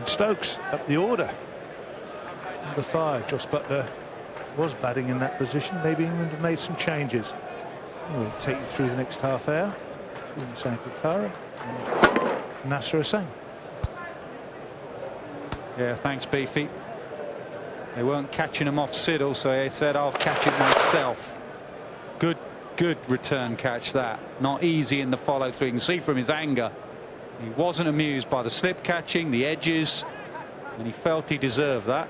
Ben Stokes up the order. Number 5, Josh Buttler was batting in that position. Maybe England have made some changes. We'll take you through the next half hour. Sangakkara and Nasser Hussain. Yeah, thanks, Beefy. They weren't catching him off Siddle, so he said, I'll catch it myself. Good return catch that. Not easy in the follow through. You can see from his anger, he wasn't amused by the slip catching, the edges, and he felt he deserved that.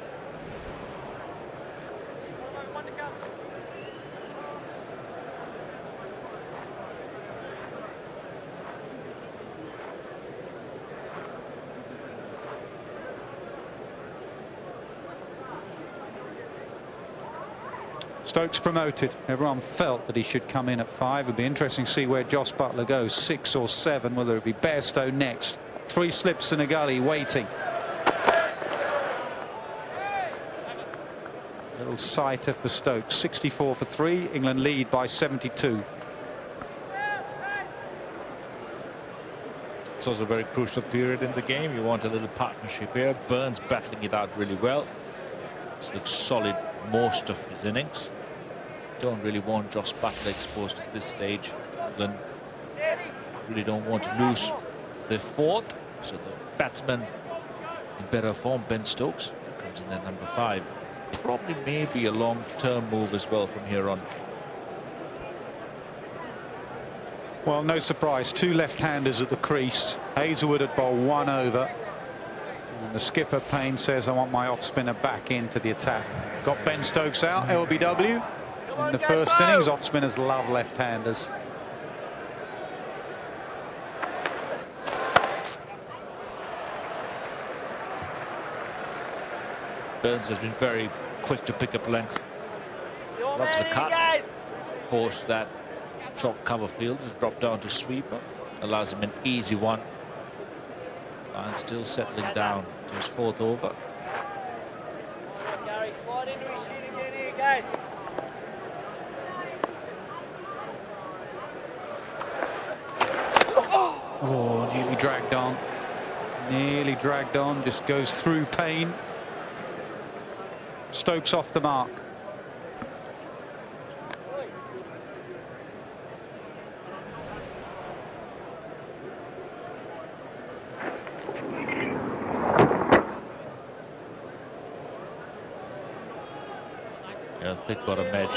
Stokes promoted. Everyone felt that he should come in at 5. It'd be interesting to see where Josh Buttler goes, 6 or 7, whether it be Bairstow next. 3 slips in a gully waiting. Little sighter for Stokes. 64 for 3. England lead by 72. It's also a very crucial period in the game. You want a little partnership here. Burns battling it out really well. This looks solid most of his innings. Don't really want Josh Buttler exposed at this stage. England really don't want to lose their 4th. So the batsman in better form, Ben Stokes, comes in at number 5. Probably maybe a long-term move as well from here on. Well, no surprise. 2 left-handers at the crease. Hazelwood had bowled 1 over. And the skipper, Payne, says, I want my off-spinner back into the attack. Got Ben Stokes out, LBW. In the first innings, off-spinners love left-handers. Burns has been very quick to pick up length. Loves the cut. Force that short cover field has dropped down to sweeper. Allows him an easy one. Lyon still settling down to his 4th over. Gary, slide into his shit again here, guys. Oh, nearly dragged on. Nearly dragged on. Just goes through Payne. Stokes off the mark. Thick bottom edge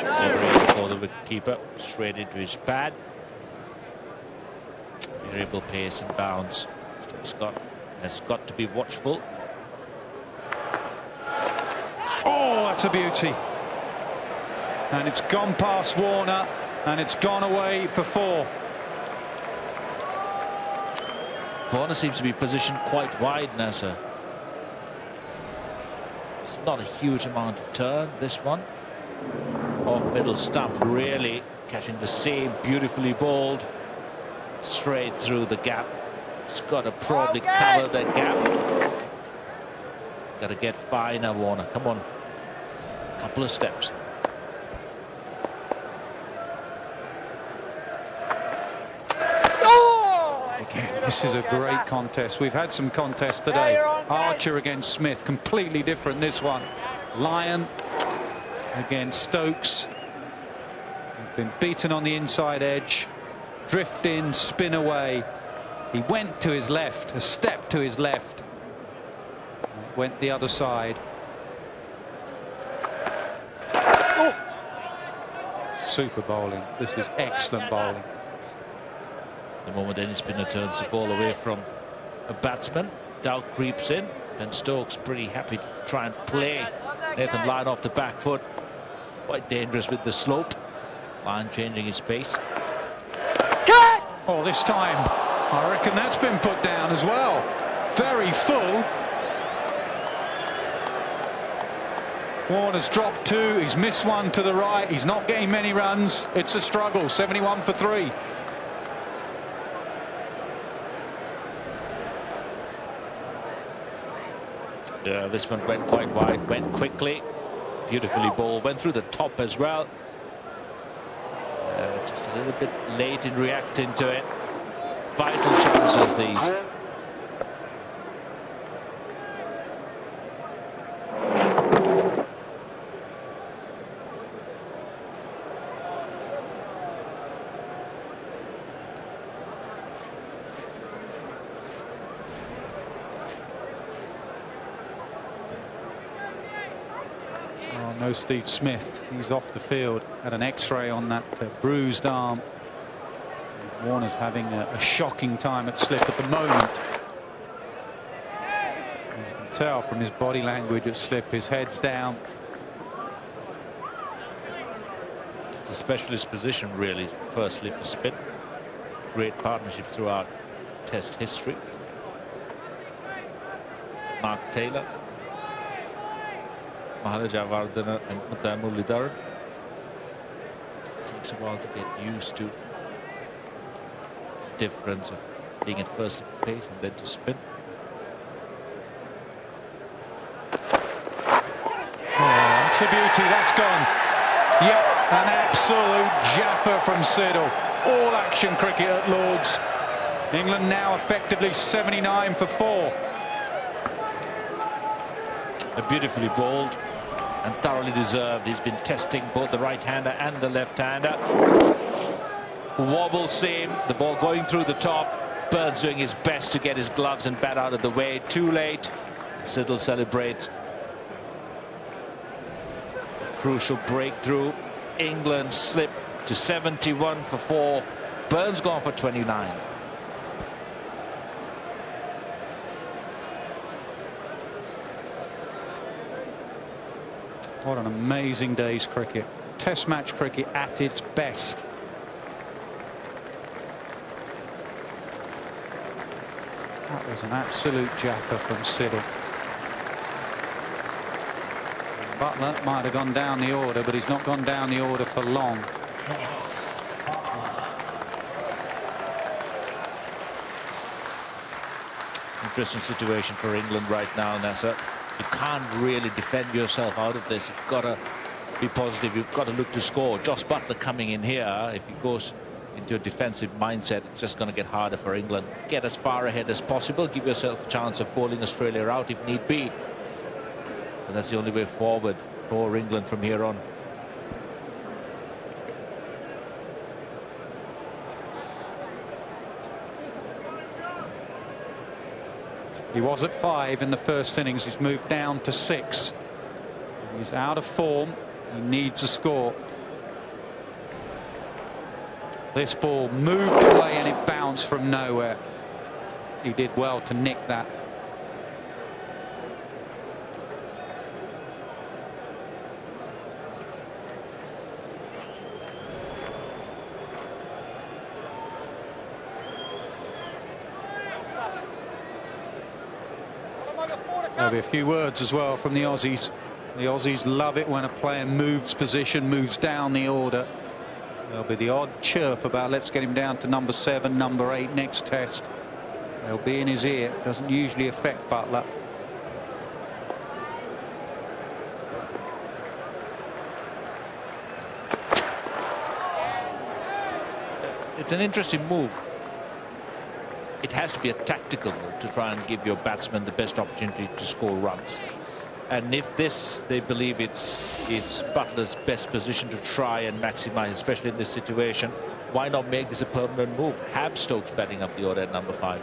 for the wicketkeeper, straight into his pad. Variable pace and bounce. Stokes has got to be watchful. Oh, that's a beauty. And it's gone past Warner, and it's gone away for 4. Warner seems to be positioned quite wide, Nasser. It's not a huge amount of turn, this one. Off middle stump, really catching the same, beautifully bowled straight through the gap. It's got to probably cover the gap. Got to get finer, Warner. Come on, couple of steps. Again, this is a great contest. We've had some contests today. Archer against Smith, completely different this one. Lyon against Stokes. He's been beaten on the inside edge. Drift in, spin away. He went to his left, a step to his left. Went the other side. Super bowling. This is excellent bowling. The moment any spinner turns the ball away from a batsman, doubt creeps in. Ben Stokes pretty happy to try and play Nathan Lyon off the back foot. Quite dangerous with the slope. Lyon changing his pace. Oh, this time I reckon that's been put down as well. Very full. Warner's dropped 2. He's missed 1 to the right. He's not getting many runs. It's a struggle. 71 for 3. Yeah, this one went quite wide, went quickly. Beautifully bowled, went through the top as well. Just a little bit late in reacting to it. Vital chances, these. No Steve Smith, he's off the field. Had an x-ray on that bruised arm. Warner's having a shocking time at slip at the moment. And you can tell from his body language at slip, his head's down. It's a specialist position, really, firstly for spin. Great partnership throughout Test history. Mark Taylor, Mahalajavardhana and Muttiah Muralidharan. Takes a while to get used to the difference of being at first at pace and then to spin. Oh, that's a beauty, that's gone. Yep, an absolute jaffer from Siddle. All action cricket at Lords. England now effectively 79 for 4. Beautifully bowled and thoroughly deserved. He's been testing both the right-hander and the left-hander. Wobble seam, the ball going through the top. Burns doing his best to get his gloves and bat out of the way. Too late. Siddle celebrates. Crucial breakthrough. England slip to 71 for 4. Burns gone for 29. What an amazing day's cricket. Test match cricket at its best. That was an absolute jaffer from Siddle. Buttler might have gone down the order, but he's not gone down the order for long. Interesting situation for England right now, Nasser. You can't really defend yourself out of this. You've got to be positive. You've got to look to score. Josh Buttler coming in here, if he goes into a defensive mindset, it's just going to get harder for England. Get as far ahead as possible. Give yourself a chance of bowling Australia out if need be. And that's the only way forward for England from here on. He was at 5 in the first innings. He's moved down to 6. He's out of form. He needs a score. This ball moved away and it bounced from nowhere. He did well to nick that. There'll be a few words as well from the Aussies. The Aussies love it when a player moves position, moves down the order. There'll be the odd chirp about let's get him down to number 7, number 8 next test. They'll be in his ear. Doesn't usually affect Buttler. It's an interesting move. It has to be a tactical move to try and give your batsman the best opportunity to score runs. And if they believe it's Buttler's best position to try and maximize, especially in this situation, why not make this a permanent move? Have Stokes batting up the order at number 5.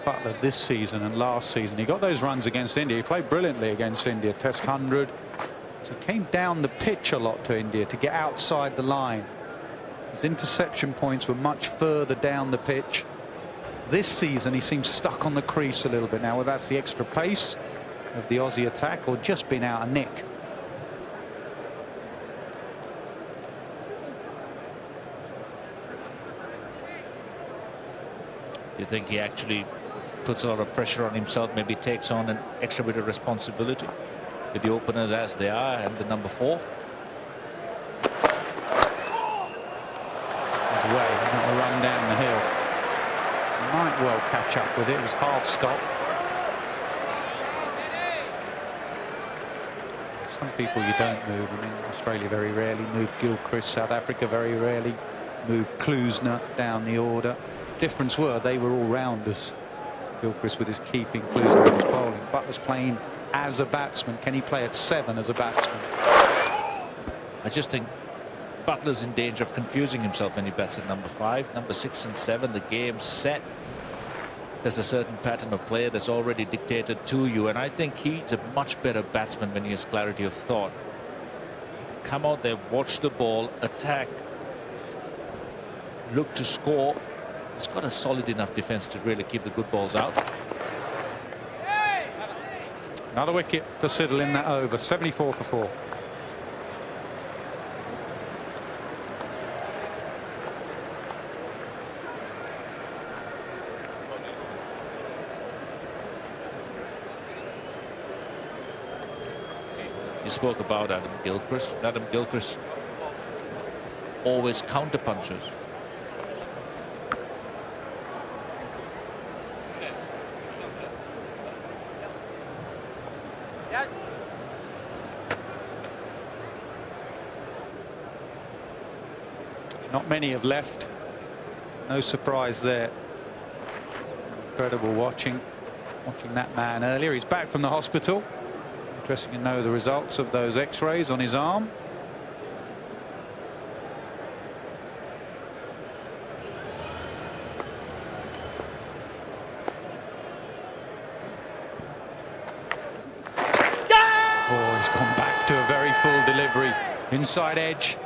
Buttler this season and last season, he got those runs against India. He played brilliantly against India, Test 100. So he came down the pitch a lot to India to get outside the line. His interception points were much further down the pitch. This season he seems stuck on the crease a little bit now, whether that's the extra pace of the Aussie attack or just been out of nick. Do you think he actually puts a lot of pressure on himself, maybe takes on an extra bit of responsibility with the openers as they are and the number 4? Away, not a run down the hill. Might well catch up with it. It was half stop. Some people you don't move. I mean, Australia very rarely move Gilchrist. South Africa very rarely move Klusner down the order. Difference were they were all rounders. Gilchrist with his keeping, Kluser with his bowling. Buttler's playing as a batsman. Can he play at 7 as a batsman? I just think Buttler's in danger of confusing himself when he bats at number 5. Number 6 and 7, the game's set. There's a certain pattern of play that's already dictated to you, and I think he's a much better batsman when he has clarity of thought. Come out there, watch the ball, attack, look to score. He's got a solid enough defense to really keep the good balls out. Another wicket for Siddle in that over. 74 for 4. You spoke about Adam Gilchrist. Adam Gilchrist always counter punches. Not many have left. No surprise there. Incredible watching that man earlier. He's back from the hospital. Interesting to know the results of those x-rays on his arm. Oh, he's gone back to a very full delivery. Inside edge.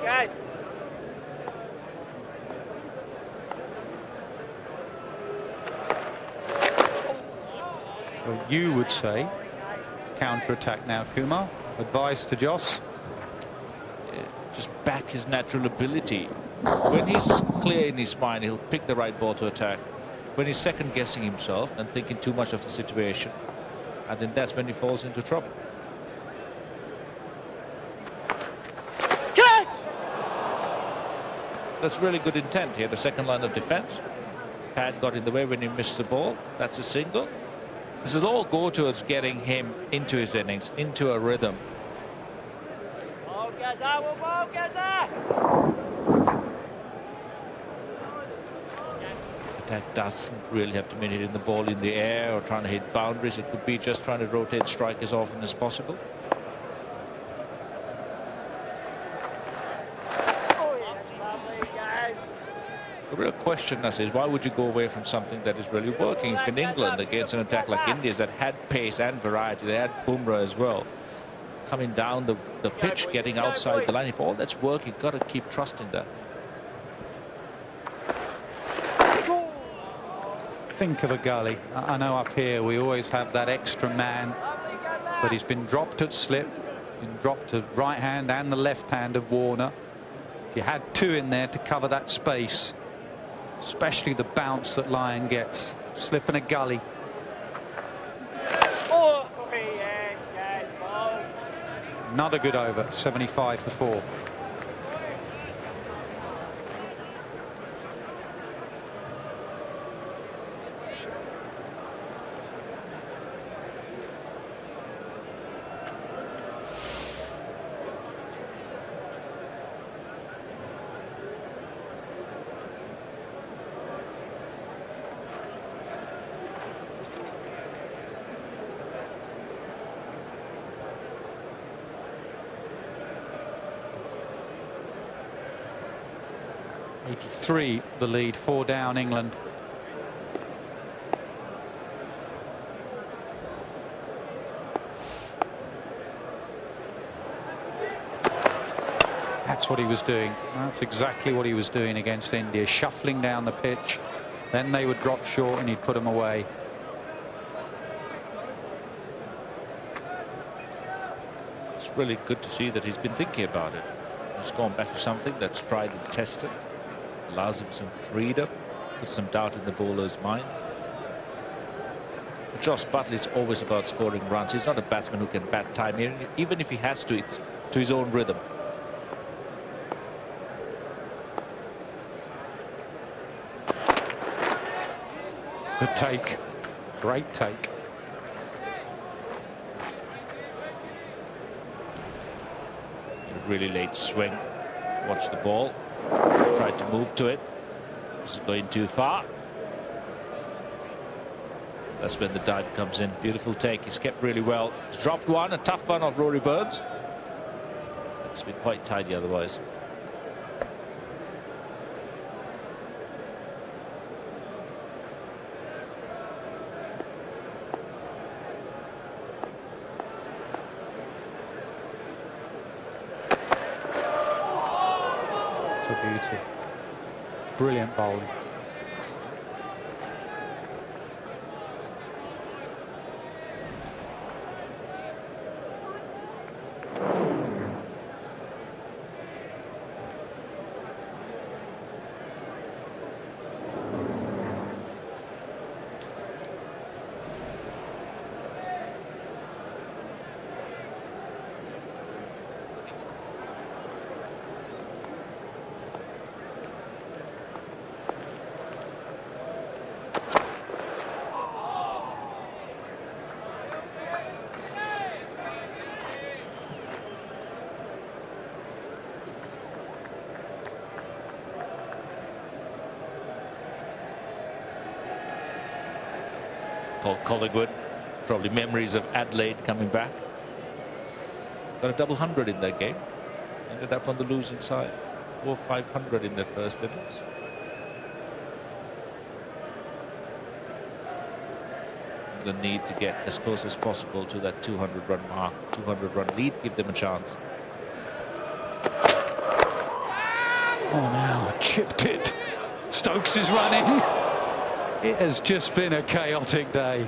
Guys. So you would say counter-attack now, Kumar. Advice to Joss? Just back his natural ability. When he's clear in his mind, he'll pick the right ball to attack. When he's second-guessing himself and thinking too much of the situation, I think that's when he falls into trouble. That's really good intent here, the second line of defense. Pad got in the way when he missed the ball. That's a single. This will all go towards getting him into his innings, into a rhythm. Attack doesn't really have to mean hitting the ball in the air or trying to hit boundaries. It could be just trying to rotate strike as often as possible. The real question is why would you go away from something that is really working? If in England against an attack like India's that had pace and variety, they had Bumrah as well, coming down the pitch, getting outside the line. If all that's working, you've got to keep trusting that. Think of a gully. I know up here we always have that extra man, but he's been dropped at slip, been dropped to right hand and the left hand of Warner. If you had 2 in there to cover that space, especially the bounce that Lyon gets, slip in a gully. Oh, yes, guys, ball. Another good over. 75 for 4. The lead, 4 down England. That's what he was doing. That's exactly what he was doing against India, shuffling down the pitch. Then they would drop short and he'd put them away. It's really good to see that he's been thinking about it. He's gone back to something that's tried and tested. Allows him some freedom, puts some doubt in the bowler's mind. For Jos Buttler, it's always about scoring runs. He's not a batsman who can bat time, even if he has to, it's to his own rhythm. Good take. Great take. A really late swing. Watch the ball. Tried to move to it. This is going too far. That's when the dive comes in. Beautiful take. He's kept really well. He's dropped one. A tough one off Rory Burns. It's been quite tidy otherwise. It's a beauty. Brilliant bowling. Paul Collingwood, probably memories of Adelaide coming back. Got a double 100 in that game. Ended up on the losing side. Or 500 in their first innings. The need to get as close as possible to that 200-run mark, 200-run lead, give them a chance. Oh, now chipped it. Stokes is running. It has just been a chaotic day.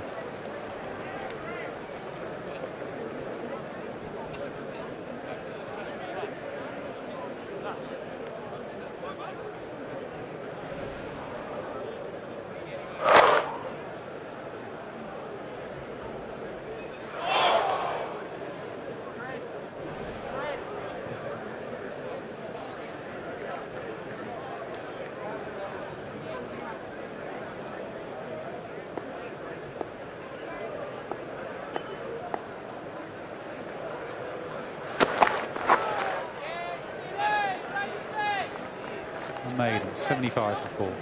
Made it 75 for 4.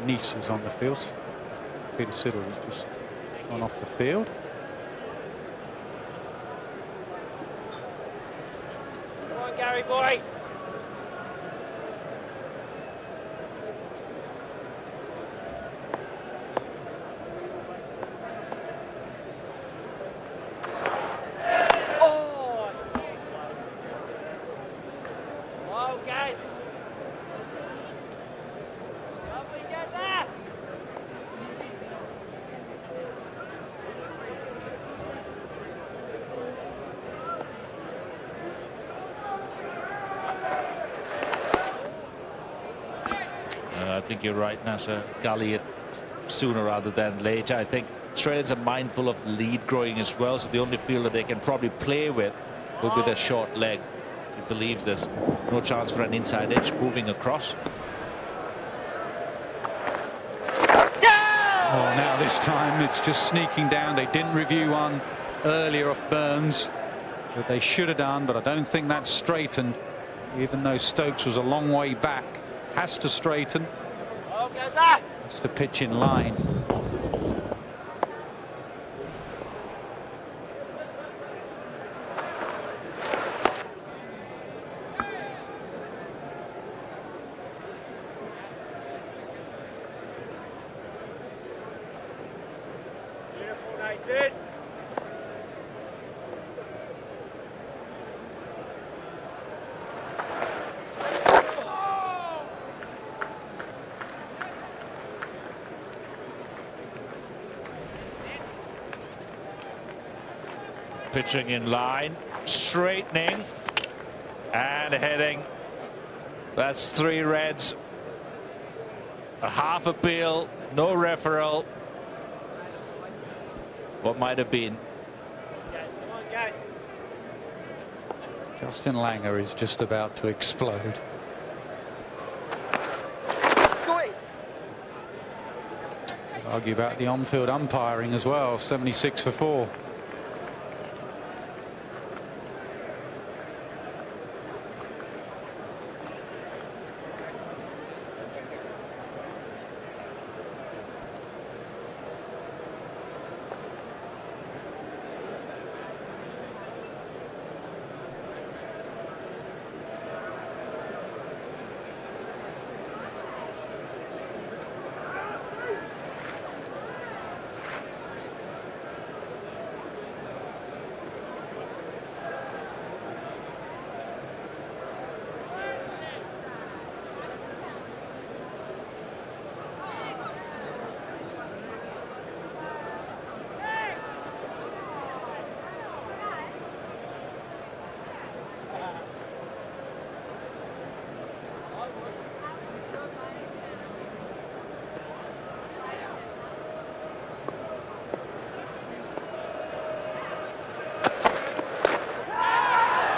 Nice is on the field. Pietersen has just gone off the field. Come on, Gary boy. Oh, wow, guys. I think you're right, Nasser. Gully it sooner rather than later. I think Australians are mindful of the lead growing as well, so the only field that they can probably play with will be their short leg. He believes there's no chance for an inside edge moving across. Oh, now this time it's just sneaking down. They didn't review one earlier off Burns, but they should have done, but I don't think that's straightened, even though Stokes was a long way back. Has to straighten. Has to pitch in line. Beautiful, Nathan. Pitching in line, straightening and heading. That's 3 reds. A half appeal, no referral. What might have been. Guys, come on, guys. Justin Langer is just about to explode. Go it. Could argue about the on-field umpiring as well. 76 for 4.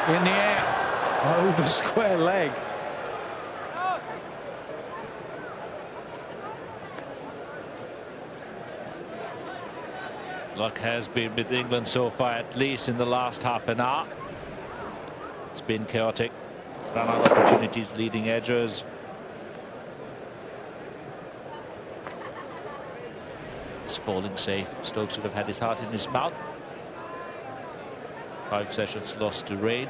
In the air, over square leg. Luck has been with England so far, at least in the last half an hour. It's been chaotic. Run out opportunities, leading edges. It's falling safe. Stokes would have had his heart in his mouth. 5 sessions lost to rain.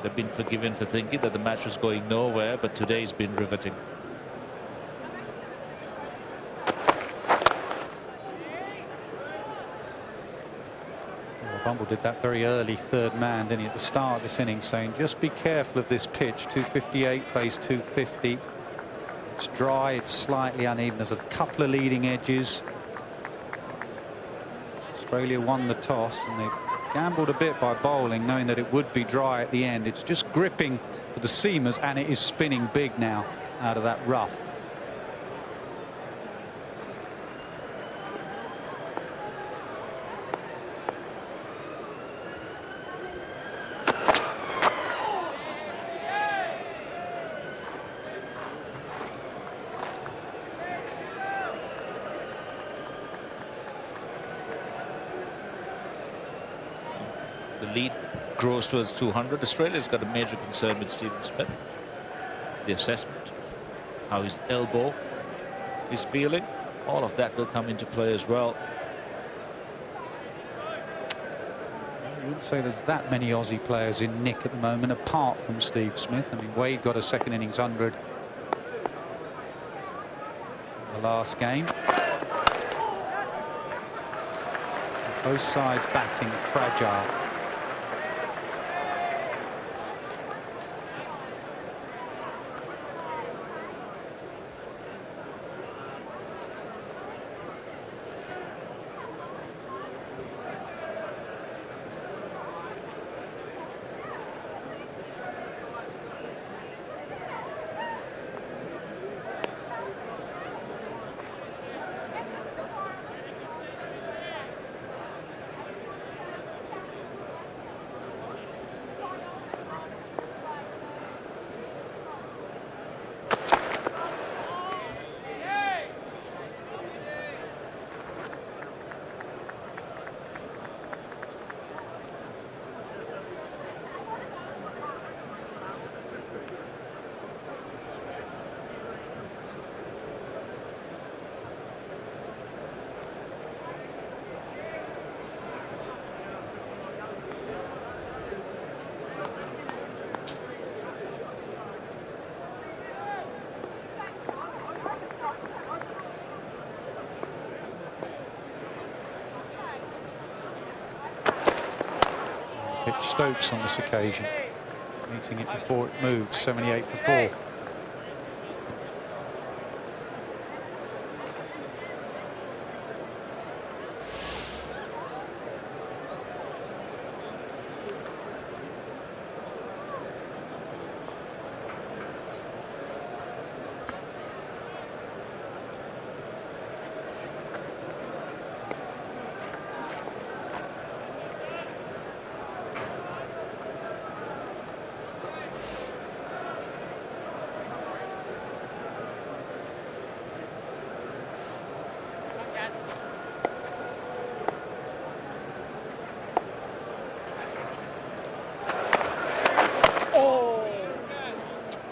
They've been forgiven for thinking that the match was going nowhere, but today's been riveting. Bumble did that very early third man, didn't he, at the start of this innings, saying just be careful of this pitch. 258 plays 250. It's dry, it's slightly uneven. There's a couple of leading edges. Australia won the toss and they gambled a bit by bowling, knowing that it would be dry at the end. It's just gripping for the seamers, and it is spinning big now out of that rough. Lead grows towards 200. Australia's got a major concern with Stephen Smith. The assessment, how his elbow is feeling, all of that will come into play as well. I wouldn't say there's that many Aussie players in nick at the moment, apart from Steve Smith. I mean, Wade got a second innings 100 in the last game. Both sides batting fragile. Pitch Stokes on this occasion, meeting it before it moves. 78 for 4.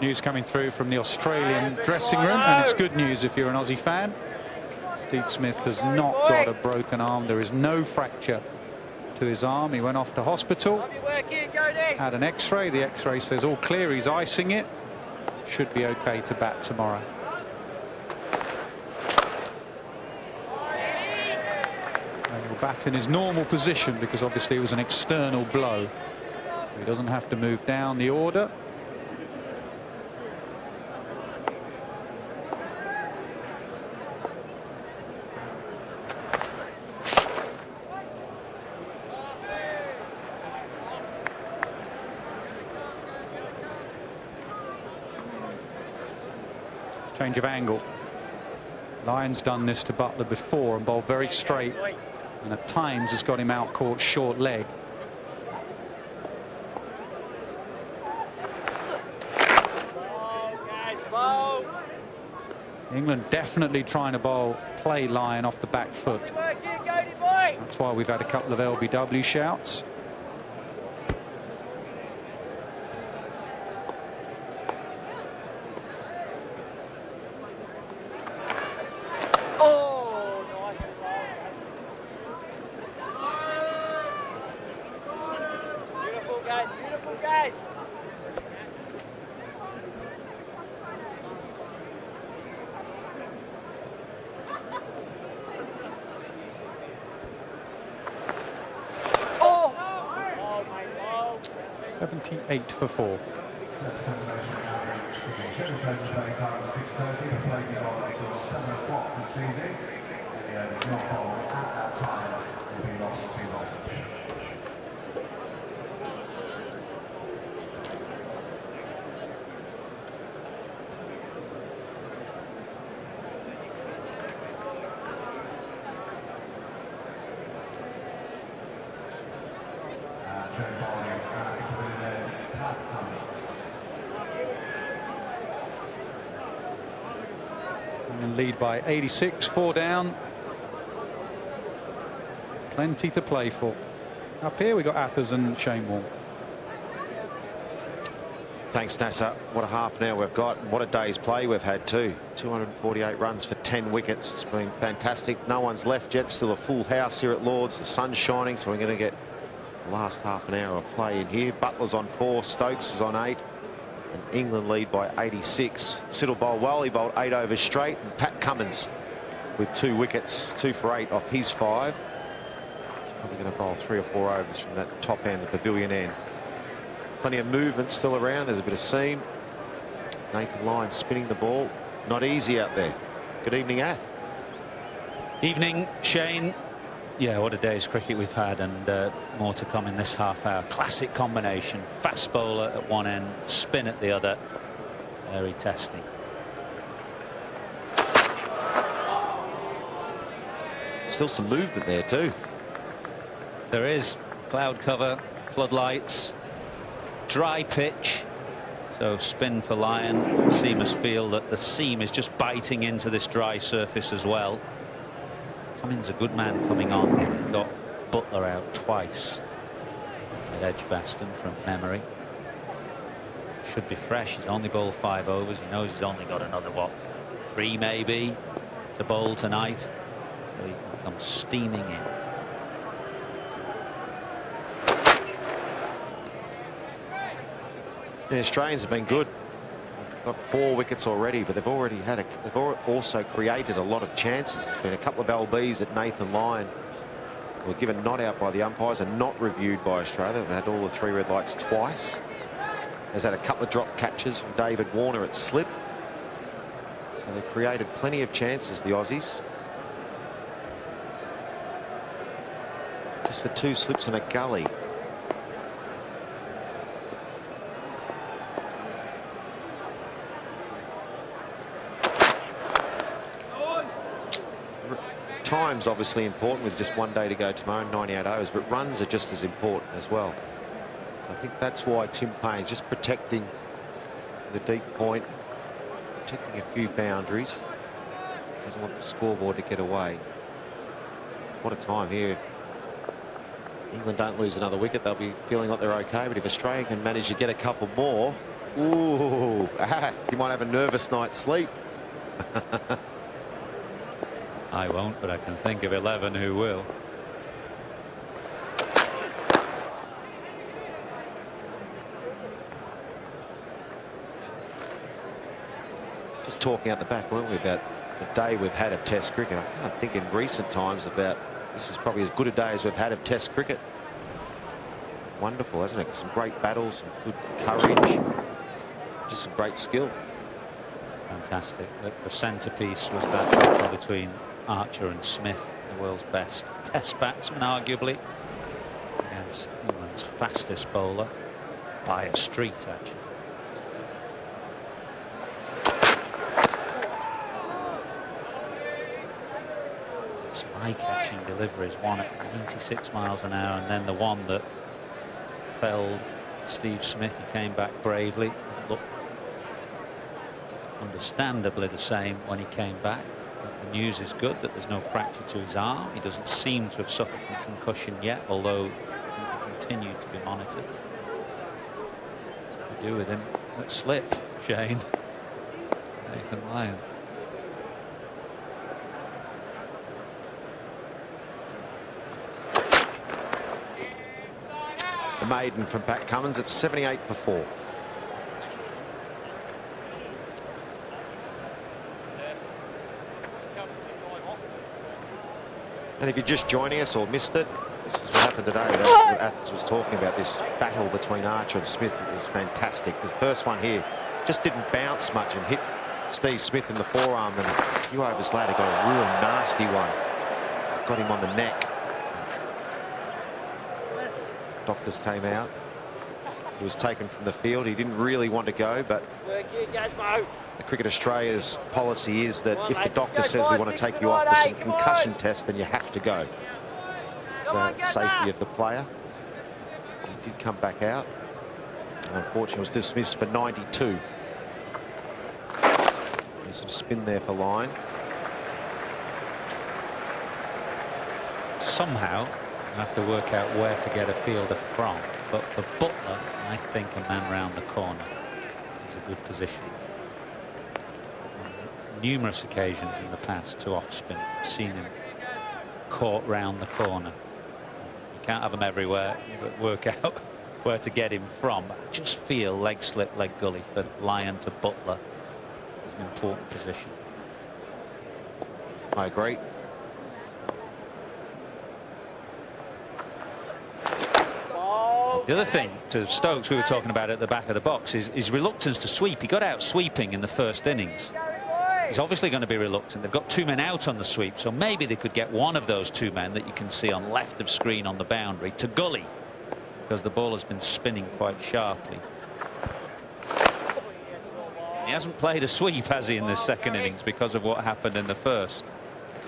News coming through from the Australian dressing room, and it's good news if you're an Aussie fan. Steve Smith has not got a broken arm. There is no fracture to his arm. He went off to hospital, had an X-ray. The X-ray says all clear. He's icing it. Should be okay to bat tomorrow. And he'll bat in his normal position because obviously it was an external blow. So he doesn't have to move down the order. Change of angle. Lyon's done this to Buttler before and bowled very straight, and at times has got him out caught short leg. England definitely trying to play Lyon off the back foot. That's why we've had a couple of LBW shouts. Guys. 78 for 4. And lead by 86, 4 down. Plenty to play for. Up here we got Athers and Shane Warne. Thanks, Nasser. What a half an hour we've got. What a day's play we've had too. 248 runs for 10 wickets. It's been fantastic. No one's left yet. Still a full house here at Lord's. The sun's shining, so we're going to get the last half an hour of play in here. Buttler's on 4, Stokes is on 8, and England lead by 86. Siddle bowled well. He bowled 8 overs straight, and Pat Cummins with 2 wickets, 2 for 8 off his 5. He's probably going to bowl 3 or 4 overs from that top end, the pavilion end. Plenty of movement still around. There's a bit of seam. Nathan Lyon spinning the ball. Not easy out there. Good evening, Ath. Evening, Shane. Yeah, what a day's cricket we've had, and more to come in this half hour. Classic combination. Fast bowler at one end, spin at the other. Very testing. Still some movement there too. There is cloud cover, floodlights, dry pitch. So spin for Lyon. Seamers feel that the seam is just biting into this dry surface as well. Cummins a good man coming on. Got Buttler out twice at Edgbaston from memory. Should be fresh. He's only bowled 5 overs. He knows he's only got another, what, 3 maybe to bowl tonight. So he can come steaming in. The Australians have been good. They've got 4 wickets already, but they've also created a lot of chances. There's been a couple of LBs that Nathan Lyon were given not out by the umpires and not reviewed by Australia. They've had all the 3 red lights twice. There's had a couple of drop catches from David Warner at slip. So they've created plenty of chances, the Aussies. Just the 2 slips and a gully. Time's obviously important with just 1 day to go tomorrow, 98 overs, but runs are just as important as well. So I think that's why Tim Payne just protecting the deep point, protecting a few boundaries. Doesn't want the scoreboard to get away. What a time here. England don't lose another wicket, they'll be feeling like they're okay, but if Australia can manage to get a couple more, Ooh, you might have a nervous night's sleep. I won't, but I can think of 11 who will. Just talking out the back, weren't we, about the day we've had of Test cricket. I can't think in recent times about this is probably as good a day as we've had of Test cricket. Wonderful, hasn't it? Some great battles, some good courage, just some great skill. Fantastic. The centrepiece was that battle between Archer and Smith, the world's best Test batsman, arguably, against England's fastest bowler by a street, actually. Some eye-catching deliveries, one at 96 miles an hour, and then the one that felled Steve Smith. He came back bravely. It looked understandably the same when he came back. But the news is good that there's no fracture to his arm. He doesn't seem to have suffered from concussion yet, although he will continue to be monitored. What do we do with him? Let's slip, Shane. Nathan Lyon. The maiden from Pat Cummins at 78 for 4. And if you're just joining us or missed it, this is what happened today. That's what Athens was talking about, this battle between Archer and Smith. It was fantastic. The first one here just didn't bounce much and hit Steve Smith in the forearm, and you overs later got a real nasty one. Got him on the neck. Doctors came out. He was taken from the field. He didn't really want to go, but the Cricket Australia's policy is that if the doctor says we want to take you off for some concussion tests, then you have to go. The safety of the player. He did come back out. And unfortunately, was dismissed for 92. There's some spin there for Lyon. Somehow, you have to work out where to get a fielder from. But for Buttler, I think a man round the corner is a good position. On numerous occasions in the past to off spin, I've seen him caught round the corner. You can't have them everywhere, but work out where to get him from. I just feel leg slip, leg gully for Lyon to Buttler is an important position. I agree. The other thing to Stokes, we were talking about at the back of the box, is his reluctance to sweep. He got out sweeping in the first innings. He's obviously going to be reluctant. They've got 2 men out on the sweep, so maybe they could get one of those 2 men that you can see on left of screen on the boundary to gully, because the ball has been spinning quite sharply. He hasn't played a sweep, has he, in this second innings because of what happened in the first?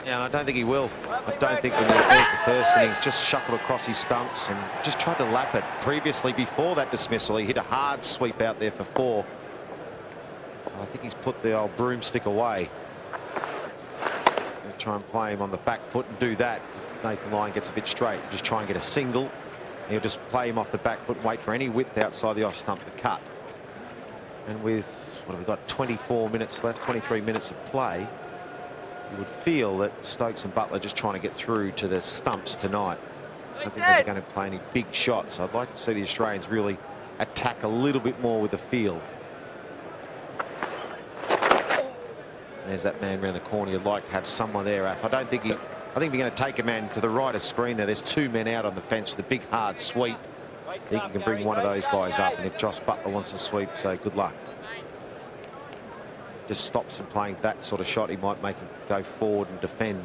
Yeah, and I don't think he will. I don't think when there's the first innings, just shuffled across his stumps and just tried to lap it. Previously, before that dismissal, he hit a hard sweep out there for 4. So I think he's put the old broomstick away. He'll try and play him on the back foot and do that. Nathan Lyon gets a bit straight. Just try and get a single. He'll just play him off the back foot and wait for any width outside the off stump to cut. And with, what have we got, 24 minutes left, 23 minutes of play, you would feel that Stokes and Buttler just trying to get through to the stumps tonight. I don't think they're going to play any big shots. I'd like to see the Australians really attack a little bit more with the field. There's that man around the corner. You'd like to have someone there. I don't think he. I think we're going to take a man to the right of screen there. There's 2 men out on the fence with a big hard sweep. I think you can bring one of those guys up, and if Josh Buttler wants to sweep, so good luck. Just stops him playing that sort of shot. He might make him go forward and defend.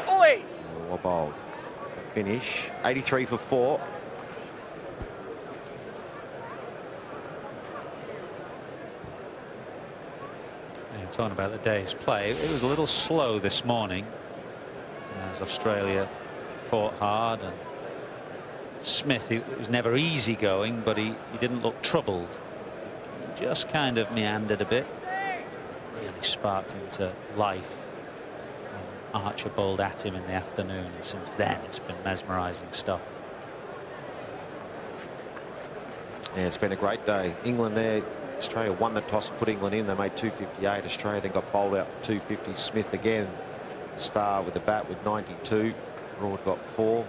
Oi! Well bowled. Finish. 83 for 4. Yeah, talking about the day's play, it was a little slow this morning as Australia fought hard, and Smith, it was never easy going, but he didn't look troubled. He just kind of meandered a bit. Really sparked into life. Archer bowled at him in the afternoon, and since then it's been mesmerising stuff. Yeah, it's been a great day. England there. Australia won the toss and put England in. They made 258. Australia then got bowled out for 250. Smith again, star with the bat with 92. Broad got 4.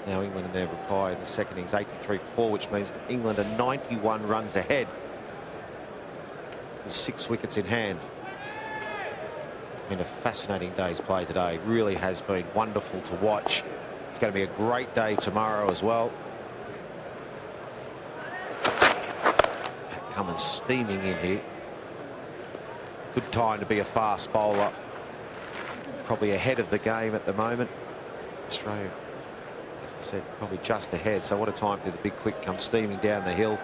Now England in their reply in the second innings, 83-4, which means England are 91 runs ahead with 6 wickets in hand. Been a fascinating day's play today. Really has been wonderful to watch. It's going to be a great day tomorrow as well. Coming steaming in here. Good time to be a fast bowler. Probably ahead of the game at the moment. Australia, as I said, probably just ahead. So what a time for the big quick come steaming down the hill.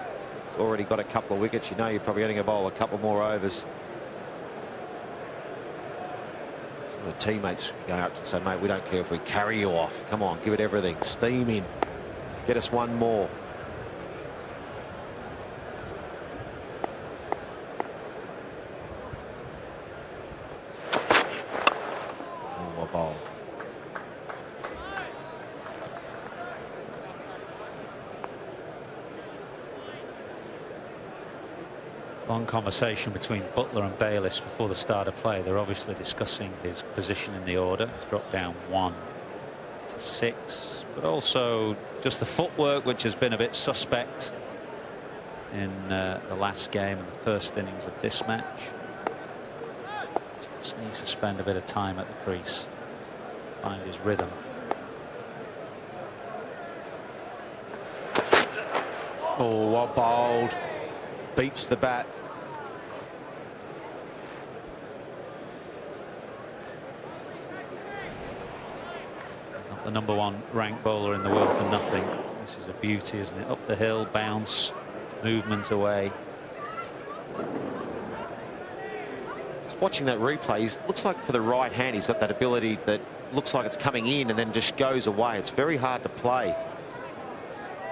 Already got a couple of wickets. You know you're probably going to bowl a couple more overs. Some of the teammates going up and say, mate, we don't care if we carry you off. Come on, give it everything. Steam in. Get us one more. Ball. Long conversation between Buttler and Bayliss before the start of play. They're obviously discussing his position in the order. He's dropped down 1 to 6, but also just the footwork, which has been a bit suspect in the last game and the first innings of this match. Just needs to spend a bit of time at the crease, find his rhythm. Oh, what bowled. Beats the bat. Not the #1 ranked bowler in the world for nothing. This is a beauty, isn't it? Up the hill, bounce, movement away. Just watching that replay, it looks like for the right hand he's got that ability that looks like it's coming in and then just goes away. It's very hard to play.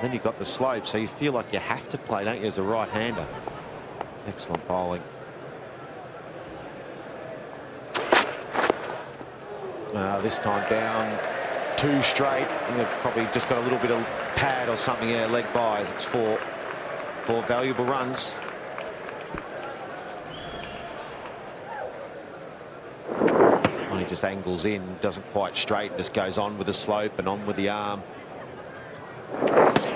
Then you've got the slope, so you feel like you have to play, don't you, as a right-hander. Excellent bowling. This time down 2 straight. And they've probably just got a little bit of pad or something. Yeah, leg buys. It's 4 valuable runs. When he just angles in, doesn't quite straighten, just goes on with the slope and on with the arm.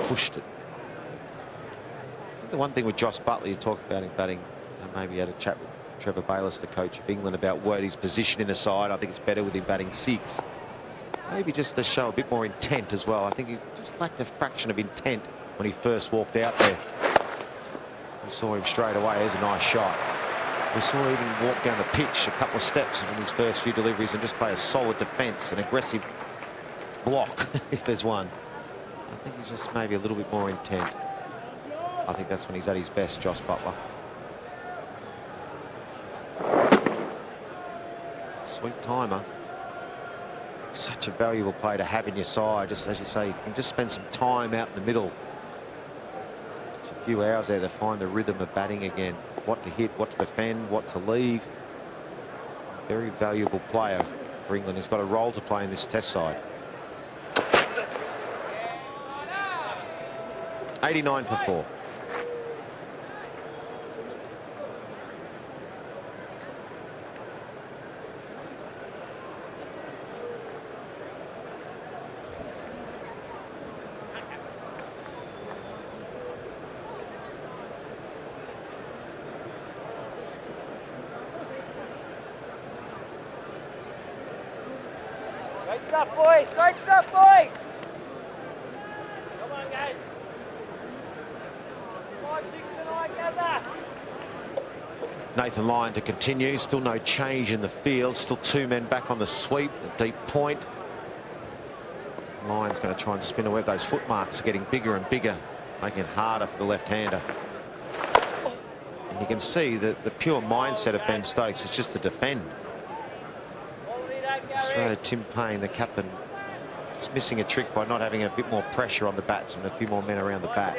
Pushed it. I think the one thing with Josh Buttler, you talk about him batting, and maybe he had a chat with Trevor Bayliss, the coach of England, about where his position in the side. I think it's better with him batting 6. Maybe just to show a bit more intent as well. I think he just lacked a fraction of intent when he first walked out there. We saw him straight away. There's a nice shot. We saw him even walk down the pitch a couple of steps in his first few deliveries and just play a solid defence, an aggressive block, if there's one. I think he's just maybe a little bit more intent. I think that's when he's at his best, Josh Buttler. Sweet timer. Such a valuable play to have in your side. Just as you say, you can just spend some time out in the middle. It's a few hours there to find the rhythm of batting again. What to hit, what to defend, what to leave. Very valuable player for England. He's got a role to play in this test side. 89 for 4. Great stuff, boys. Great stuff, boys. Come on, guys. 5-6 tonight, Gaza. Nathan Lyon to continue. Still no change in the field. Still 2 men back on the sweep. A deep point. Lyon's going to try and spin away. Those footmarks are getting bigger and bigger, making it harder for the left-hander. And you can see that the pure mindset of Ben Stokes is just to defend. Australia, Tim Payne, the captain, just missing a trick by not having a bit more pressure on the bats and a few more men around the bat.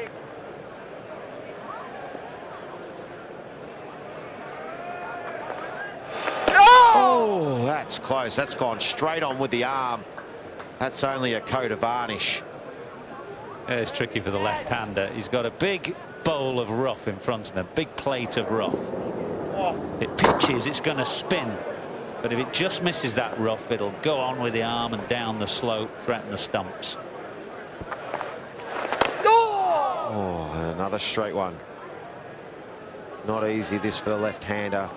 Oh, that that's close. That's gone straight on with the arm. That's only a coat of varnish. Yeah, it's tricky for the left-hander. He's got a big bowl of rough in front of him, big plate of rough. It pitches, it's going to spin. But if it just misses that rough, it'll go on with the arm and down the slope, threaten the stumps. Oh, another straight one. Not easy, this for the left-hander.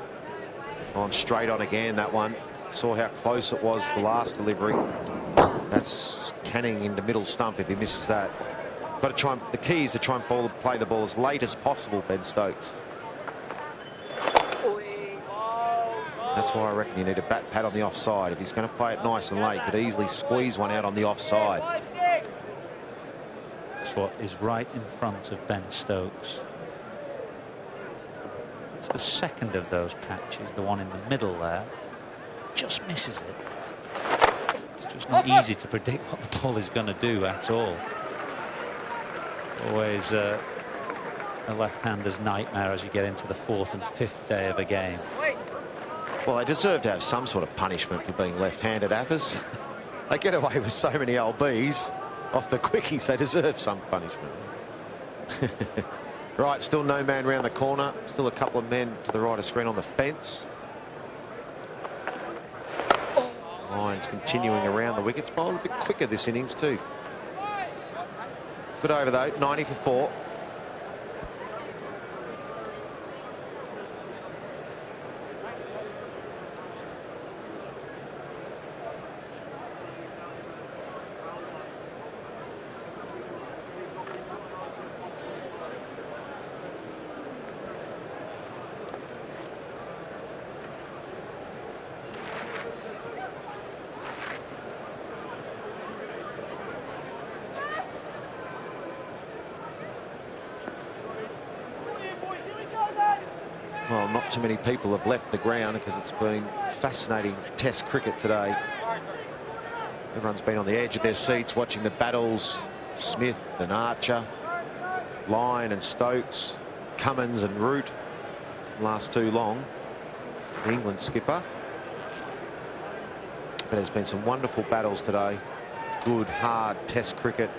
On straight on again, that one. Saw how close it was the last delivery. That's canning into middle stump if he misses that. Got to try and, the key is to try and play the ball as late as possible, Ben Stokes. That's why I reckon you need a bat pad on the offside. If he's going to play it nice and late, could easily squeeze one out on the offside. That's what is right in front of Ben Stokes. It's the second of those patches, the one in the middle there. Just misses it. It's just not easy to predict what the ball is going to do at all. Always a left-hander's nightmare as you get into the 4th and 5th day of a game. Well, they deserve to have some sort of punishment for being left-handed appers. They get away with so many LBs off the quickies. They deserve some punishment. Right, still no man round the corner. Still a couple of men to the right of screen on the fence. Lyon's continuing around the wickets. Bowled a bit quicker this innings too. Good over though, 90 for 4. Well, not too many people have left the ground because it's been fascinating Test cricket today. Everyone's been on the edge of their seats watching the battles. Smith and Archer, Lyon and Stokes, Cummins and Root. Last too long. The England skipper. But there's been some wonderful battles today. Good, hard Test cricket.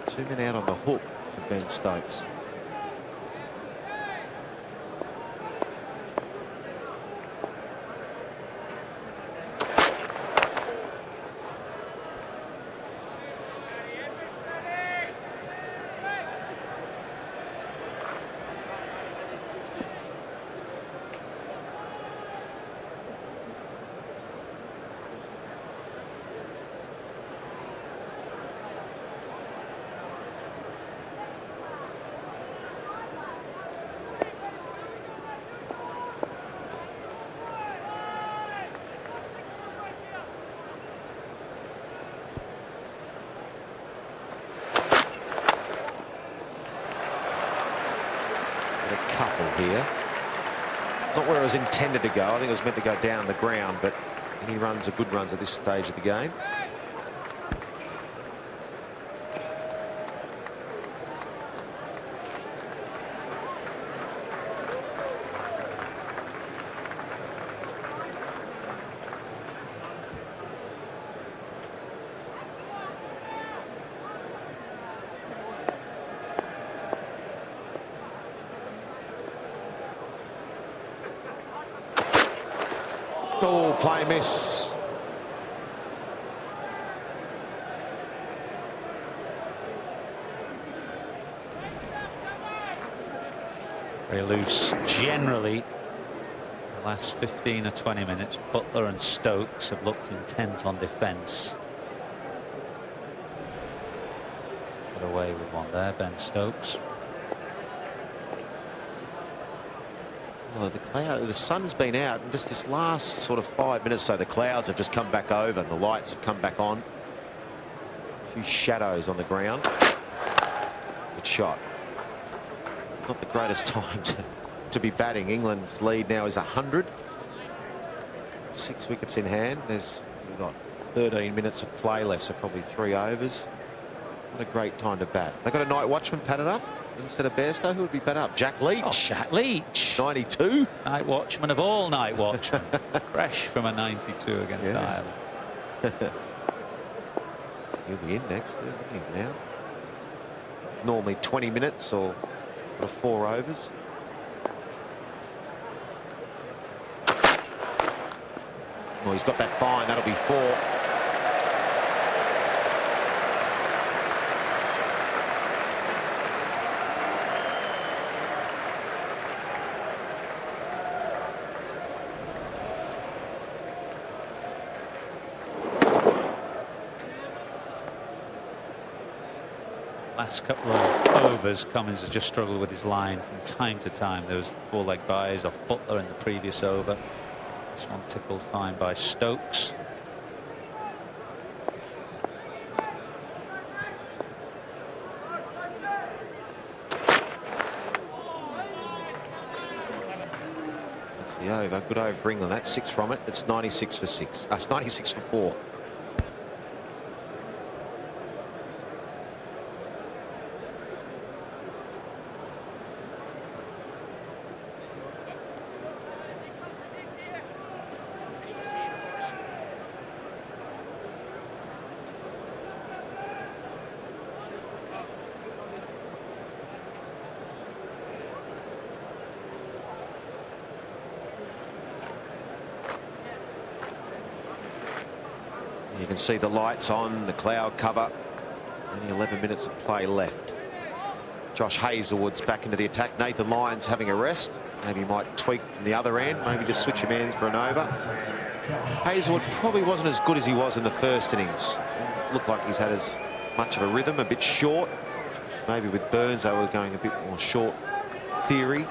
2 men out on the hook for Ben Stokes. Here. Not where it was intended to go. I think it was meant to go down the ground, but any runs are good runs at this stage of the game. Oh, play miss. Very loose. Generally, the last 15 or 20 minutes, Buttler and Stokes have looked intent on defence. Got away with one there, Ben Stokes. Well, the sun's been out, and just this last sort of 5 minutes, so the clouds have just come back over and the lights have come back on. A few shadows on the ground. Good shot. Not the greatest time to be batting. England's lead now is 100. 6 wickets in hand. We've got 13 minutes of play left, so probably 3 overs. Not a great time to bat. They got a night watchman padded up? instead of Bairstow? Who would be better up? Jack Leach. Oh, Jack Leach. 92. Night watchman of all night watchmen. Fresh from a 92 against Ireland. He'll be in next, isn't he, now? Normally 20 minutes or 4 overs. Well, he's got that fine. That'll be 4. Last couple of overs, Cummins has just struggled with his line from time to time. There was 4-leg byes off Buttler in the previous over. This one tickled fine by Stokes. That's the over. Good over for England. That's 6 from it. It's 96 for 6. It's 96 for 4. You can see the lights on, the cloud cover. Only 11 minutes of play left. Josh Hazlewood's back into the attack. Nathan Lyon's having a rest. Maybe he might tweak from the other end. Maybe just switch him in for an over. Hazlewood probably wasn't as good as he was in the first innings. Looked like he's had as much of a rhythm, a bit short. Maybe with Burns they were going a bit more short theory.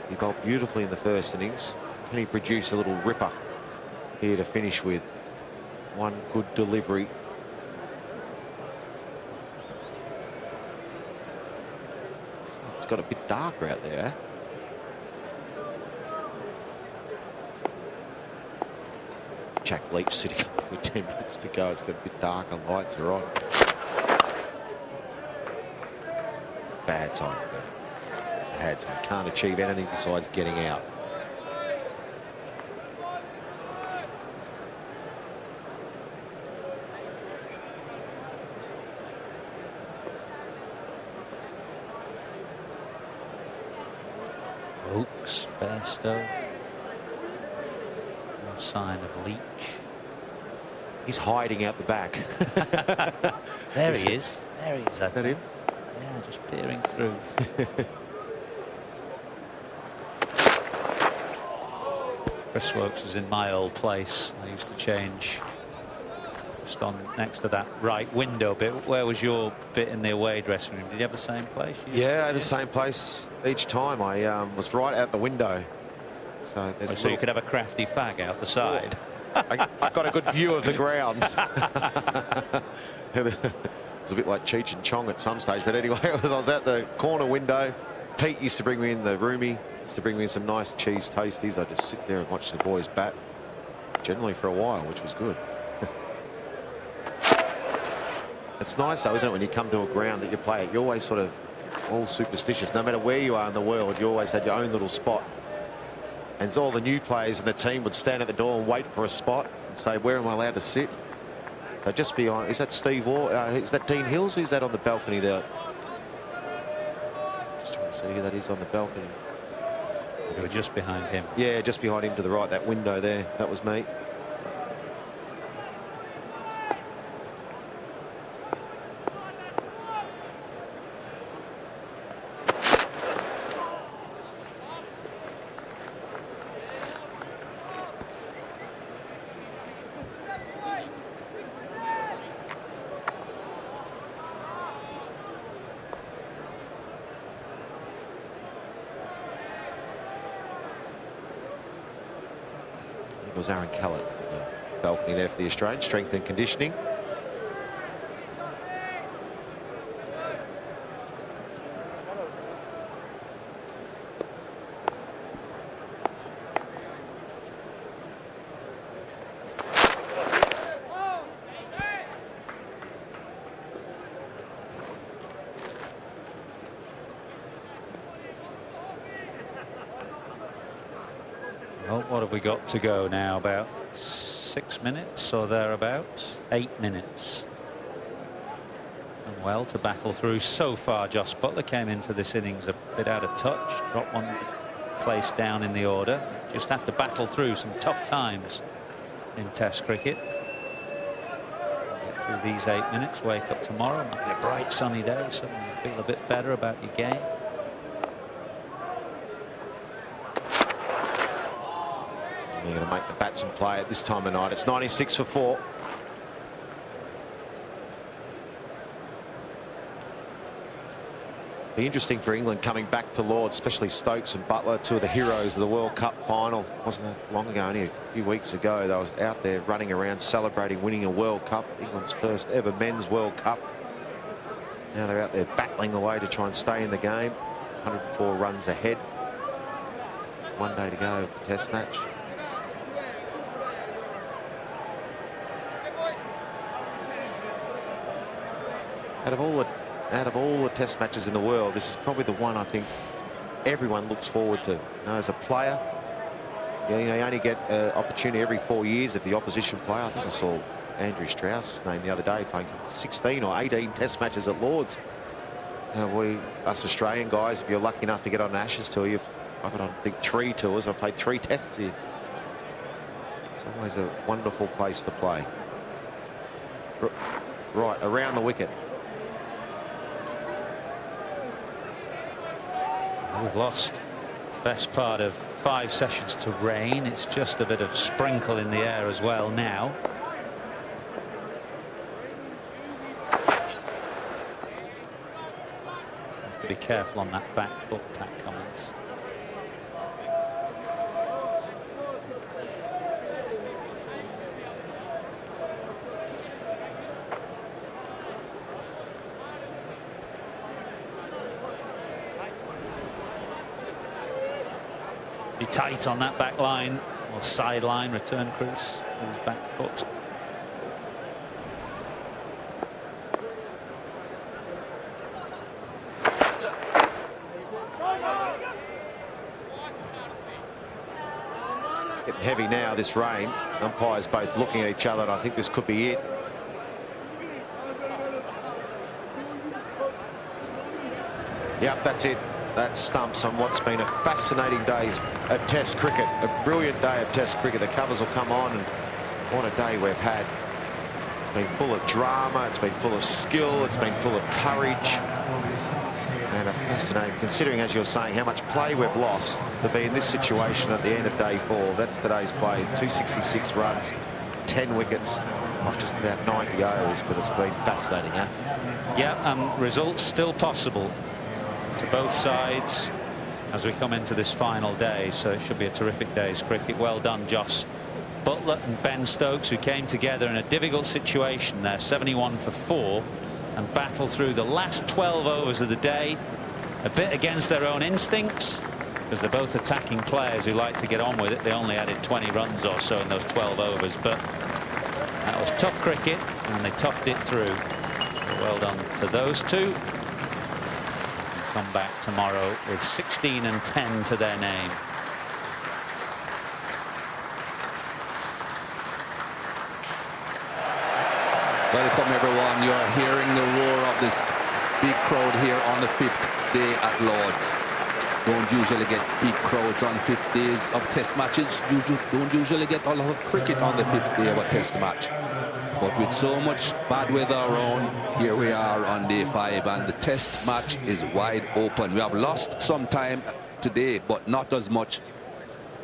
He bowled beautifully in the first innings. Can he produce a little ripper here to finish with? One good delivery. It's got a bit darker out there. Jack Leach sitting up with 10 minutes to go. It's got a bit darker. Lights are on. Bad time. Bad time. Can't achieve anything besides getting out. Oaks, Bairstow. No sign of Leach. He's hiding out the back. There he is. There he is. Is that him? Yeah, just peering through. Chris Woakes was in my old place. I used to change just on next to that right window bit. Where was your bit in the away dressing room? Did you have the same place? Yeah, I had the same place each time. I was right out the window. So, so you could have a crafty fag out the side. I got a good view of the ground. It was a bit like Cheech and Chong at some stage, but anyway, I was out the corner window. Pete used to bring me in the roomie, used to bring me in some nice cheese toasties. I'd just sit there and watch the boys bat, generally for a while, which was good. It's nice though, isn't it, when you come to a ground that you play at, you're always sort of all superstitious. No matter where you are in the world, you always had your own little spot. And all the new players in the team would stand at the door and wait for a spot and say, where am I allowed to sit? So just behind, is that Steve Waugh? Is that Dean Hills? Who's that on the balcony there? Just trying to see who that is on the balcony. They were just behind him. Yeah, just behind him to the right, that window there. That was me. It was Aaron Callett on the balcony there for the Australian strength and conditioning. what have we got to go now? About 6 minutes or thereabouts? 8 minutes. And well to battle through so far. Josh Buttler came into this innings a bit out of touch, dropped one place down in the order. Just have to battle through some tough times in Test cricket. Get through these 8 minutes, wake up tomorrow, might be a bright sunny day, suddenly you feel a bit better about your game. You're going to make the batsman play at this time of night. It's 96 for 4. Be interesting for England coming back to Lord's, especially Stokes and Buttler, two of the heroes of the World Cup final. Wasn't that long ago, only a few weeks ago. They was out there running around celebrating winning a World Cup, England's first ever men's World Cup. Now they're out there battling away to try and stay in the game. 104 runs ahead. 1 day to go for the Test match. Out of all the Test matches in the world, this is probably the one I think everyone looks forward to. You know, as a player, you only get an opportunity every 4 years of the opposition player. I think I saw Andrew Strauss name the other day playing 16 or 18 Test matches at Lord's. You know, us Australian guys, if you're lucky enough to get on an Ashes tour, I've got on, I think, 3 tours. I've played 3 Tests here. It's always a wonderful place to play. Right, around the wicket. We've lost best part of 5 sessions to rain. It's just a bit of sprinkle in the air as well now. Have to be careful on that back foot, Pat Cummins. Be tight on that back line or sideline return crease with his back foot. It's getting heavy now, this rain. Umpires both looking at each other, and I think this could be it. Yep, that's it. That stumps on what's been a fascinating day of Test cricket, a brilliant day of Test cricket. The covers will come on, and what a day we've had. It's been full of drama, it's been full of skill, it's been full of courage, and a fascinating, considering, as you're saying, how much play we've lost to be in this situation at the end of day 4. That's today's play. 266 runs, 10 wickets off just about 90 overs, but it's been fascinating, huh? Yeah, and results still possible to both sides as we come into this final day, so it should be a terrific day's cricket. Well done, Joss Buttler and Ben Stokes, who came together in a difficult situation there, 71 for 4, and battled through the last 12 overs of the day, a bit against their own instincts, because they're both attacking players who like to get on with it. They only added 20 runs or so in those 12 overs, but that was tough cricket, and they toughed it through. So well done to those two. Come back tomorrow with 16 and 10 to their name. Welcome everyone. You are hearing the roar of this big crowd here on the 5th day at Lord's. Don't usually get big crowds on 5th days of Test matches. You don't usually get a lot of cricket on the 5th day of a Test match. But with so much bad weather around, here we are on day 5, and the Test match is wide open. We have lost some time today, but not as much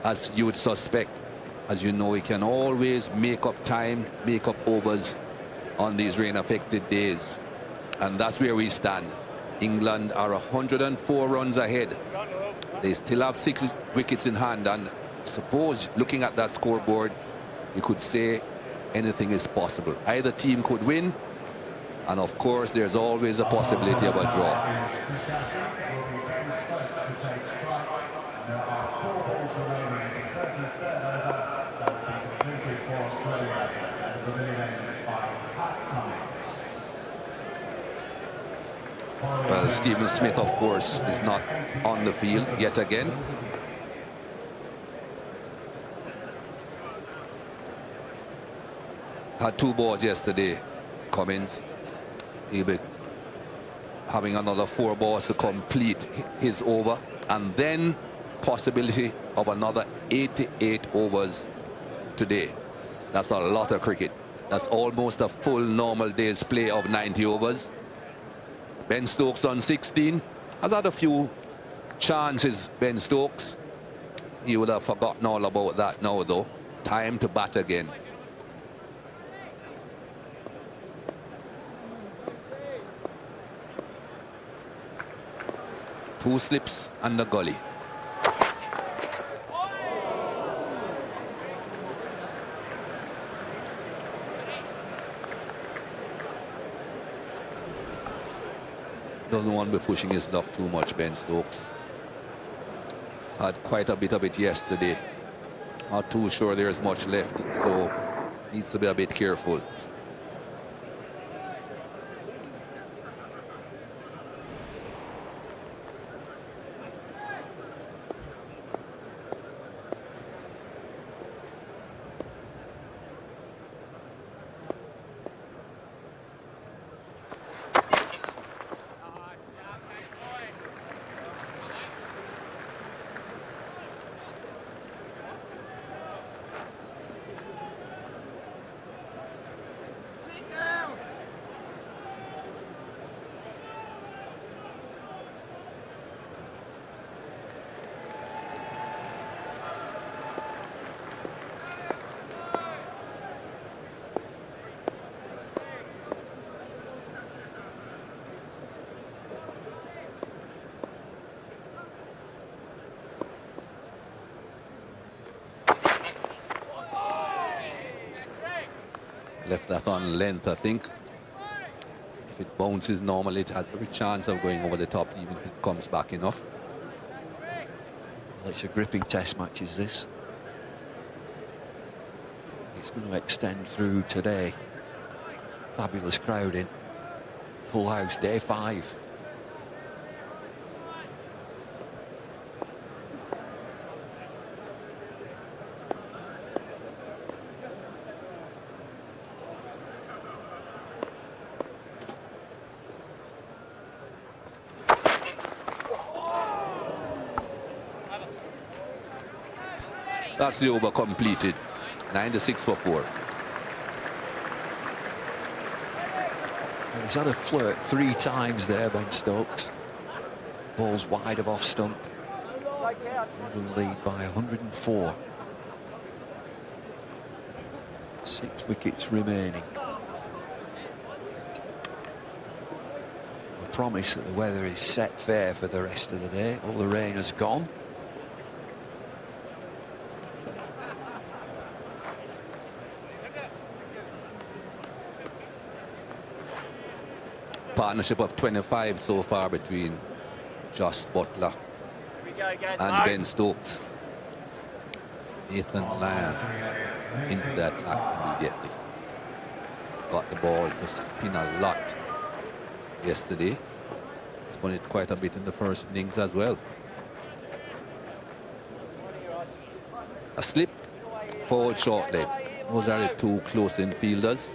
as you would suspect. As you know, we can always make up time, make up overs on these rain-affected days. And that's where we stand. England are 104 runs ahead. They still have 6 wickets in hand, and suppose, looking at that scoreboard, you could say anything is possible. Either team could win, and of course there's always a possibility of a draw. Well, Stephen Smith, of course, is not on the field yet again. had 2 balls yesterday. Cummins, he'll be having another 4 balls to complete his over, and then possibility of another 88 overs today. That's a lot of cricket. That's almost a full normal day's play of 90 overs. Ben Stokes on 16 has had a few chances. Ben Stokes, he would have forgotten all about that now though. Time to bat again. Two slips and the gully. Doesn't want to be pushing his luck too much, Ben Stokes. Had quite a bit of it yesterday. Not too sure there's much left, so needs to be a bit careful. Left that on length, I think. If it bounces normally, it has every chance of going over the top, even if it comes back enough. Well, it's a gripping test match, is this? It's going to extend through today. Fabulous crowding. Full house, day 5. That's the over completed. 96 for 4. He's had a flirt 3 times there, Ben Stokes. Ball's wide of off stump. England lead by 104. 6 wickets remaining. A promise that the weather is set fair for the rest of the day. All the rain has gone. Partnership of 25 so far between Josh Buttler and Ben Stokes. Nathan Lyon into the attack immediately. Got the ball to spin a lot yesterday. Spun it quite a bit in the first innings as well. A slip forward short leg. Those are the 2 close in fielders.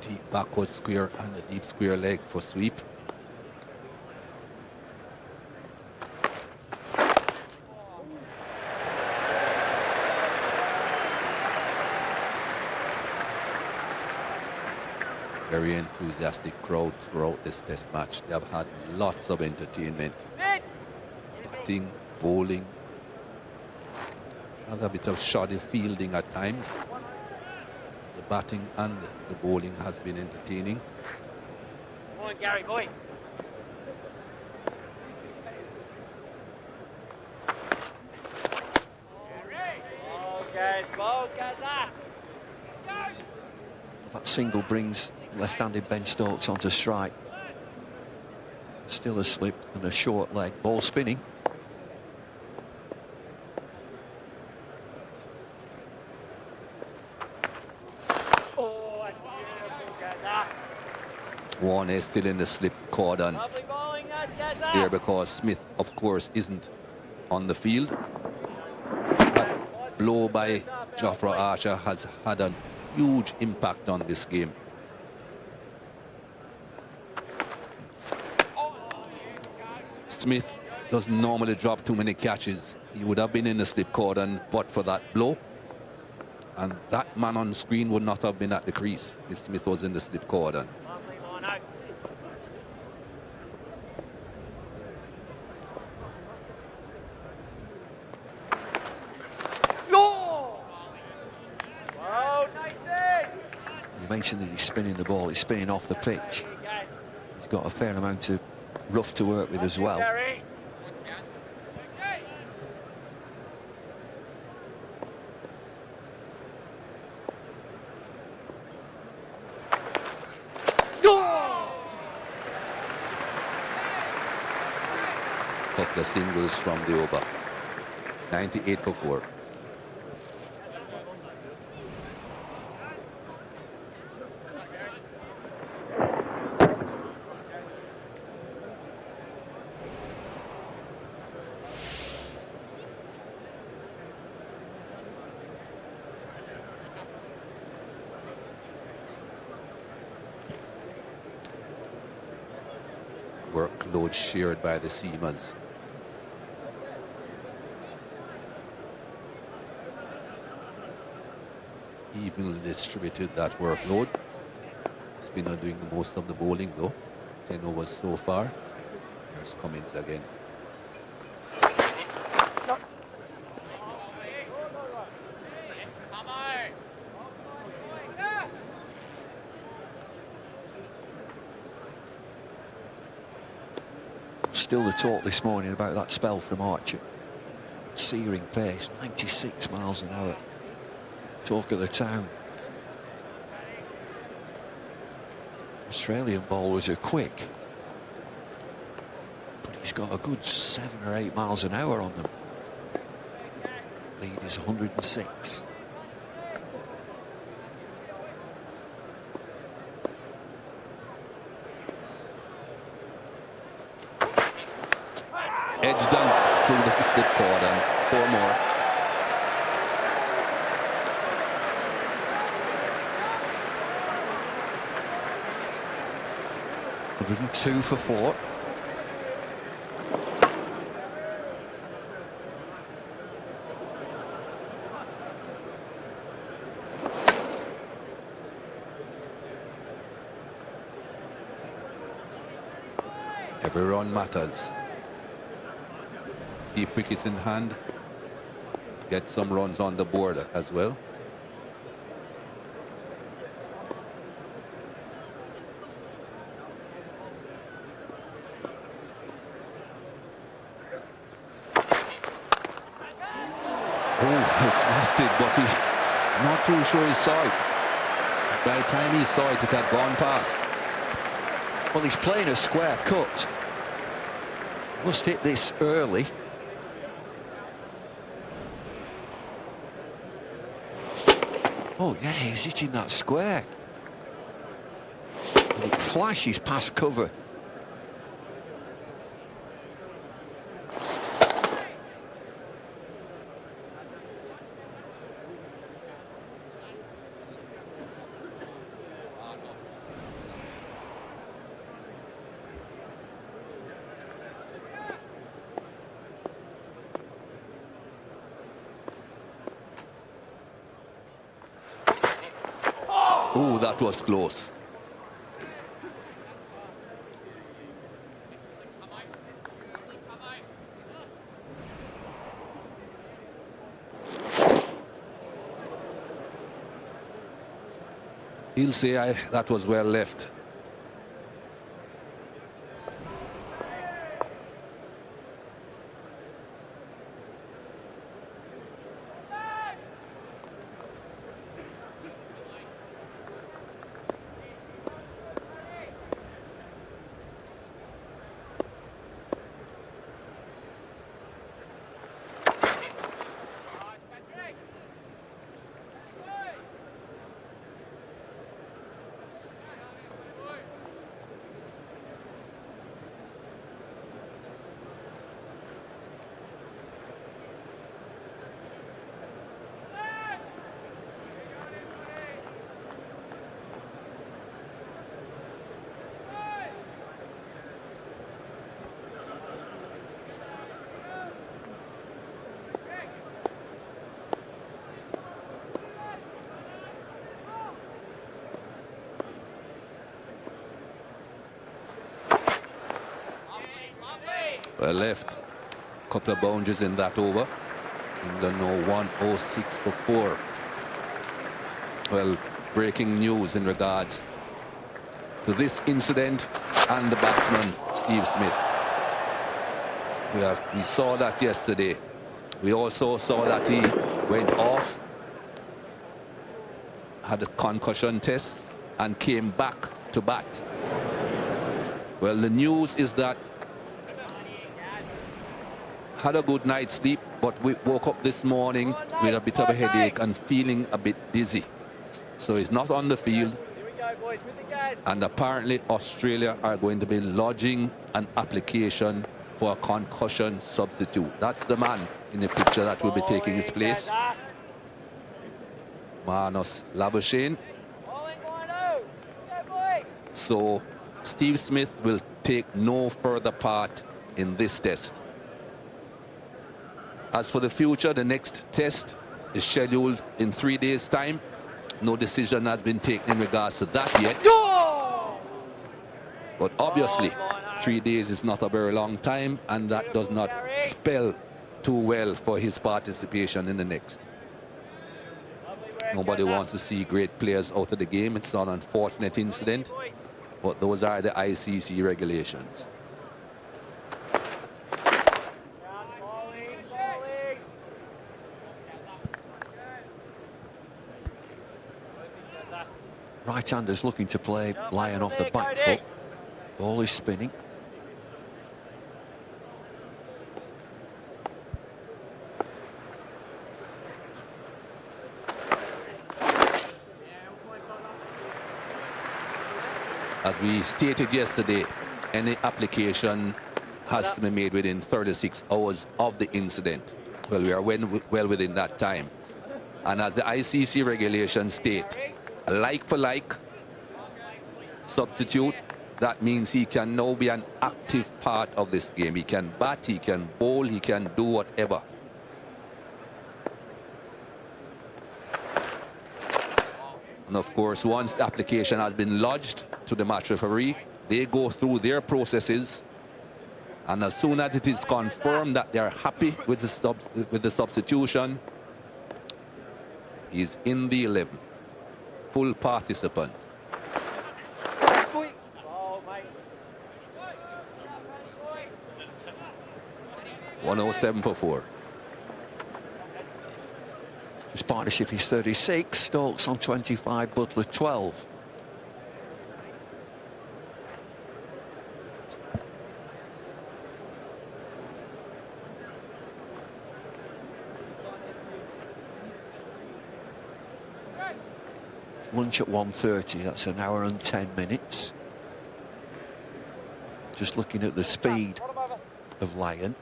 Deep backward square and a deep square leg for sweep. Very enthusiastic crowd throughout this test match. They have had lots of entertainment. Batting, bowling. Has a bit of shoddy fielding at times. The batting and the bowling has been entertaining. Come on, Gary, boy. That single brings left-handed Ben Stokes onto strike. Still a slip and a short leg. Ball spinning. Warner is still in the slip cordon there because Smith, of course, isn't on the field. That blow by Jofra Archer has had a huge impact on this game. Smith doesn't normally drop too many catches. He would have been in the slip cordon but for that blow. And that man on screen would not have been at the crease if Smith was in the slip cordon. You mentioned that he's spinning the ball, he's spinning off the pitch. He's got a fair amount of rough to work with as well. Couple of singles from the over. 98 for 4. Workload shared by the seamers. Evenly distributed, that workload. Spinner doing the most of the bowling though. 10 overs so far. There's Cummins again. Still the talk this morning about that spell from Archer. Searing pace, 96 miles an hour. Talk of the town. Australian bowlers are quick, but he's got a good 7 or 8 miles an hour on them. Lead is 106. Edge down to the slip cord and 4 more. Two for 4. Every run matters. Keep wickets in hand. Get some runs on the board as well. It's lifted, but he's not too sure he saw it. By the time he saw it, it had gone past. Well, he's playing a square cut. Must hit this early. Oh, yeah, he's hitting that square. And it flashes past cover. Oh, that was close. He'll say that was well left. Well, left. Couple of boundaries in that over. England now 106 for 4. Well, breaking news in regards to this incident and the batsman, Steve Smith. We saw that yesterday. We also saw that he went off, had a concussion test, and came back to bat. Well, the news is that had a good night's sleep, but we woke up this morning with a bit of a headache and feeling a bit dizzy. So he's not on the field. And apparently Australia are going to be lodging an application for a concussion substitute. That's the man in the picture that will be taking his place. Marnus Labuschagne. So Steve Smith will take no further part in this test. As for the future, the next test is scheduled in 3 days' time. No decision has been taken in regards to that yet. But obviously, 3 days is not a very long time, and that does not spell too well for his participation in the next. Nobody wants to see great players out of the game. It's an unfortunate incident, but those are the ICC regulations. Right-handers looking to play Lyon off the back foot. Ball is spinning. As we stated yesterday, any application has to be made within 36 hours of the incident. Well, we are well within that time. And as the ICC regulations state, a like-for-like substitute, that means he can now be an active part of this game. He can bat, he can bowl, he can do whatever. And of course, once the application has been lodged to the match referee, they go through their processes, and as soon as it is confirmed that they are happy with the substitution, he's in the 11. Full participant. 107 for 4. His partnership is 36. Stokes on 25. Buttler 12. Lunch at 1:30. That's an hour and 10 minutes. Just looking at the speed of Lyon.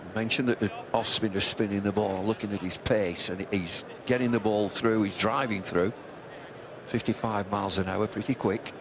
You mentioned that the off spinner spinning the ball, looking at his pace, and he's getting the ball through, he's driving through. 55 miles an hour, pretty quick.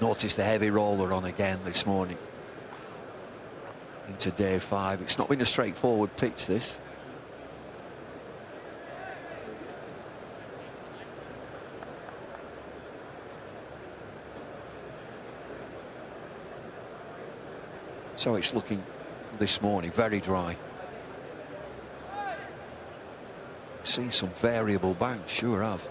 Notice the heavy roller on again this morning into day 5. It's not been a straightforward pitch, this. So it's looking this morning very dry. Seen some variable bounce, sure have.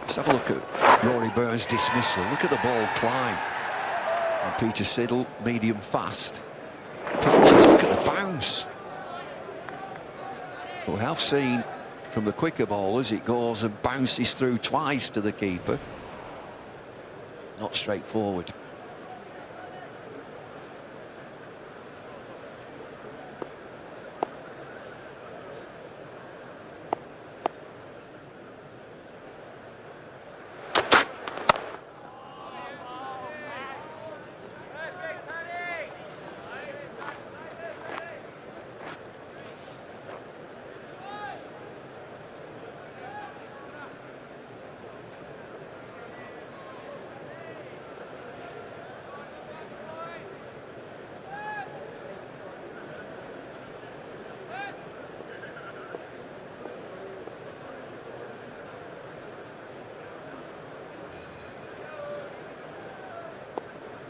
Let's have a look at Rory Burns' dismissal. Look at the ball climb. And Peter Siddle, medium fast. Pitches, look at the bounce. We have seen from the quicker bowlers, it goes and bounces through twice to the keeper. Not straightforward.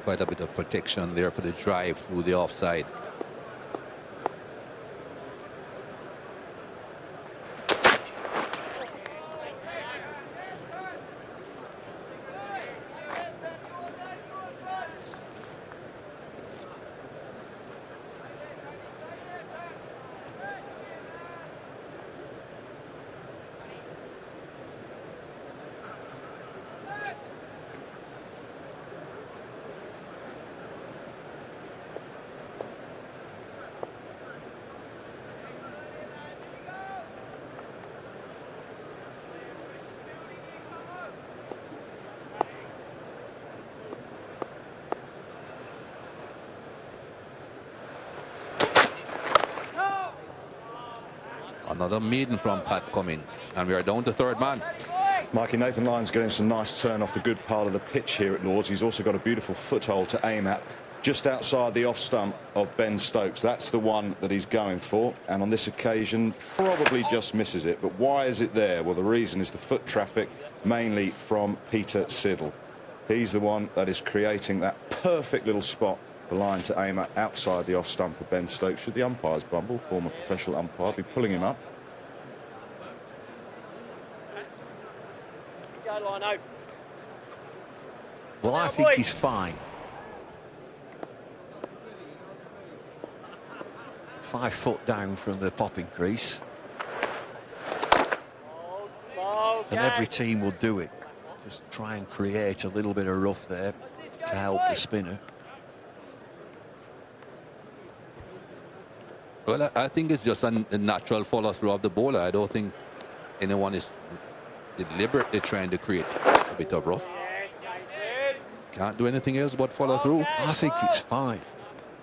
Quite a bit of protection there for the drive through the offside. Another maiden from Pat Cummins, and we are down to third man. Mikey, Nathan Lyon's getting some nice turn off the good part of the pitch here at Lord's. He's also got a beautiful foothold to aim at just outside the off stump of Ben Stokes. That's the one that he's going for, and on this occasion probably just misses it. But why is it there? Well, the reason is the foot traffic, mainly from Peter Siddle. He's the one that is creating that perfect little spot for Lyon to aim at outside the off stump of Ben Stokes. Should the umpires bumble, former professional umpire, be pulling him up? Well, I think he's fine. 5 foot down from the popping crease. And every team will do it. Just try and create a little bit of rough there to help the spinner. Well, I think it's just a natural follow through of the bowler. I don't think anyone is deliberately trying to create a bit of rough. Can't do anything else but follow through. I think it's fine.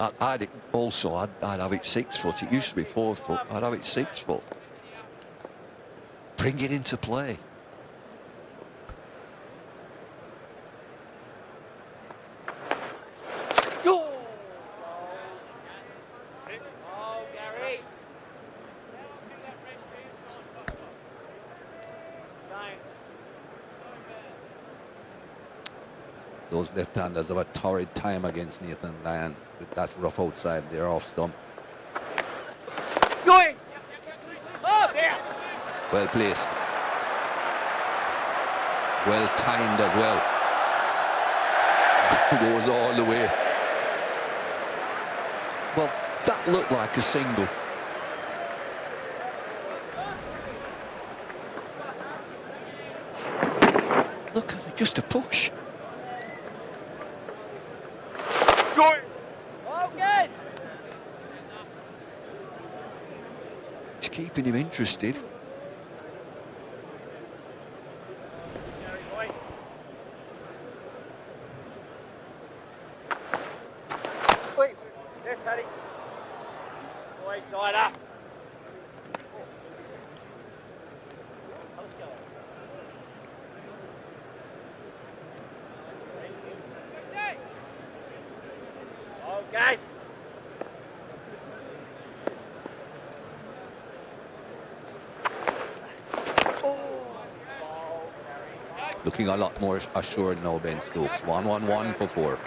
I'd have it 6 foot. It used to be 4 foot. I'd have it 6 foot. Bring it into play. Those left-handers have a torrid time against Nathan Lyon with that rough outside there off stump. Going! Oh, yeah. Well placed. Well timed as well. Goes all the way. Well, that looked like a single. Look at it, just a push. It's keeping him interested. Yes, Paddy. Away side up. Oh, guys. Looking a lot more assured now, Ben Stokes. 1-1-1 for 4.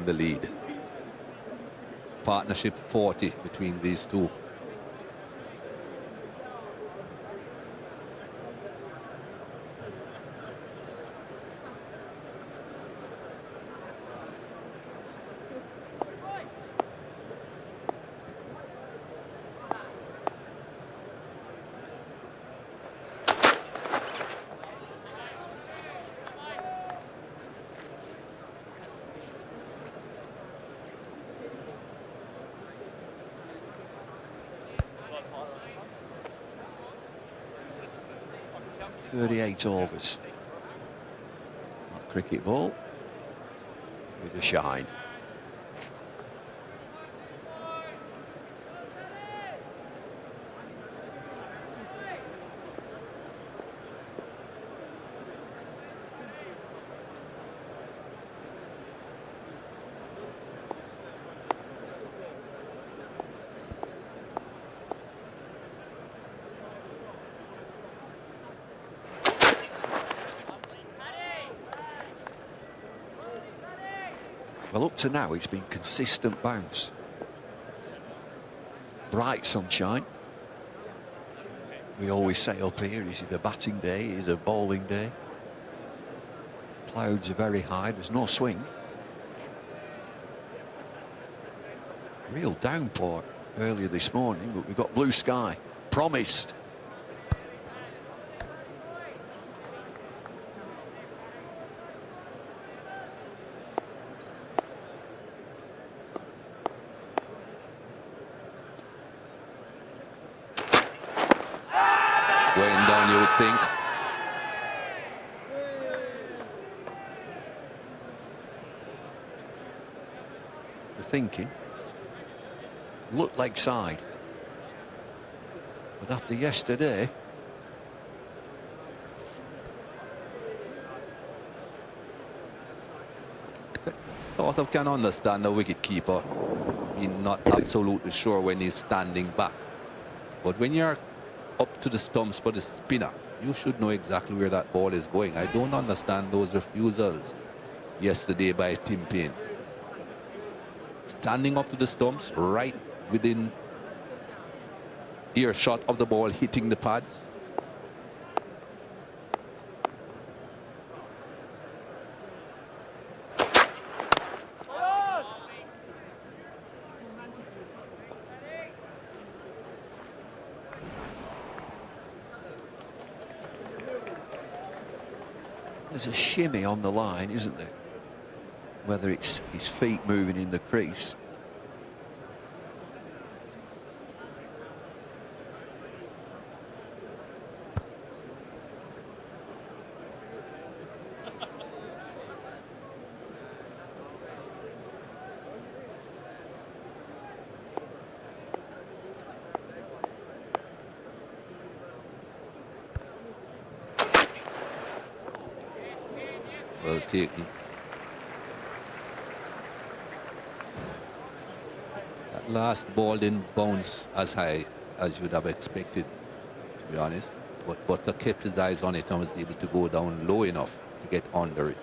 The lead. Partnership 40 between these two. Overs. Not cricket ball with a shine. Well, up to now, it's been consistent bounce. Bright sunshine. We always say up here, is it a batting day? Is it a bowling day? Clouds are very high. There's no swing. Real downpour earlier this morning, but we've got blue sky. Promised. Think. The thinking. Looked leg side. But after yesterday, sort of can understand the wicket-keeper being not absolutely sure when he's standing back. But when you're up to the stumps for the spinner, you should know exactly where that ball is going. I don't understand those refusals yesterday by Tim Payne. Standing up to the stumps, right within earshot of the ball, hitting the pads. There's a shimmy on the line, isn't there? Whether it's his feet moving in the crease. Well taken. That last ball didn't bounce as high as you'd have expected, to be honest. But Buttler kept his eyes on it and was able to go down low enough to get under it.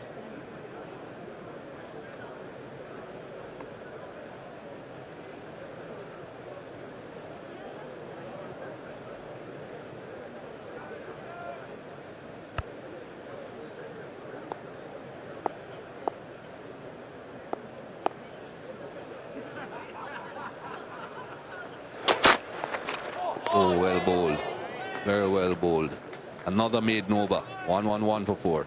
Oh, well bowled. Very well bowled. Another maiden over. 1-1-1 for 4.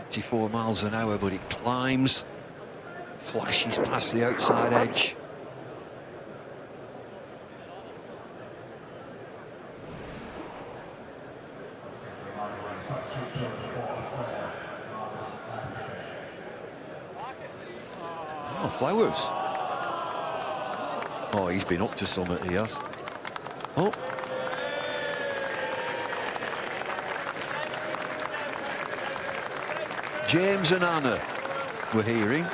84 miles an hour, but it climbs Flashes past the outside edge. Oh, Flowers. Oh, he's been up to something, he has. Oh. James and Anna, we're hearing.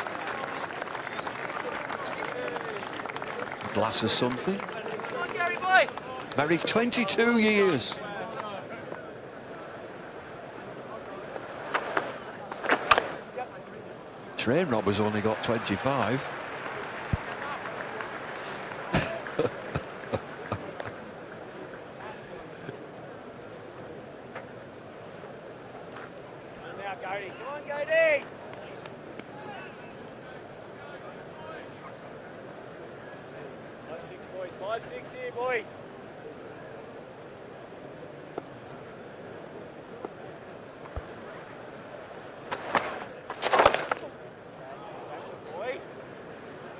A glass of something. Come on, Gary boy. Married 22 years. Train robber's only got 25. Now, Gary. Come on, Gary. 5-6, boys. 5-6 here, boys.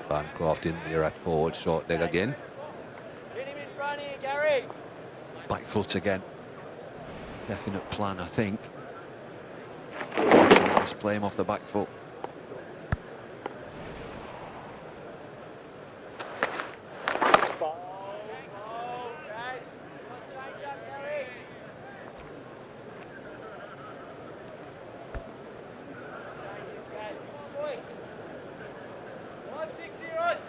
Bancroft in there at forward, short leg again. Get him in front here, Gary. Back foot again. Definite plan, I think. Just play him off the back foot. Guys. Let's change up, Gary. Changes, guys. Come on, boys. 5-6 heroes.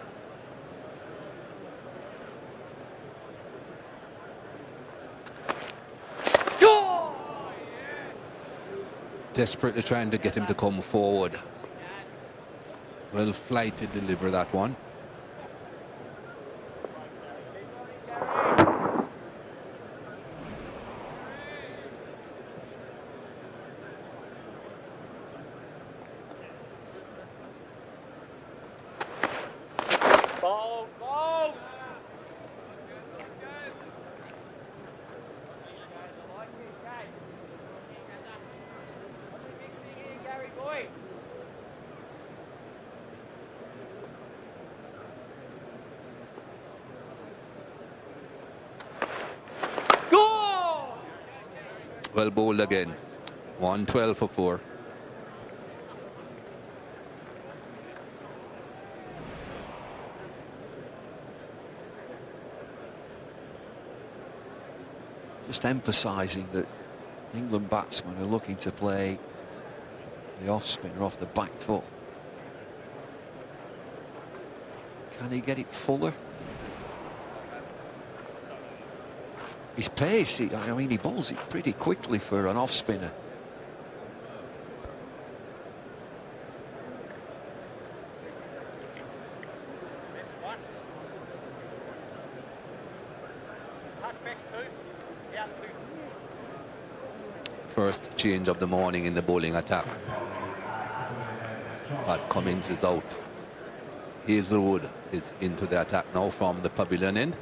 Desperately trying to get him to come forward. Well, Flight to deliver that one. Bold, bold. Guys, I like this, guys. What are we mixing here, Gary boy? Go! Well bowled again. 112 for 4. Just emphasising that England batsmen are looking to play the off spinner off the back foot. Can he get it fuller? His pace, I mean, he bowls it pretty quickly for an off spinner. First change of the morning in the bowling attack. Pat Cummins is out. Hazelwood is into the attack now from the pavilion end.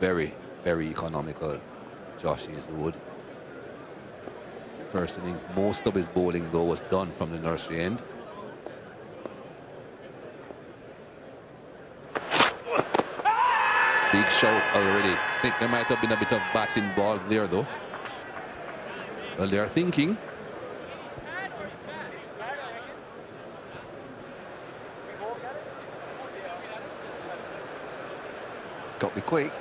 Very, very economical, Josh Hazelwood. First innings, most of his bowling though was done from the nursery end. Big shout already. I think there might have been a bit of bat involved there though. Well, they are thinking. Got to be quick.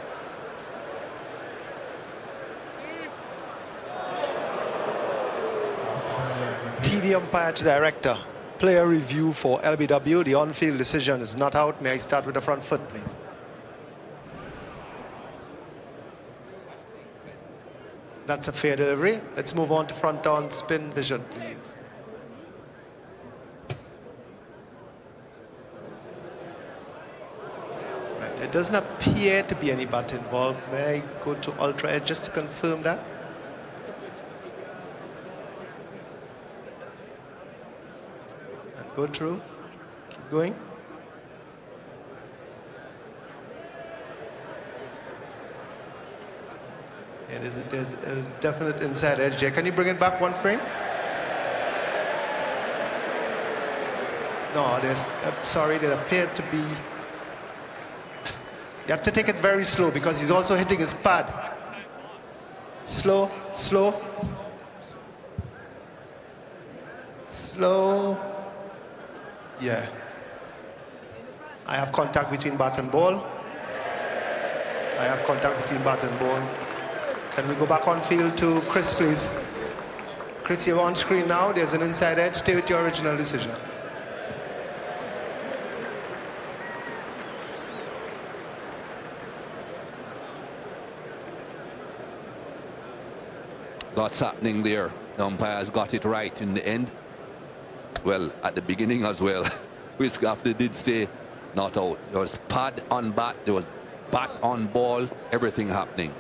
TV umpire to director. Player review for LBW. The on-field decision is not out. May I start with the front foot, please? That's a fair delivery. Let's move on to front on spin vision, please. Right. It doesn't appear to be any bat involved. May I go to ultra edge just to confirm that? Go through. Keep going. there's a definite inside edge there. Can you bring it back one frame? No, sorry, there appeared to be... You have to take it very slow because he's also hitting his pad. Slow, slow. Slow. Yeah. I have contact between bat and ball. I have contact between bat and ball. Can we go back on field to Chris, please? Chris, you're on screen now. There's an inside edge. Stay with your original decision. Lots happening there. The umpires got it right in the end. Well, at the beginning as well. Whisk after did say not out. There was pad on bat, there was bat on ball, everything happening.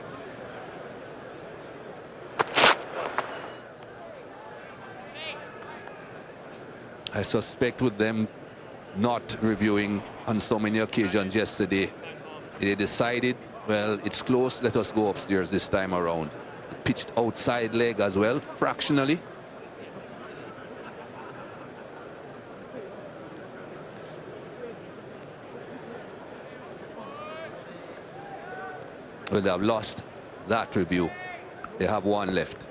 I suspect with them not reviewing on so many occasions yesterday, they decided, well, it's close, let us go upstairs this time around. Pitched outside leg as well, fractionally. Well, they have lost that review. They have one left.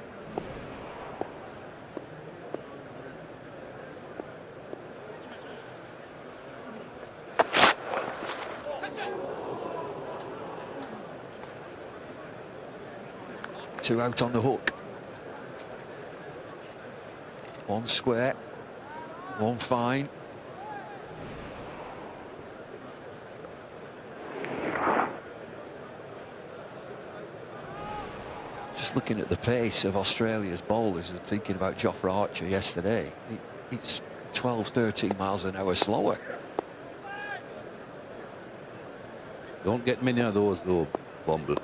Two out on the hook. One square, one fine. Just looking at the pace of Australia's bowlers and thinking about Jofra Archer yesterday, it's 12, 13 miles an hour slower. Don't get many of those though, Bumble.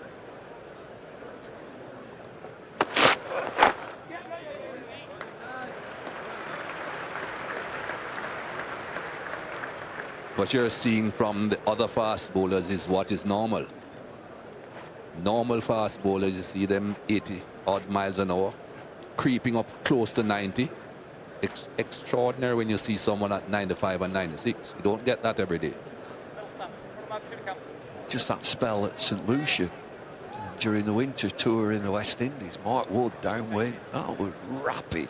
What you're seeing from the other fast bowlers is what is normal. Normal fast bowlers, you see them 80 odd miles an hour, creeping up close to 90. Extraordinary when you see someone at 95 and 96. You don't get that every day. Just that spell at St. Lucia during the winter tour in the West Indies. Mark Wood downwind, that was rapid.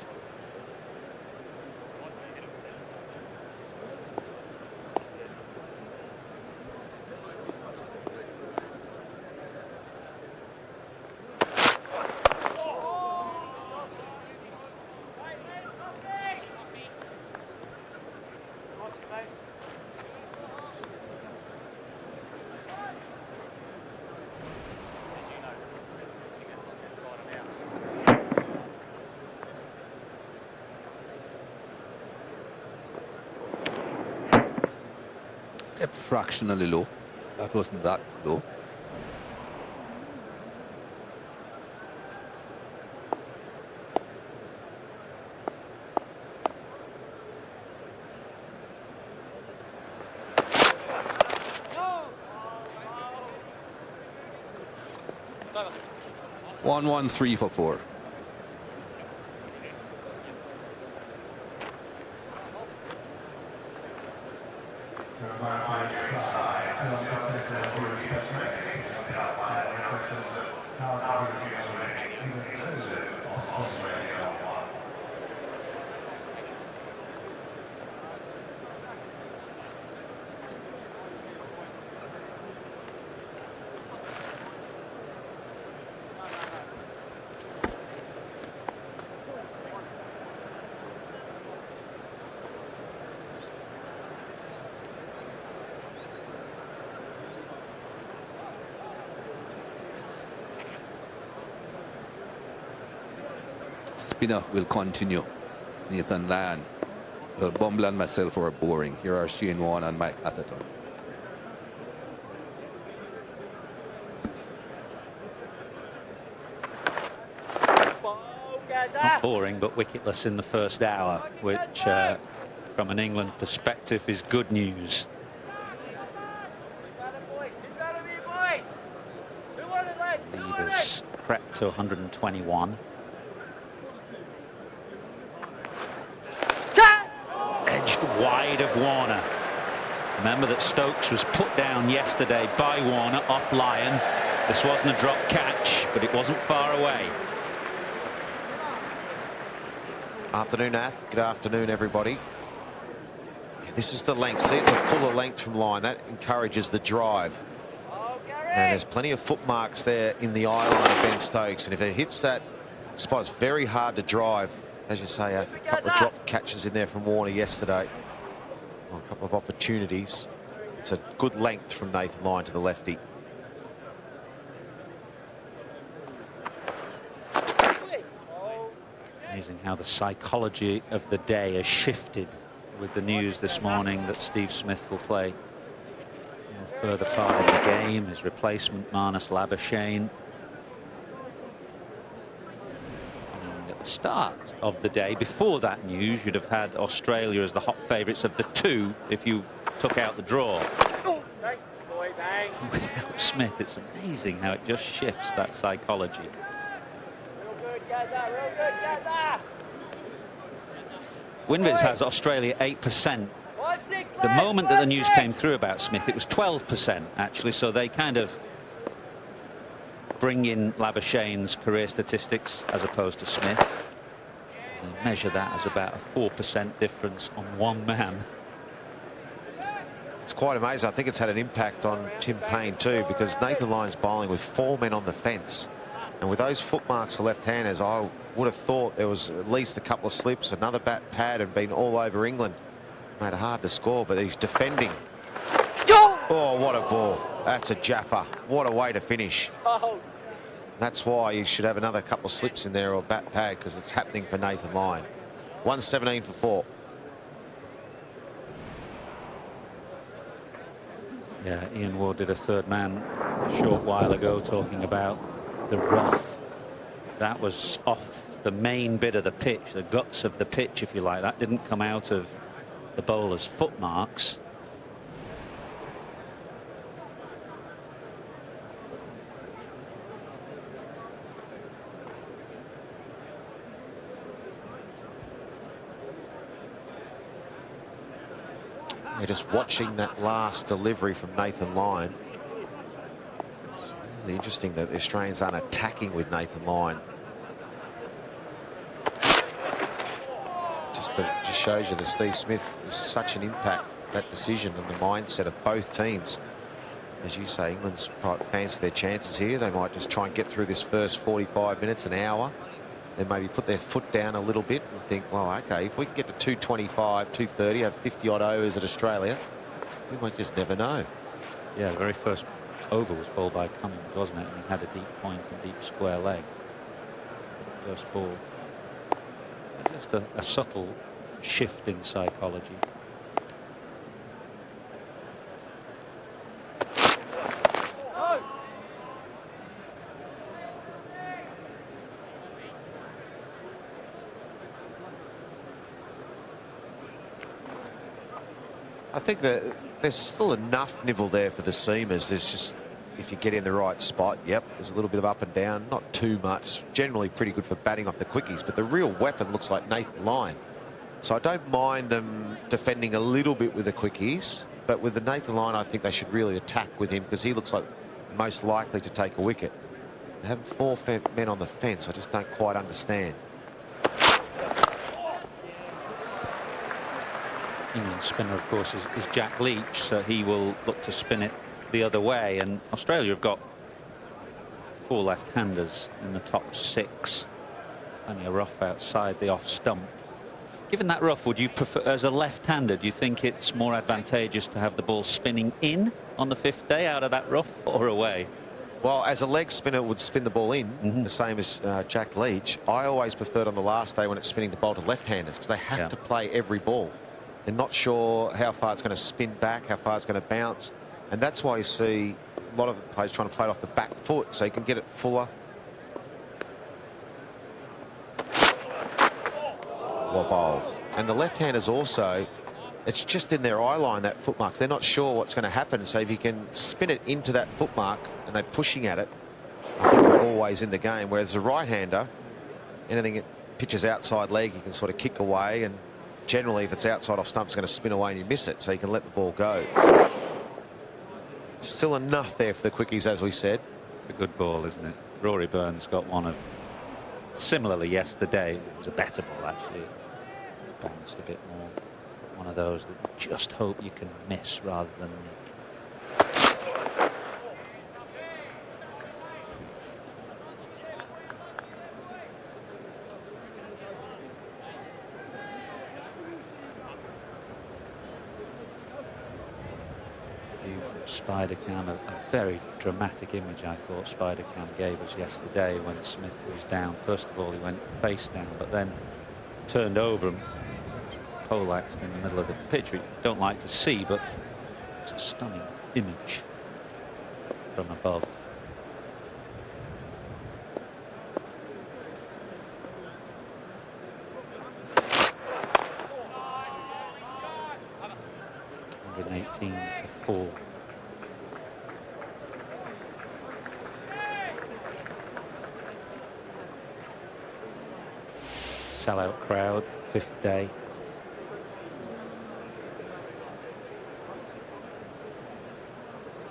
Kept fractionally low. That wasn't that low. One, 1, 3 for 4. Spinner will continue. Nathan Lyon. Well, Bumble and myself are boring. Here are Shane Warne and Mike Atherton. Not boring, but wicketless in the first hour, which, from an England perspective, is good news. Leaders crept to 121. Edged wide of Warner. Remember that Stokes was put down yesterday by Warner off Lyon. This wasn't a drop catch, but it wasn't far away. Afternoon, Nath. Good afternoon, everybody. This is the length. See, it's a fuller length from line. That encourages the drive. And there's plenty of footmarks there in the eye line of Ben Stokes. And if it hits that spot, it's very hard to drive. As you say, a couple of drop catches in there from Warner yesterday. Well, a couple of opportunities. It's a good length from Nathan Lyon to the lefty. Amazing how the psychology of the day has shifted with the news this morning that Steve Smith will play a further part of the game. His replacement, Marnus Labuschagne. At the start of the day, before that news, you'd have had Australia as the hot favourites of the two if you took out the draw. Without Smith, it's amazing how it just shifts that psychology. WinViz has Australia 8%. The moment that the news came through about Smith, it was 12% actually, so they kind of bring in Labuschagne's career statistics as opposed to Smith and measure that as about a 4% difference on one man. It's quite amazing. I think it's had an impact on Tim Payne too, because Nathan Lyon's bowling with 4 men on the fence, and with those footmarks to left-handers, I would have thought there was at least a couple of slips, another bat pad, and been all over England. Made it hard to score, but he's defending. Oh, what a ball. That's a japper. What a way to finish. That's why you should have another couple of slips in there or bat pad, because it's happening for Nathan Lyon. 117 for 4. Yeah, Ian Ward did a third man a short while ago talking about the rough. That was off the main bit of the pitch, the guts of the pitch, if you like. That didn't come out of the bowler's footmarks. Yeah, just watching that last delivery from Nathan Lyon. It's really interesting that the Australians aren't attacking with Nathan Lyon. Just shows you that Steve Smith is such an impact, that decision and the mindset of both teams. As you say, England's fancy their chances here. They might just try and get through this first 45 minutes, an hour. Then maybe put their foot down a little bit and think, well, okay, if we can get to 225, 230, have 50-odd overs at Australia, we might just never know. Yeah, the very first over was bowled by Cummins, wasn't it? And he had a deep point and deep square leg. The first ball. Just a subtle shift in psychology. I think that there's still enough nibble there for the seamers. There's just, if you get in the right spot, yep, there's a little bit of up and down, not too much. Generally pretty good for batting off the quickies, but the real weapon looks like Nathan Lyon. So I don't mind them defending a little bit with the quickies, but with the Nathan Lyon, I think they should really attack with him, because he looks like most likely to take a wicket. Having 4 men on the fence, I just don't quite understand. England's spinner, of course, is Jack Leach, so he will look to spin it the other way. And Australia have got 4 left-handers in the top 6. Only a rough outside the off stump. Given that rough, would you prefer, as a left-hander, do you think it's more advantageous to have the ball spinning in on the 5th day out of that rough or away? Well, as a leg spinner would spin the ball in, the same as Jack Leach. I always preferred on the last day when it's spinning to bowl to left-handers, because they have to play every ball. They're not sure how far it's going to spin back, how far it's going to bounce. And that's why you see a lot of the players trying to play it off the back foot so you can get it fuller. Well bowled. And the left-handers also, it's just in their eye line, that footmark. They're not sure what's going to happen. So if you can spin it into that footmark and they're pushing at it, I think they're always in the game, whereas a right-hander, anything that pitches outside leg, you can sort of kick away, and generally if it's outside off stump, it's going to spin away and you miss it, so you can let the ball go. Still enough there for the quickies, as we said. It's a good ball, isn't it? Rory Burns got one of similarly yesterday. It was a better ball, actually. Bounced a bit more. One of those that you just hope you can miss rather than nick. Spider Cam, a very dramatic image I thought Spider Cam gave us yesterday when Smith was down. First of all, he went face down, but then turned over and poleaxed in the middle of the pitch, which you don't like to see, but it's a stunning image from above. And 18 for 4. Sellout crowd, 5th day.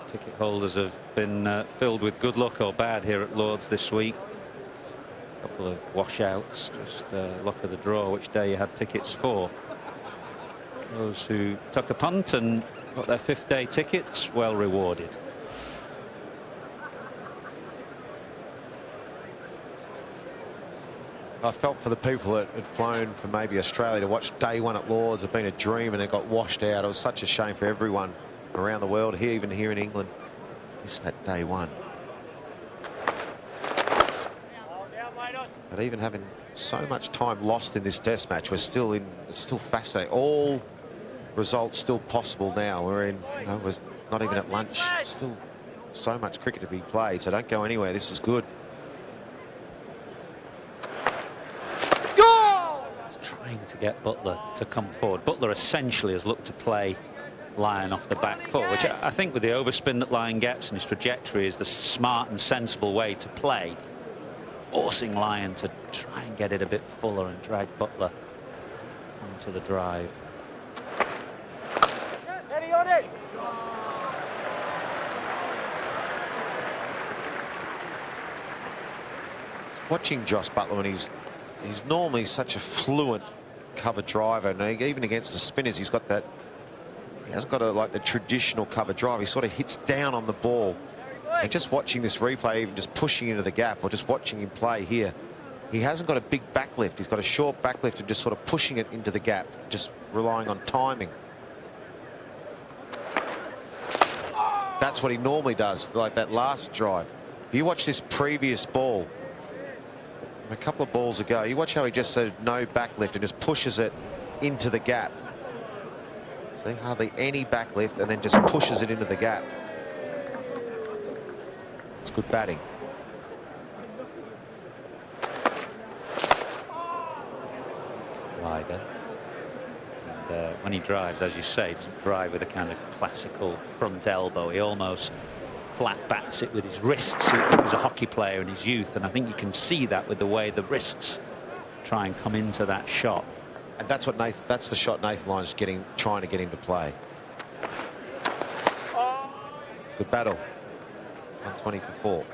Ticket holders have been filled with good luck or bad here at Lord's this week. A couple of washouts, just luck of the draw which day you had tickets for. Those who took a punt and got their 5th day tickets, well rewarded. I felt for the people that had flown from maybe Australia to watch day 1 at Lord's. It's been a dream and it got washed out. It was such a shame for everyone around the world, here, even here in England. Missed that day 1. But even having so much time lost in this test match, we're still in, it's still fascinating. All results still possible now. We're in, you know, we're not even at lunch. Still so much cricket to be played, so don't go anywhere. This is good. Trying to get Buttler to come forward. Buttler essentially has looked to play Lyon off the back foot, which I think with the overspin that Lyon gets and his trajectory is the smart and sensible way to play, forcing Lyon to try and get it a bit fuller and drag Buttler onto the drive. Ready on it. Watching Josh Buttler when he's normally such a fluent cover driver, and even against the spinners he's got that, he hasn't got like the traditional cover drive. He sort of hits down on the ball, and just watching this replay, even just pushing into the gap or just watching him play here, he hasn't got a big backlift. He's got a short backlift and just sort of pushing it into the gap, just relying on timing. That's what he normally does, like that last drive. If you watch this previous ball a couple of balls ago, you watch how he just said no backlift and just pushes it into the gap. See, hardly any backlift and then just pushes it into the gap. It's good batting. Wider. And when he drives, as you say, doesn't drive with a kind of classical front elbow. He almost flat bats it with his wrists. He was a hockey player in his youth, and I think you can see that with the way the wrists try and come into that shot. And that's what that's the shot Nathan Lyon's trying to get him to play. Good battle. 120 for 4.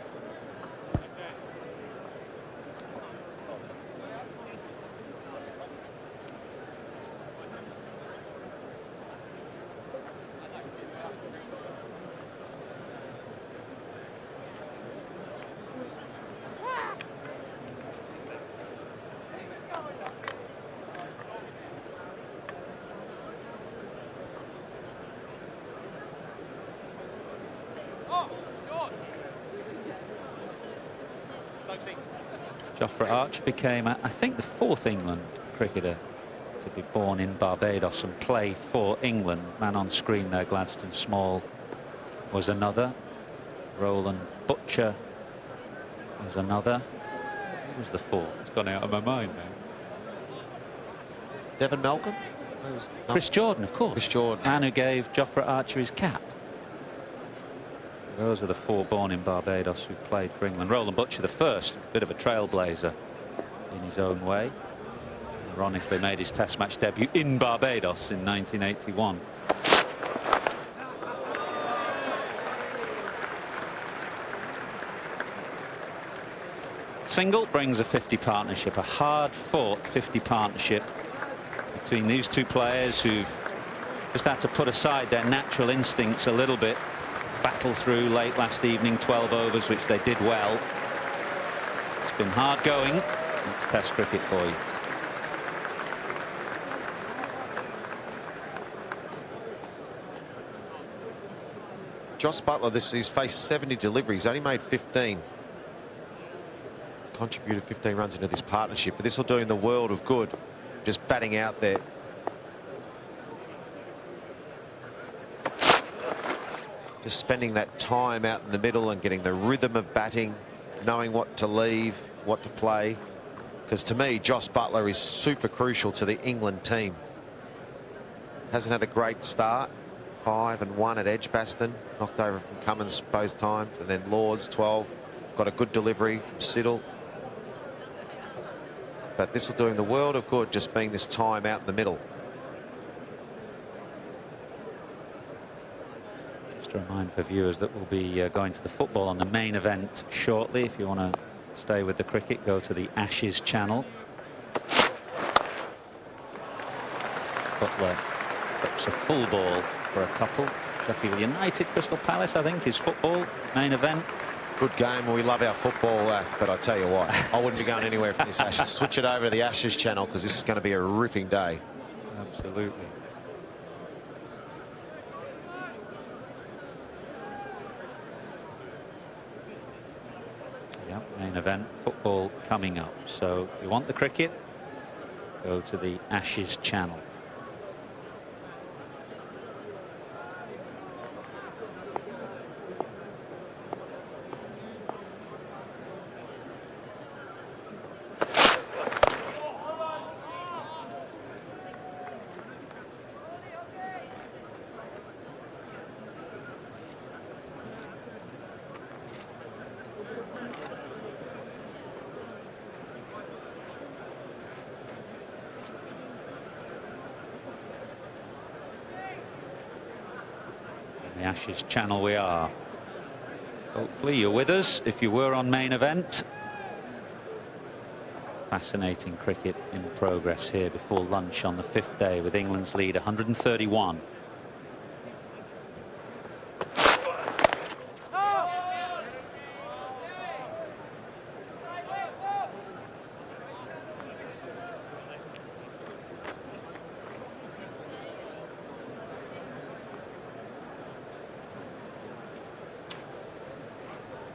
Jofra Archer became, I think, the 4th England cricketer to be born in Barbados and play for England. Man on screen there, Gladstone Small, was another. Roland Butcher was another. Who was the 4th? It's gone out of my mind now. Devon Malcolm? Chris Jordan, of course. Chris Jordan. Man who gave Jofra Archer his cap. Those are the 4 born in Barbados who've played for England. Roland Butcher, the first, bit of a trailblazer in his own way. Ironically made his Test match debut in Barbados in 1981. Single brings a 50 partnership, a hard-fought 50 partnership between these two players who've just had to put aside their natural instincts a little bit. Battle through late last evening, 12 overs, which they did well. It's been hard going. It's Test cricket for you. Joss Buttler, he's faced 70 deliveries, only made 15. Contributed 15 runs into this partnership, but this will do him the world of good, just batting out there. Just spending that time out in the middle and getting the rhythm of batting, knowing what to leave, what to play. Because to me, Joss Buttler is super crucial to the England team. Hasn't had a great start. 5 and 1 at Edgbaston, knocked over from Cummins both times, and then Lords 12. Got a good delivery from Siddle. But this will do him the world of good, just being this time out in the middle. Just a reminder for viewers that we'll be going to the football on the main event shortly. If you want to stay with the cricket, go to the Ashes channel. Buttler puts a full ball for a couple. Sheffield United, Crystal Palace, I think, is football main event. Good game. We love our football, but I tell you what, I wouldn't be going anywhere from this Ashes. Switch it over to the Ashes channel, because this is going to be a ripping day. Absolutely. Yeah, main event football coming up. So if you want the cricket, go to the Ashes channel. The Ashes channel we are. Hopefully you're with us if you were on main event. Fascinating cricket in progress here before lunch on the 5th day, with England's lead 131.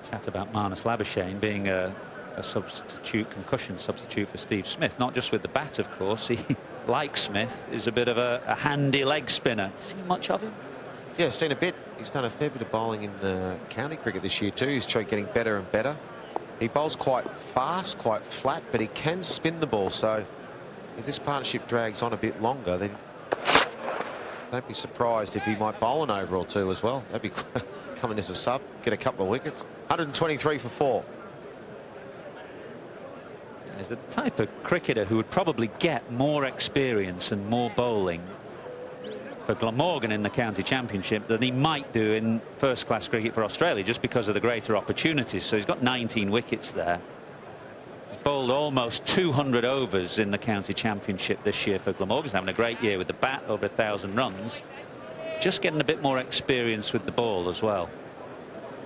Chat about Marnus Labuschagne being a substitute, concussion substitute for Steve Smith, not just with the bat, of course. He, like Smith, is a bit of a handy leg spinner. Seen much of him? Yeah, seen a bit. He's done a fair bit of bowling in the county cricket this year too. He's tried getting better and better. He bowls quite fast, quite flat, but he can spin the ball. So if this partnership drags on a bit longer, then don't be surprised if he might bowl an over or two as well. That'd be coming as a sub, get a couple of wickets. 123 for 4. He's the type of cricketer who would probably get more experience and more bowling for Glamorgan in the county championship than he might do in first-class cricket for Australia, just because of the greater opportunities. So he's got 19 wickets there. He's bowled almost 200 overs in the county championship this year for Glamorgan. He's having a great year with the bat, over 1,000 runs. Just getting a bit more experience with the ball as well.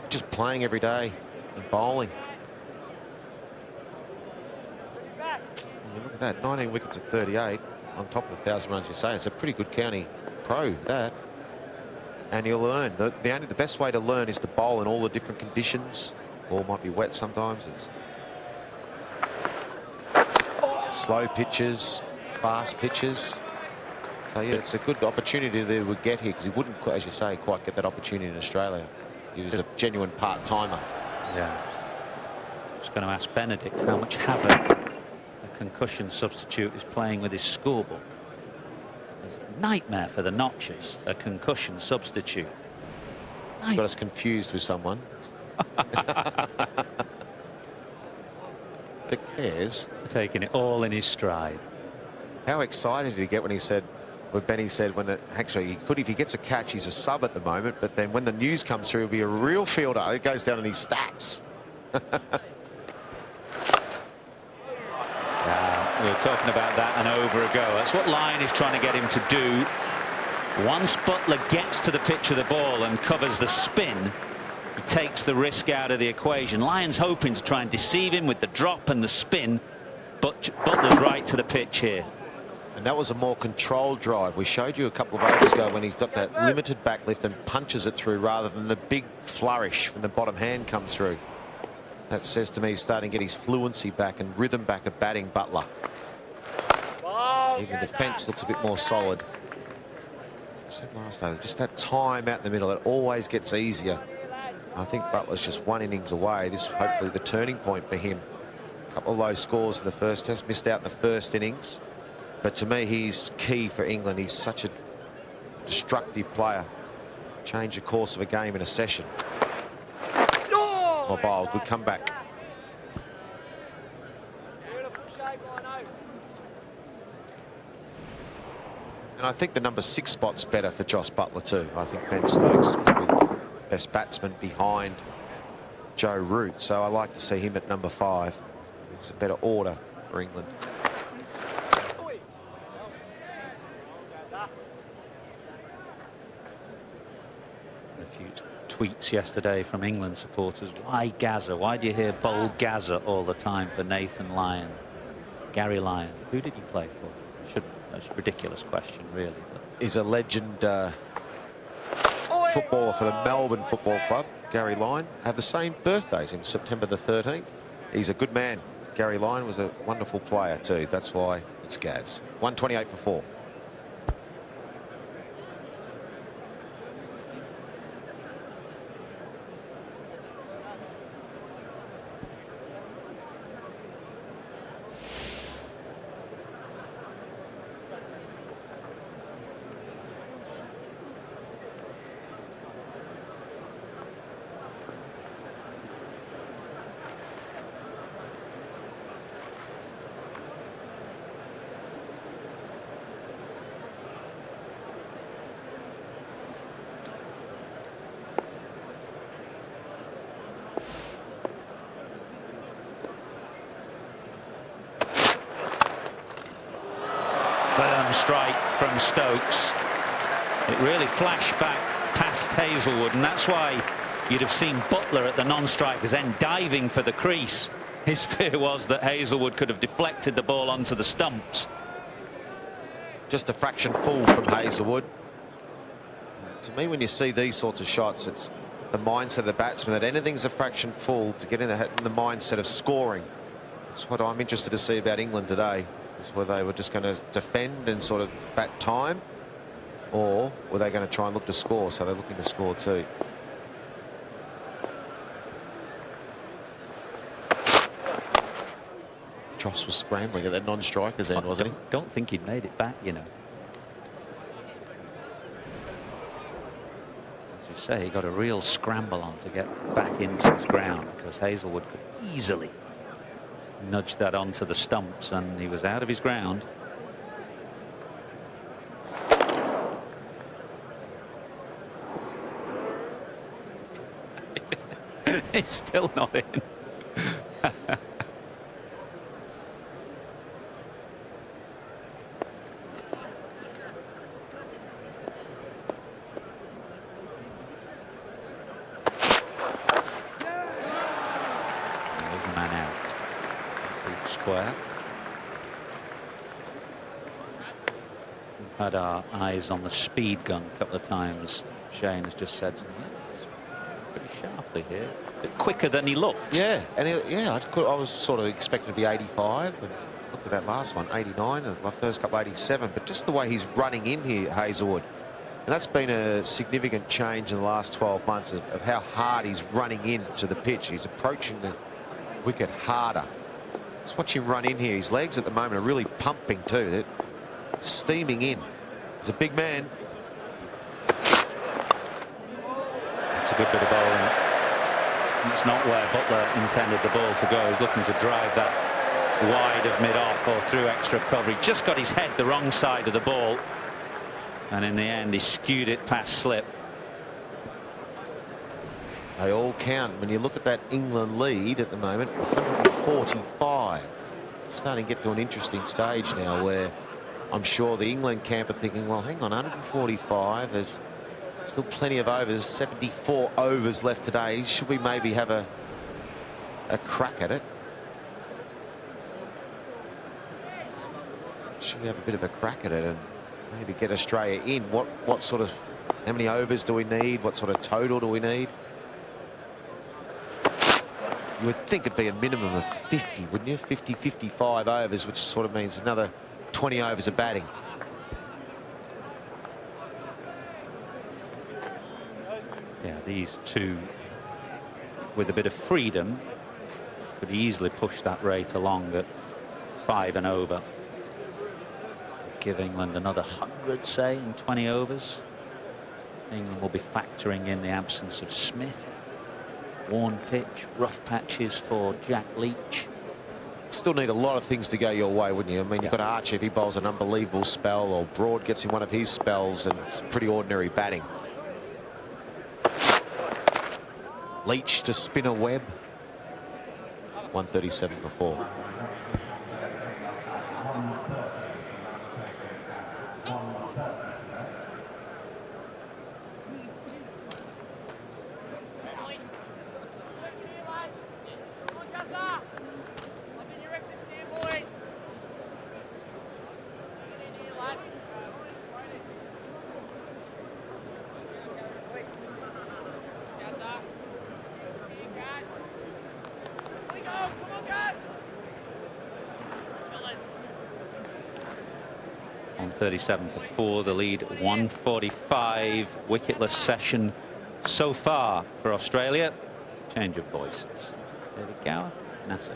Just playing every day and bowling. Look at that, 19 wickets at 38 on top of the 1,000 runs you say. It's a pretty good county pro, that. And you'll learn. The best way to learn is to bowl in all the different conditions. Ball might be wet sometimes. It's slow pitches, fast pitches. So yeah, it's a good opportunity that he would get here, because he wouldn't, as you say, quite get that opportunity in Australia. He was a genuine part-timer. Yeah. Just going to ask Benedict how much havoc a concussion substitute is playing with his scorebook. It's a nightmare for the notchers, a concussion substitute. Got us confused with someone. Who cares? Taking it all in his stride. How excited did he get when he said, when Benny said, when it actually he could, if he gets a catch, he's a sub at the moment, but then when the news comes through, he'll be a real fielder. It goes down in his stats. We were talking about that an over ago. That's what Lyon is trying to get him to do. Once Buttler gets to the pitch of the ball and covers the spin, he takes the risk out of the equation. Lyon's hoping to try and deceive him with the drop and the spin, but Butler's right to the pitch here. And that was a more controlled drive. We showed you a couple of overs ago when he's got that limited backlift and punches it through rather than the big flourish when the bottom hand comes through. That says to me he's starting to get his fluency back and rhythm back of batting, Buttler. Even the defence looks a bit more solid. As I said last day, just that time out in the middle, it always gets easier. I think Butler's just one innings away. This is hopefully the turning point for him. A couple of low scores in the first test, missed out in the first innings. But to me, he's key for England. He's such a destructive player. Change the course of a game in a session. Oh, bowl, good comeback. And I think the number 6 spot's better for Jos Buttler too. I think Ben Stokes is probably the best batsman behind Joe Root. So I like to see him at number 5. It's a better order for England. A few tweets yesterday from England supporters. Why Gaza? Why do you hear bold Gaza all the time for Nathan Lyon? Gary Lyon. Who did he play for? That's a ridiculous question, really. But he's a legend footballer for the Melbourne Football Club. Gary Lyon have the same birthdays in September the 13th. He's a good man. Gary Lyon was a wonderful player too. That's why it's Gaz. 128 for 4. strike from Stokes. It really flashed back past Hazlewood, and that's why you'd have seen Buttler at the non-strikers end diving for the crease. His fear was that Hazlewood could have deflected the ball onto the stumps. Just a fraction full from Hazlewood. To me, when you see these sorts of shots, it's the mindset of the batsman that anything's a fraction full to get in the mindset of scoring. That's what I'm interested to see about England today, is whether they were just going to defend and sort of bat time, or were they going to try and look to score? So they're looking to score too. Joss was scrambling at that non-striker's end, wasn't he? Don't think he'd made it back, you know. As you say, he got a real scramble on to get back into his ground, because Hazlewood could easily nudge that onto the stumps, and he was out of his ground. It's still not in. Had our eyes on the speed gun a couple of times. Shane has just said something. Pretty sharply here, a bit quicker than he looked. Yeah, and I was sort of expecting to be 85, and look at that last one, 89, and the first couple 87. But just the way he's running in here, Hazlewood, and that's been a significant change in the last 12 months of how hard he's running into the pitch. He's approaching the wicket harder. Let's watch him run in here. His legs at the moment are really pumping too. They're steaming in. He's a big man. That's That's a good bit of bowling. It's not where Buttler intended the ball to go. He's looking to drive that wide of mid-off or through extra cover. He just got his head the wrong side of the ball, and in the end he skewed it past slip. They all count. When you look at that England lead at the moment, 145. Starting to get to an interesting stage now where I'm sure the England camp are thinking, well, hang on, 145. There's still plenty of overs, 74 overs left today. Should we maybe have a crack at it? Should we have a bit of a crack at it and maybe get Australia in? What sort of, how many overs do we need? What sort of total do we need? You would think it'd be a minimum of 50, wouldn't you? 50, 55 overs, which sort of means another 20 overs of batting. Yeah, these two, with a bit of freedom, could easily push that rate along at 5 and over. Give England another 100, say, in 20 overs. England will be factoring in the absence of Smith. Worn pitch, rough patches for Jack Leach. Still need a lot of things to go your way, wouldn't you? I mean, you've got Archer if he bowls an unbelievable spell, or Broad gets in one of his spells, and it's pretty ordinary batting. Leach to spin a web. 137 for 4. On 37 for 4, the lead 145. Wicketless session so far for Australia. Change of voices. David Gower, Nasser.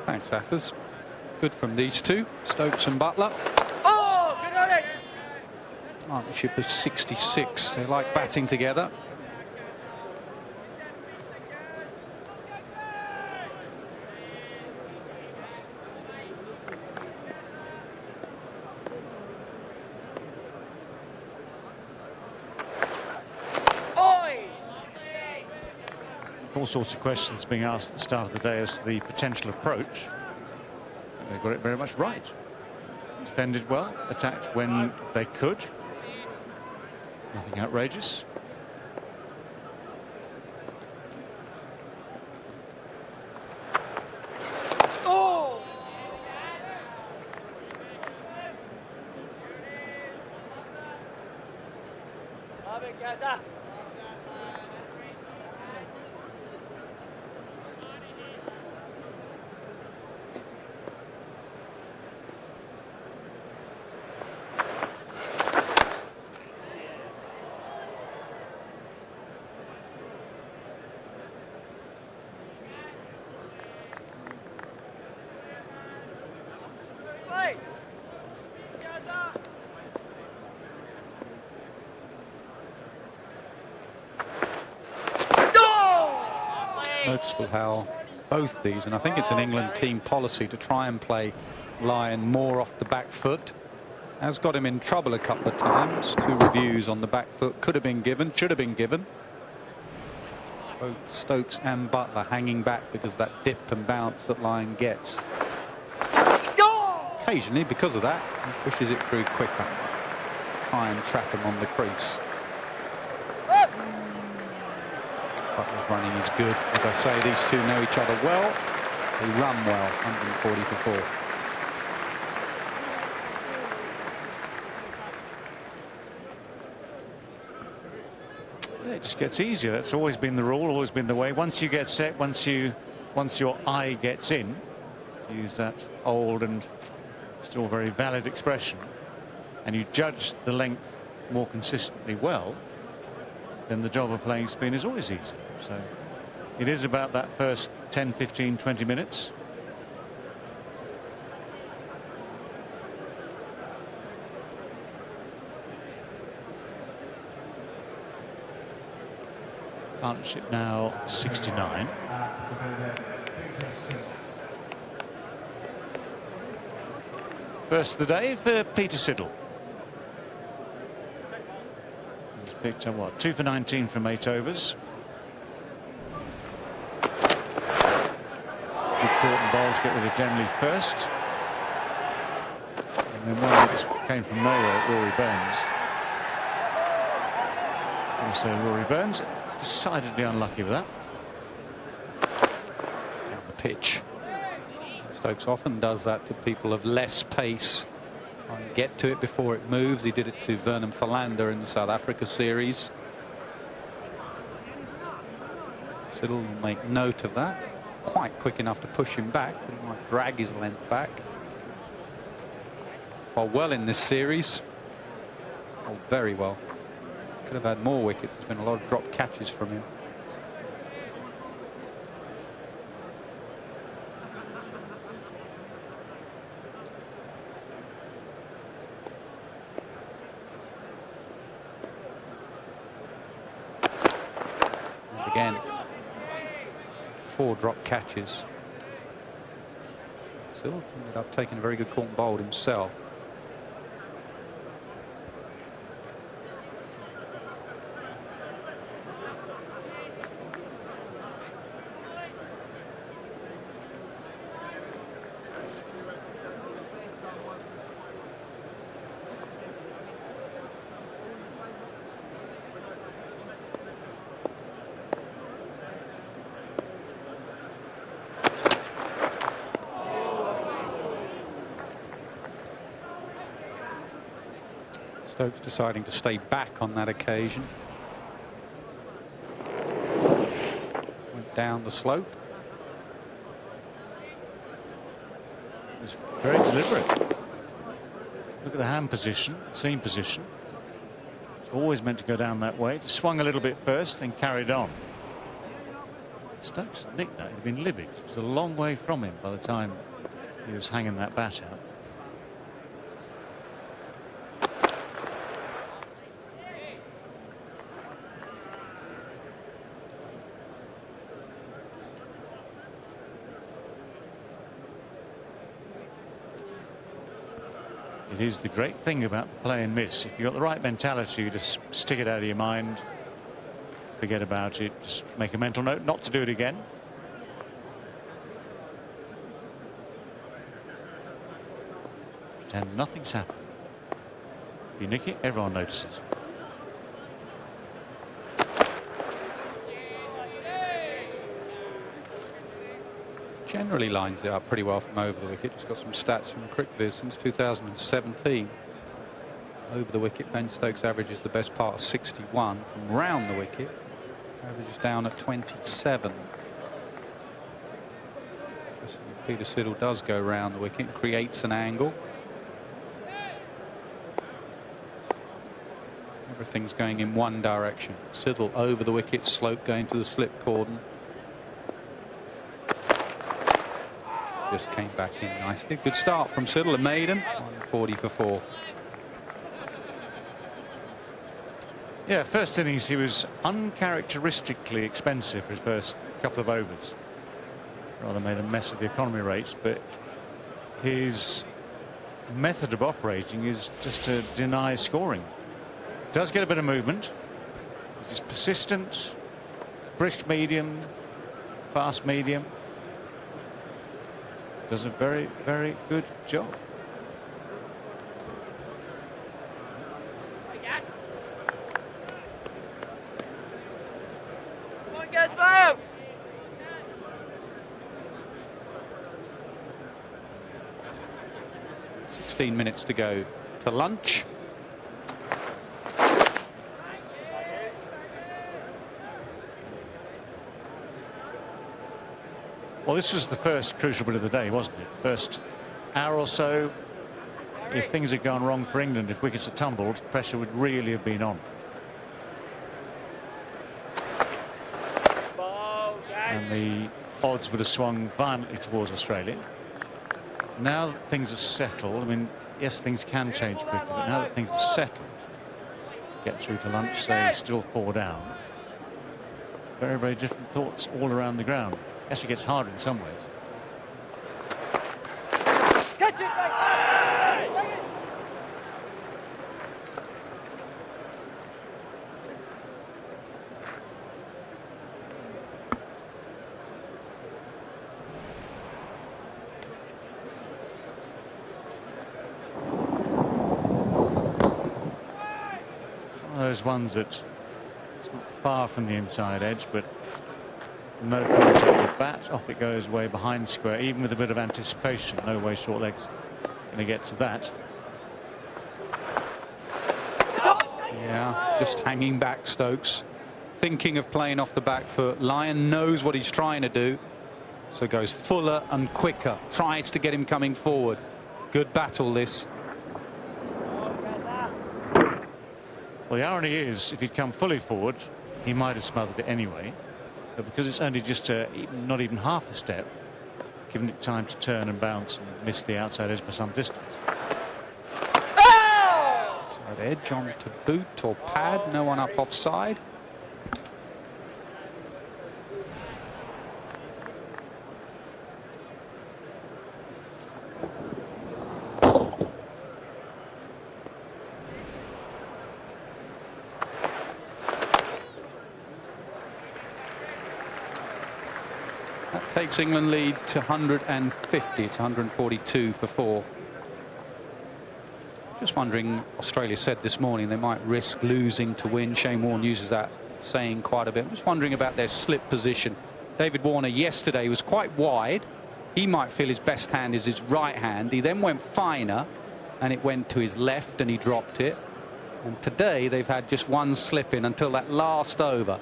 Thanks, Athers. Good from these two, Stokes and Buttler. Oh, good on it. Partnership of 66. They like batting together. All sorts of questions being asked at the start of the day as to the potential approach. They got it very much right. Defended well, attacked when they could. Nothing outrageous. Oh! Love it, Gaza. Noticeable how both these, and I think it's an England team policy to try and play Lyon more off the back foot, has got him in trouble a couple of times. 2 reviews on the back foot could have been given, should have been given. Both Stokes and Buttler hanging back because of that dip and bounce that Lyon gets. Occasionally, because of that, he pushes it through quicker. Try and trap him on the crease. Butler's running is good. As I say, these two know each other well. They run well. 140 for 4. It just gets easier. That's always been the rule, always been the way. Once you get set, once your eye gets in, to use that old and still very valid expression, and you judge the length more consistently well, then the job of playing spin is always easy. So it is about that first 10, 15, 20 minutes. Partnership now 69. First of the day for Pietersen. He's picked up what, 2 for 19 from 8 overs. Good caught and ball to get rid of Denley first. And then one that came from nowhere, Rory Burns. Also Rory Burns, decidedly unlucky with that. Down the pitch. Stokes often does that to people of less pace. Try and get to it before it moves. He did it to Vernon Philander in the South Africa series. Siddle will make note of that. Quite quick enough to push him back, but he might drag his length back. Well in this series. Oh, very well. Could have had more wickets. There's been a lot of drop catches from him. And again, 4 drop catches. Still ended up taking a very good caught and bowled himself. Stokes deciding to stay back on that occasion. Went down the slope. It was very deliberate. Look at the hand position, seam position. It's always meant to go down that way. Just swung a little bit first, then carried on. Stokes nicked that. He'd been livid. It was a long way from him by the time he was hanging that bat out. It is the great thing about the play and miss. If you've got the right mentality, you just stick it out of your mind, forget about it, just make a mental note not to do it again. Pretend nothing's happened. If you nick it, everyone notices. Generally lines it up pretty well from over the wicket. Just got some stats from CricViz since 2017. Over the wicket, Ben Stokes averages the best part of 61. From round the wicket, averages down at 27. Pietersen does go round the wicket and creates an angle. Everything's going in one direction. Siddle over the wicket, slope going to the slip cordon. Just came back in nicely. Good start from Siddle, a maiden. 40 for 4. Yeah, first innings he was uncharacteristically expensive for his first couple of overs. Rather made a mess of the economy rates, but his method of operating is just to deny scoring. Does get a bit of movement. He's persistent, brisk medium, fast medium. Does a very, very good job. Come on, guys, move! 16 minutes to go to lunch. Well, this was the first crucial bit of the day, wasn't it? First hour or so, if things had gone wrong for England, if wickets had tumbled, pressure would really have been on. And the odds would have swung violently towards Australia. Now that things have settled, I mean, yes, things can change quickly, but now that things have settled, get through to lunch, say, still 4 down. very, very different thoughts all around the ground. Actually gets harder in some ways. Catch it, mate. Those ones that it's not far from the inside edge, but no contact with bat, off it goes way behind square, even with a bit of anticipation. No way short legs going to get to that. Yeah, just hanging back, Stokes, thinking of playing off the back foot. Lyon knows what he's trying to do, so goes fuller and quicker, tries to get him coming forward. Good battle, this. Well, the irony is, if he'd come fully forward, he might have smothered it anyway. But because it's only just not even half a step, giving it time to turn and bounce and miss the outside edge by some distance. Side edge on to boot or pad, no one up offside. Takes England lead to 150. It's 142 for 4. Just wondering, Australia said this morning they might risk losing to win. Shane Warne uses that saying quite a bit. I'm just wondering about their slip position. David Warner yesterday was quite wide. He might feel his best hand is his right hand. He then went finer and it went to his left and he dropped it. And today they've had just one slip in until that last over.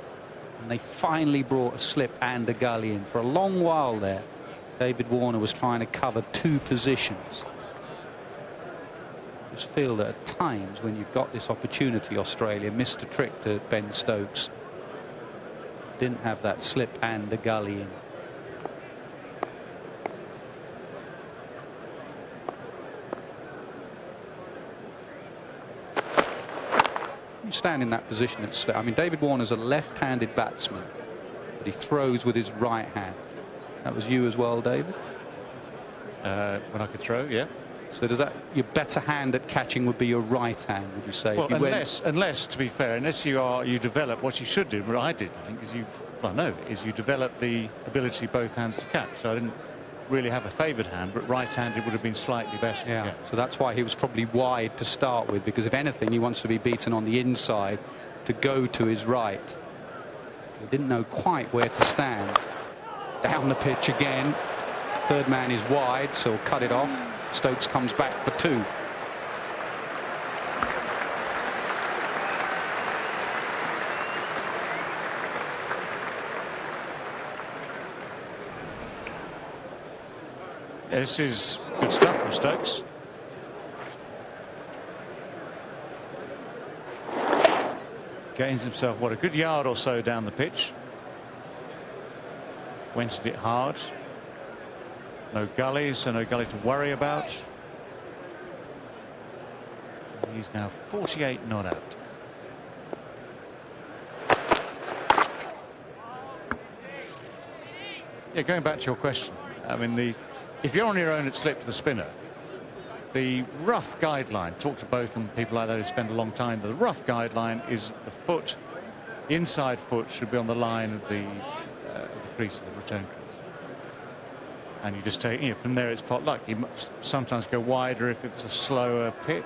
And they finally brought a slip and a gully in. For a long while there, David Warner was trying to cover 2 positions. Just feel that at times when you've got this opportunity, Australia missed a trick to Ben Stokes. Didn't have that slip and the gully in. You stand in that position at slip. I mean, David Warner's a left-handed batsman, but he throws with his right hand. That was you as well, David? When I could throw, yeah. So does that, your better hand at catching would be your right hand, would you say? Well, unless, to be fair, unless you develop what you should do, what I did, I think, is you develop the ability both hands to catch. So I didn't really have a favoured hand, but right-handed would have been slightly better. Yeah, so that's why he was probably wide to start with, because if anything, he wants to be beaten on the inside to go to his right. He didn't know quite where to stand. Down the pitch again. Third man is wide, so he'll cut it off. Stokes comes back for 2. This is good stuff from Stokes. Gains himself, what, a good yard or so down the pitch. Went at it hard. No gully, so no gully to worry about. He's now 48 not out. Yeah, going back to your question, I mean, if you're on your own at slip to the spinner, the rough guideline, talk to both and people like that who spend a long time, the rough guideline is the foot, the inside foot should be on the line of the crease, of the return crease. And you just take, from there it's pot luck. You sometimes go wider if it's a slower pitch.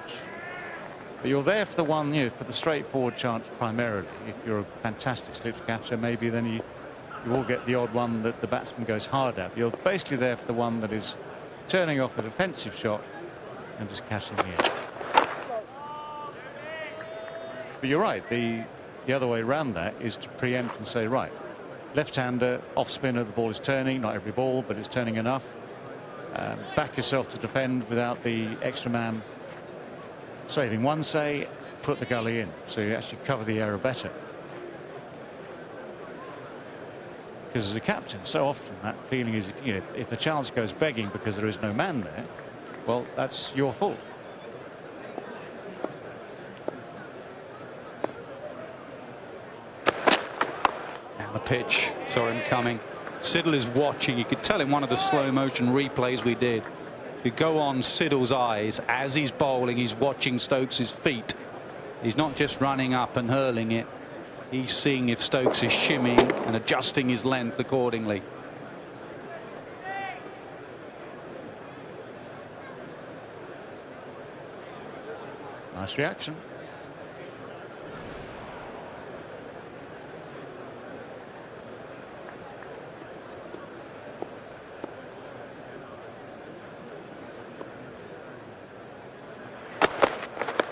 But you're there for the one, for the straightforward chance primarily. If you're a fantastic slips catcher, maybe then you will get the odd one that the batsman goes hard at. You're basically there for the one that is turning off a defensive shot and just catching the edge. But you're right, the other way around that is to preempt and say, right, left-hander, off-spinner, the ball is turning, not every ball, but it's turning enough. Back yourself to defend without the extra man saving one say, put the gully in, so you actually cover the error better. Because as a captain, so often that feeling is, if a chance goes begging because there is no man there, well, that's your fault. Now the pitch, saw him coming. Siddle is watching. You could tell in one of the slow motion replays we did. If you go on Siddle's eyes as he's bowling, he's watching Stokes' feet. He's not just running up and hurling it. He's seeing if Stokes is shimmying and adjusting his length accordingly. Nice reaction.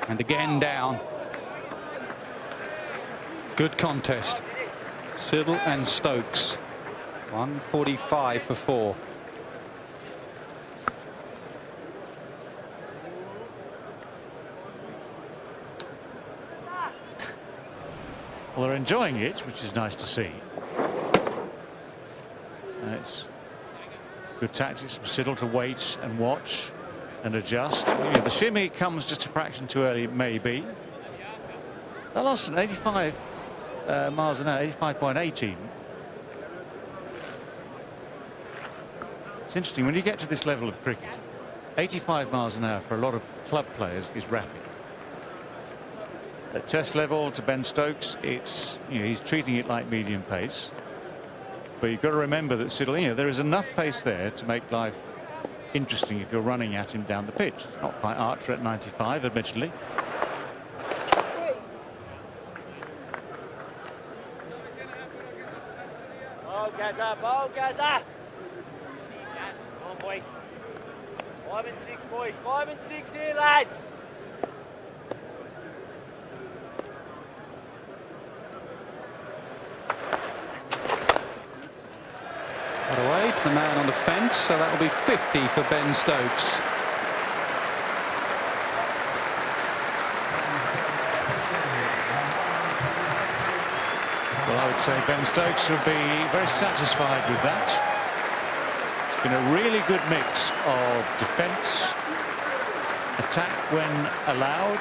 And again down. Good contest. Siddle and Stokes. 145 for 4. Well, they're enjoying it, which is nice to see. It's good tactics from Siddle to wait and watch and adjust. Yeah, the shimmy comes just a fraction too early, maybe. They lost an 85 miles an hour, 85.18. It's interesting, when you get to this level of cricket, 85 miles an hour for a lot of club players is rapid. At test level to Ben Stokes, it's, you know, he's treating it like medium pace. But you've got to remember that Siddle, you know, there is enough pace there to make life interesting if you're running at him down the pitch. It's not quite Archer at 95, admittedly. Ball, Gaza, ball, Gaza. Come on, boys. 5 and 6, boys. 5 and 6 here, lads. Got away to the man on the fence, so that will be 50 for Ben Stokes. Well, I would say Ben Stokes would be very satisfied with that. It's been a really good mix of defence, attack when allowed,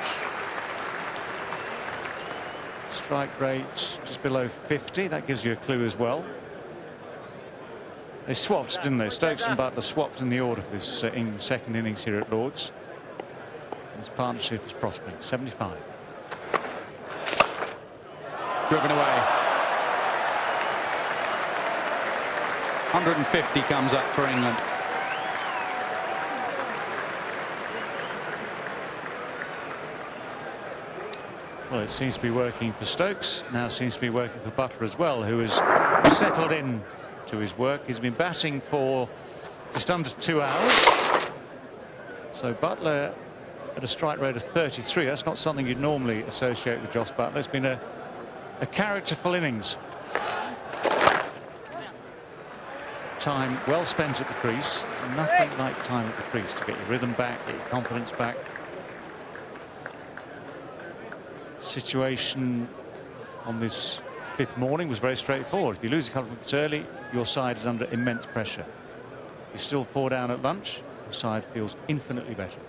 strike rate just below 50. That gives you a clue as well. They swapped, didn't they? Stokes and Buttler swapped in the order for this in the second innings here at Lord's. This partnership is prospering. 75. Driven away. 150 comes up for England. Well, it seems to be working for Stokes. Now seems to be working for Buttler as well, who has settled in to his work. He's been batting for just under 2 hours. So Buttler at a strike rate of 33. That's not something you'd normally associate with Jos Buttler. It's been a characterful innings. Time well spent at the crease. Nothing like time at the crease to get your rhythm back, get your confidence back. Situation on this 5th morning was very straightforward. If you lose a couple of wickets early, your side is under immense pressure. If you're still 4 down at lunch, your side feels infinitely better.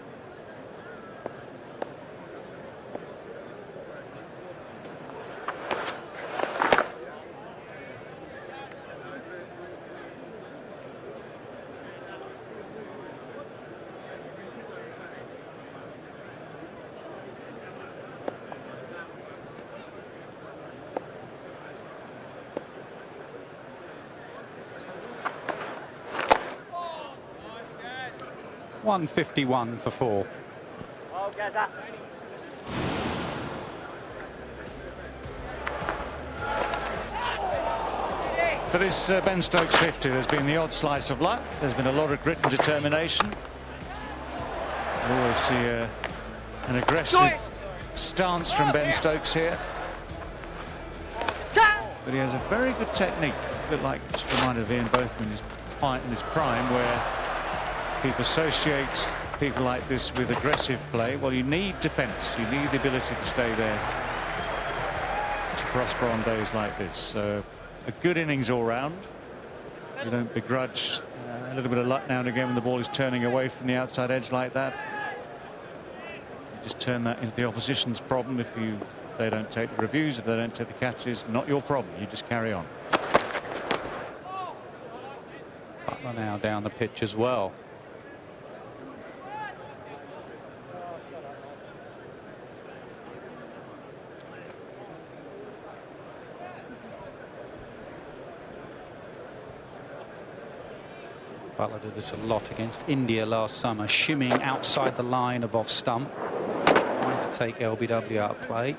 .151 for 4. Ball, Gaza. For this Ben Stokes 50, there's been the odd slice of luck. There's been a lot of grit and determination. You always see an aggressive stance from Ben Stokes here. But he has a very good technique. A bit like, just reminded of Ian Botham in his prime, where people associate people like this with aggressive play. Well, you need defence. You need the ability to stay there to prosper on days like this. So a good innings all round. You don't begrudge a little bit of luck now and again when the ball is turning away from the outside edge like that. You just turn that into the opposition's problem if they don't take the reviews, if they don't take the catches. Not your problem. You just carry on. Buttler now down the pitch as well. Buttler did this a lot against India last summer, shimmying outside the line of off stump, trying to take LBW out of play.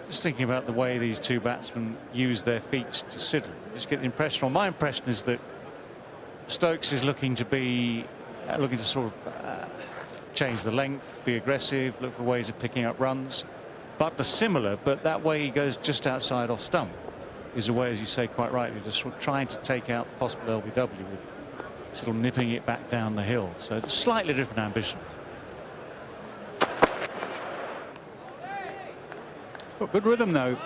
Just thinking about the way these two batsmen use their feet to siddle, just get the impression, or my impression is that Stokes is looking to sort of change the length, be aggressive, look for ways of picking up runs. Buttler similar, but that way he goes just outside off stump is a way, as you say quite rightly, just sort of trying to take out the possible LBW with sort of nipping it back down the hill. So it's slightly different ambition. Got good rhythm though,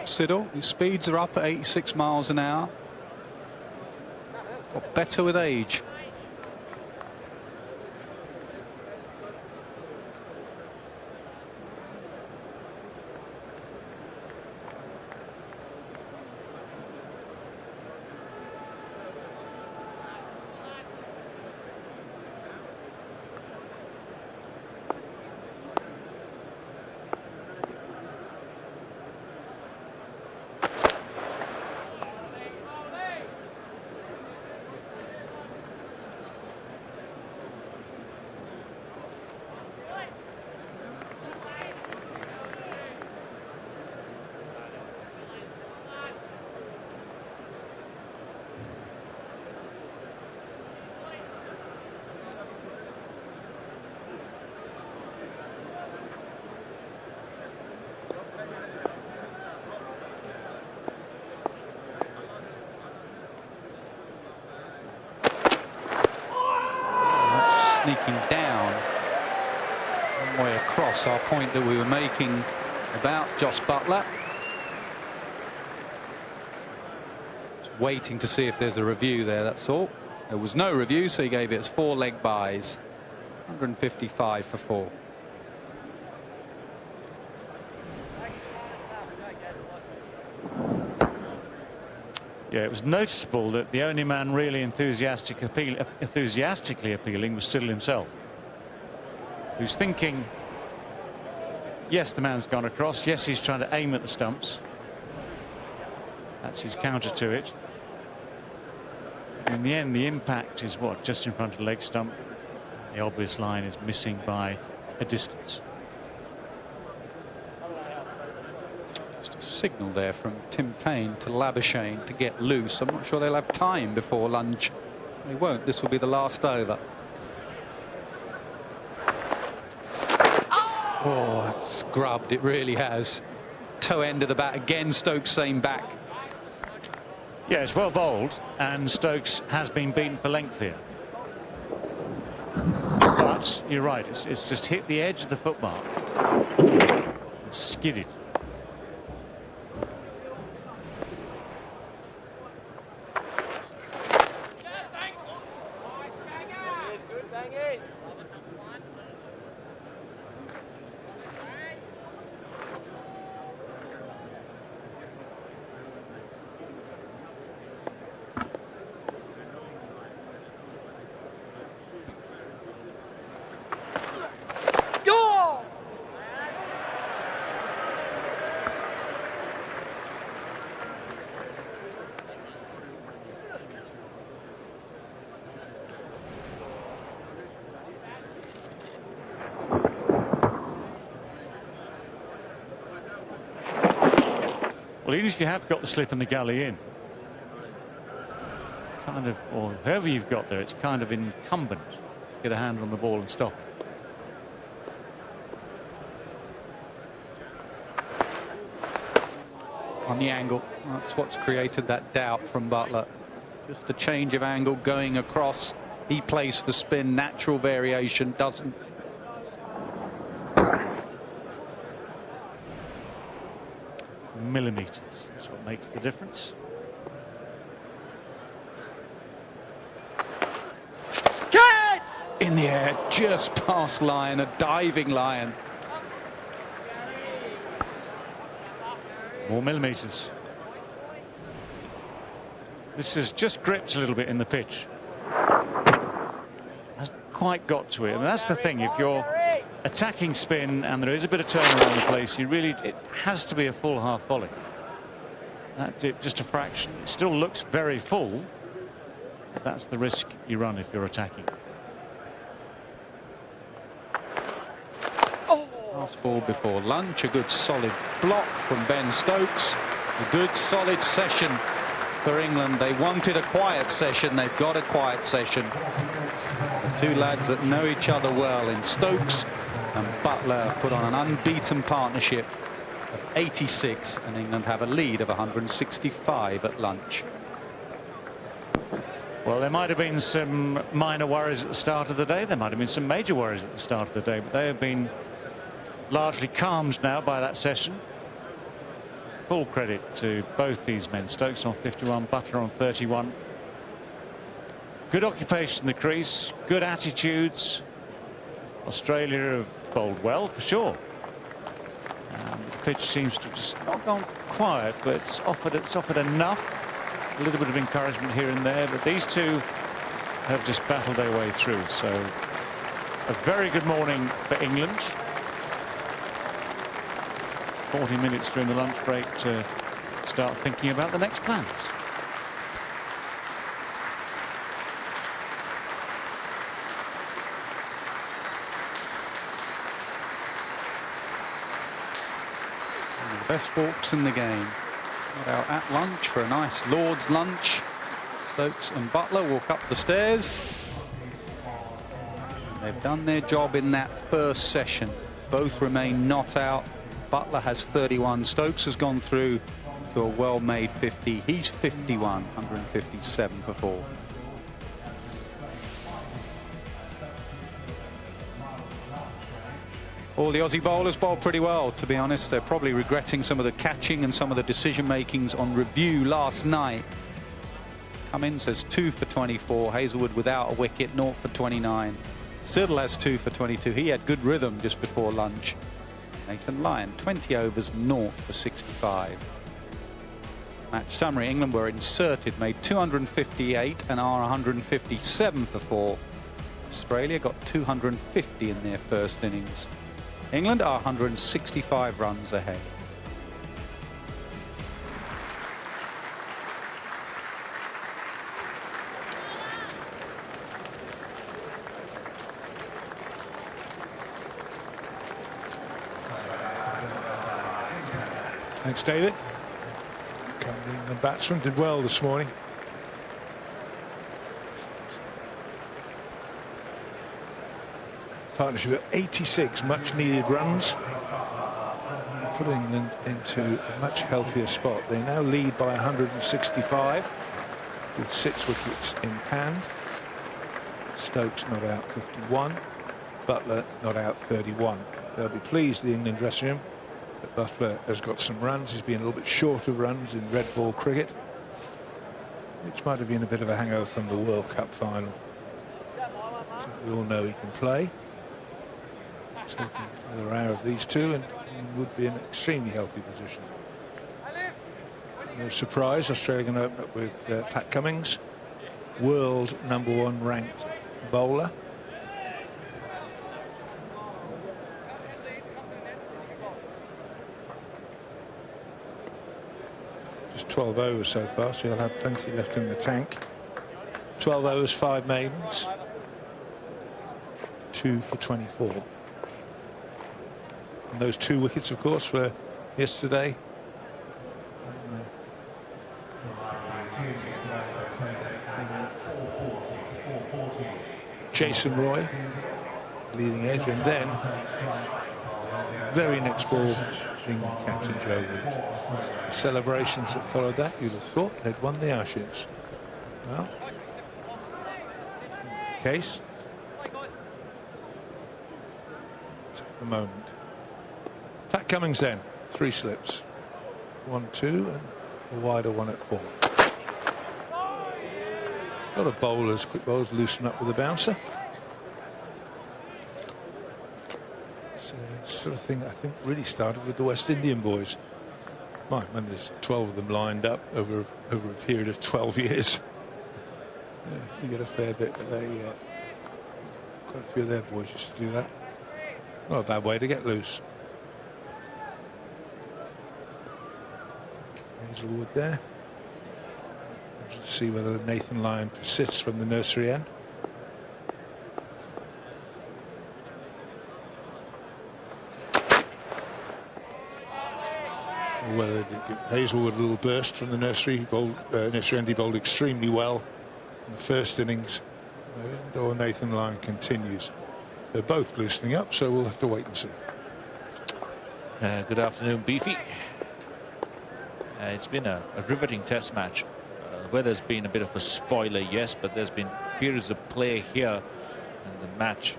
Siddle. His speeds are up at 86 miles an hour. Got better with age. Sneaking down one way across our point that we were making about Josh Buttler. Just waiting to see if there's a review there, that's all. There was no review, so he gave it as 4 leg byes. 155 for 4. Yeah, it was noticeable that the only man really enthusiastically appealing was Siddle himself, who's thinking, yes, the man's gone across, yes, he's trying to aim at the stumps. That's his counter to it. In the end, the impact is what, just in front of the leg stump. The obvious line is missing by a distance. Signal there from Tim Payne to Labuschagne to get loose. I'm not sure they'll have time before lunch. They won't. This will be the last over. Oh, that's scrubbed. It really has. Toe end of the bat again. Stokes same back. Yeah, it's well bowled, and Stokes has been beaten for length here. But you're right. It's just hit the edge of the footmark and skidded. Well, even if you have got the slip and the gully in, kind of, or whoever you've got there, it's kind of incumbent to get a hand on the ball and stop it. On the angle, that's what's created that doubt from Buttler. Just a change of angle going across. He plays for spin, natural variation, doesn't. Millimeters, that's what makes the difference. Catch! In the air, just past Lyon, a diving Lyon. More millimeters. This has just gripped a little bit in the pitch. Hasn't quite got to it. And that's the thing, if you're attacking spin and there is a bit of turn around the place, you really, it has to be a full half volley. That dip just a fraction. It still looks very full. But that's the risk you run if you're attacking. Last ball before lunch, a good solid block from Ben Stokes. A good solid session for England. They wanted a quiet session. They've got a quiet session. The two lads that know each other well in Stokes and Buttler put on an unbeaten partnership of 86, and England have a lead of 165 at lunch. Well, there might have been some minor worries at the start of the day. There might have been some major worries at the start of the day, but they have been largely calmed now by that session. Full credit to both these men. Stokes on 51, Buttler on 31. Good occupation in the crease, good attitudes. Australia have bowled well, for sure. The pitch seems to have just not gone quiet, but it's offered enough. A little bit of encouragement here and there, but these two have just battled their way through. So a very good morning for England. 40 minutes during the lunch break to start thinking about the next plans. One of the best walks in the game. Got out at lunch for a nice Lord's lunch. Stokes and Buttler walk up the stairs. They've done their job in that first session. Both remain not out. Buttler has 31. Stokes has gone through to a well-made 50. He's 51, 157 for 4. All the Aussie bowlers bowled pretty well, to be honest. They're probably regretting some of the catching and some of the decision makings on review last night. Cummins has 2 for 24. Hazelwood without a wicket, 0 for 29. Siddle has 2 for 22. He had good rhythm just before lunch. Nathan Lyon, 20 overs, 0 for 65. Match summary: England were inserted, made 258 and are 157 for 4. Australia got 250 in their first innings. England are 165 runs ahead. Thanks, David. The batsman did well this morning. Partnership of 86 much-needed runs. Put England into a much healthier spot. They now lead by 165 with 6 wickets in hand. Stokes not out 51. Buttler not out 31. They'll be pleased, the England dressing room, that Buttler has got some runs. He's been a little bit short of runs in red ball cricket, which might have been a bit of a hangover from the World Cup final. So we all know he can play. Taking another hour of these two and would be in an extremely healthy position. No surprise, Australia going to open up with Pat Cummins, world #1 ranked bowler. Just 12 overs so far, so he'll have plenty left in the tank. 12 overs, 5 maidens, 2 for 24. And those 2 wickets, of course, were yesterday. Jason Roy, leading edge, and then very next ball, England captain Joe Root. The celebrations that followed that, you'd have thought they'd won the Ashes. Well, case at the moment. Pat Cummins then, 3 slips, 1-2, and a wider one at 4. A lot of bowlers, quick bowlers, loosen up with a bouncer. It's a sort of thing that I think really started with the West Indian boys. When there's 12 of them lined up over a period of 12 years. Yeah, you get a fair bit, but they quite a few of their boys used to do that. Not a bad way to get loose. Hazelwood there. Let's see whether Nathan Lyon persists from the nursery end. Or whether Hazelwood a little burst from the nursery. Nursery end, he bowled extremely well in the first innings. Or Nathan Lyon continues. They're both loosening up, so we'll have to wait and see. Good afternoon, Beefy. It's been a riveting test match. Where there's been a bit of a spoiler, yes, but there's been periods of play here, and the match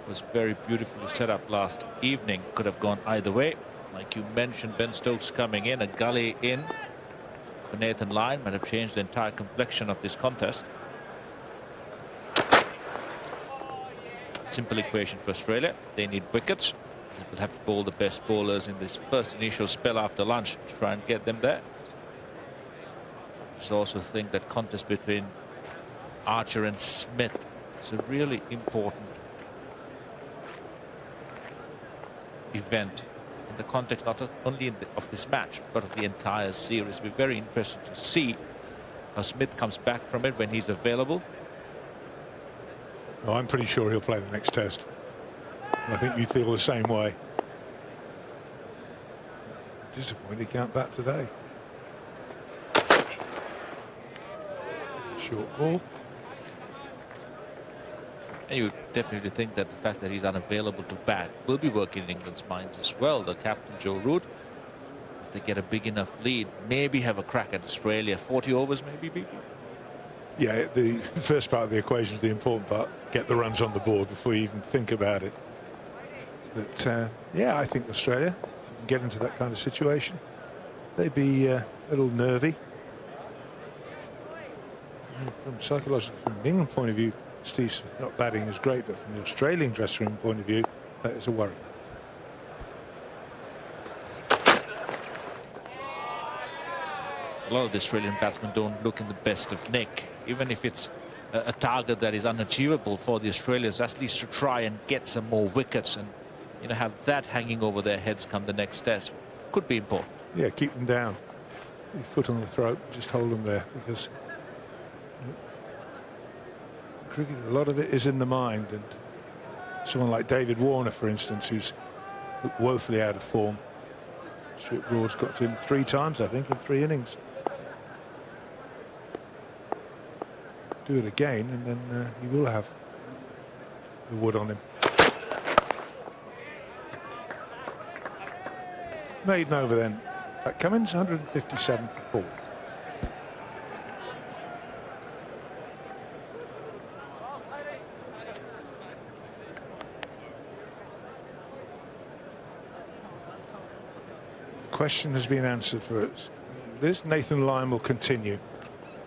was very beautifully set up last evening. Could have gone either way. Like you mentioned, Ben Stokes coming in, a gully in for Nathan Lyon might have changed the entire complexion of this contest. Simple equation for Australia. They need wickets. They will have to bowl the best bowlers in this first initial spell after lunch to try and get them there. I also think that contest between Archer and Smith is a really important event in the context not only of this match but of the entire series. We're very interested to see how Smith comes back from it when he's available. Oh, I'm pretty sure he'll play the next test. I think you feel the same way. Disappointed he can't bat today. Short ball. And you definitely think that the fact that he's unavailable to bat will be working in England's minds as well. The captain Joe Root, if they get a big enough lead, maybe have a crack at Australia. 40 overs maybe, Beefy? Yeah, the first part of the equation is the important part. Get the runs on the board before you even think about it. But yeah, I think Australia, if you can get into that kind of situation, they'd be a little nervy. From psychological, from the England point of view, Steve's not batting is great, but from the Australian dressing room point of view, that is a worry. A lot of the Australian batsmen don't look in the best of nick, even if it's a target that is unachievable for the Australians, at least to try and get some more wickets and, you know, have that hanging over their heads come the next test could be important. Yeah, keep them down. Your foot on the throat, just hold them there, because cricket, a lot of it is in the mind, and someone like David Warner, for instance, who's woefully out of form. Stuart Broad's got to him 3 times, I think, in 3 innings. Do it again, and then he will have the wood on him. Maiden over then. Pat Cummins, 157 for 4. The question has been answered for us. This Nathan Lyon will continue.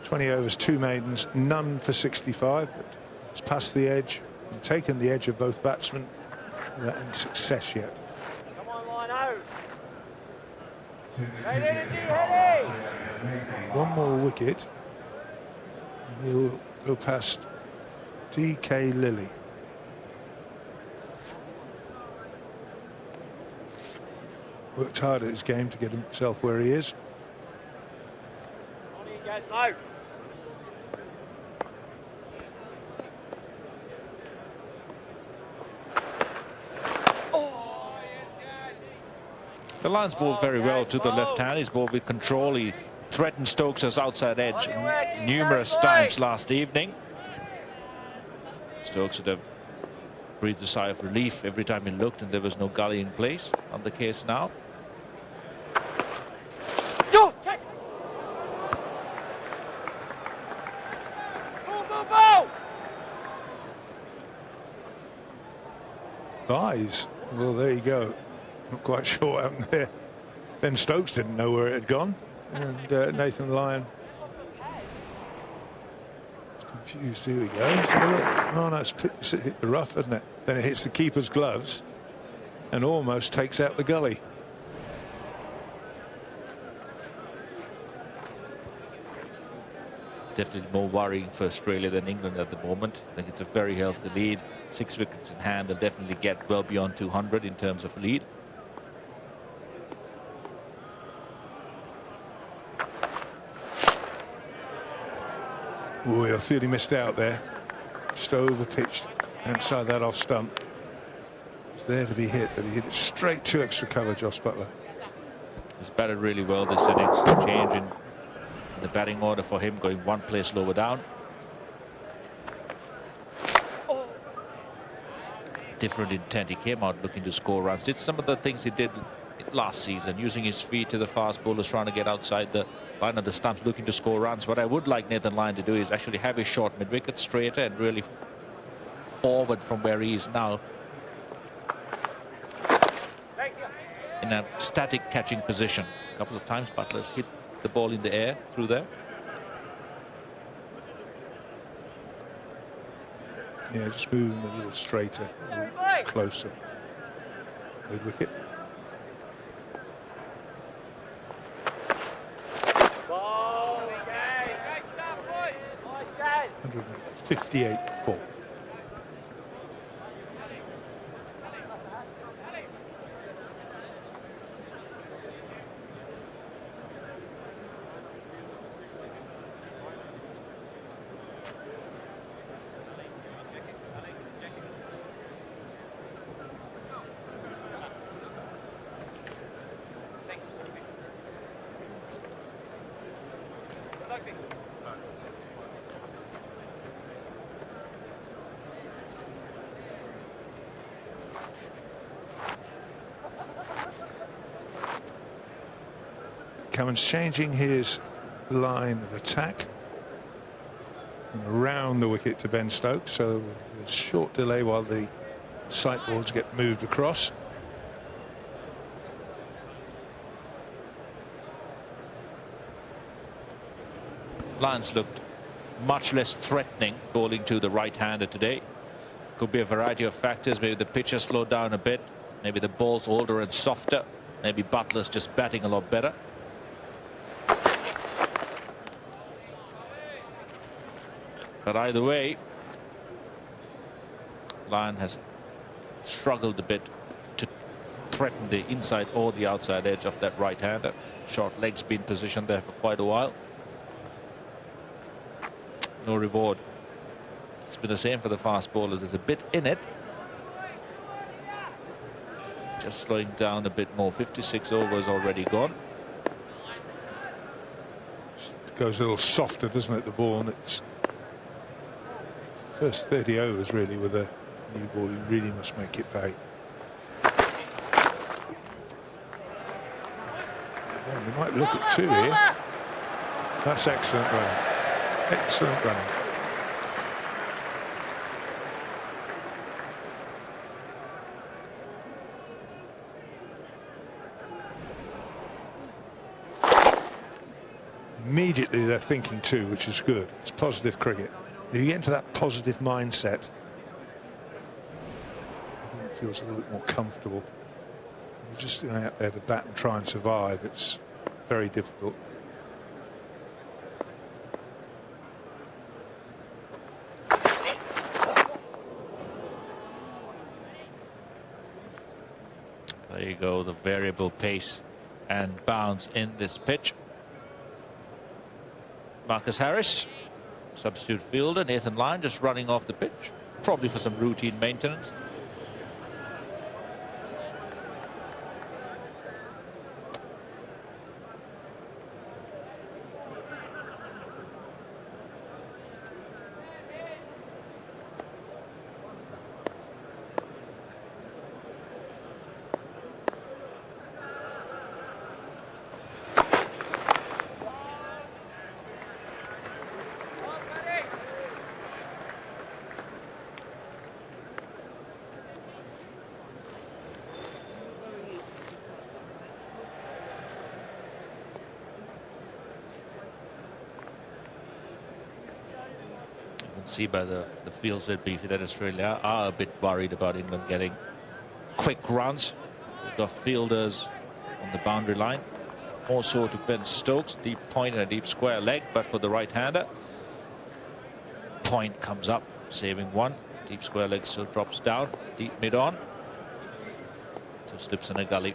20 overs, 2 maidens, none for 65, but it's passed the edge and taken the edge of both batsmen without any success yet. Come on, Lino. Great energy, Heady. One more wicket, and he'll go past D.K. Lilly. Worked hard at his game to get himself where he is. On you guys, Mo. The Lions bowled very well to the left hand. He's bowled with control. He threatened Stokes' outside edge numerous times last evening. Stokes would have breathed a sigh of relief every time he looked and there was no gully in place. On the case now. Eyes. Well, there you go. Not quite sure what happened there. Ben Stokes didn't know where it had gone, and Nathan Lyon was confused. Here we go. So look. Oh no, it's hit the rough, hasn't it? Then it hits the keeper's gloves and almost takes out the gully. Definitely more worrying for Australia than England at the moment. I think it's a very healthy lead. 6 wickets in hand. They'll definitely get well beyond 200 in terms of lead. Oh, I feel he missed out there. Just over pitched outside that off stump. It's there to be hit, but he hit it straight to extra cover, Josh Buttler. He's batted really well this innings. Change in the batting order for him, going one place lower down. Different intent. He came out looking to score runs. Did some of the things he did last season, using his feet to the fast bowlers, trying to get outside the line of the stumps, looking to score runs. What I would like Nathan Lyon to do is actually have his short mid-wicket straighter and really forward from where he is now in a static catching position. A couple of times Buttler's hit the ball in the air through there. Yeah, just moving a little straighter, a little closer. Mid wicket. Ball, guys. 158 4. Cummins changing his line of attack and around the wicket to Ben Stokes, so a short delay while the sight boards get moved across. Lyons looked much less threatening bowling to the right-hander today. Could be a variety of factors. Maybe the pitch has slowed down a bit. Maybe the ball's older and softer. Maybe Buttler's just batting a lot better. But either way, Lyon has struggled a bit to threaten the inside or the outside edge of that right-hander. Short leg's been positioned there for quite a while. No reward. It's been the same for the fast bowlers. There's a bit in it. Just slowing down a bit more. 56 overs already gone. It goes a little softer, doesn't it, the ball? And it's first 30 overs really with a new ball. You really must make it pay. Well, we might look at 2 here. That's excellent running. Excellent running. Immediately they're thinking 2, which is good. It's positive cricket. If you get into that positive mindset, I think it feels a little bit more comfortable. You're just going out there to bat and try and survive. It's very difficult. There you go, the variable pace and bounce in this pitch. Marcus Harris, substitute fielder. Nathan Lyon just running off the pitch, probably for some routine maintenance. can see by the fields that beefy that Australia are a bit worried about England getting quick runs. They've got fielders on the boundary line. Also to Ben Stokes, deep point and a deep square leg, but for the right-hander. Point comes up, saving one. Deep square leg still drops down, deep mid-on. So slips in a gully.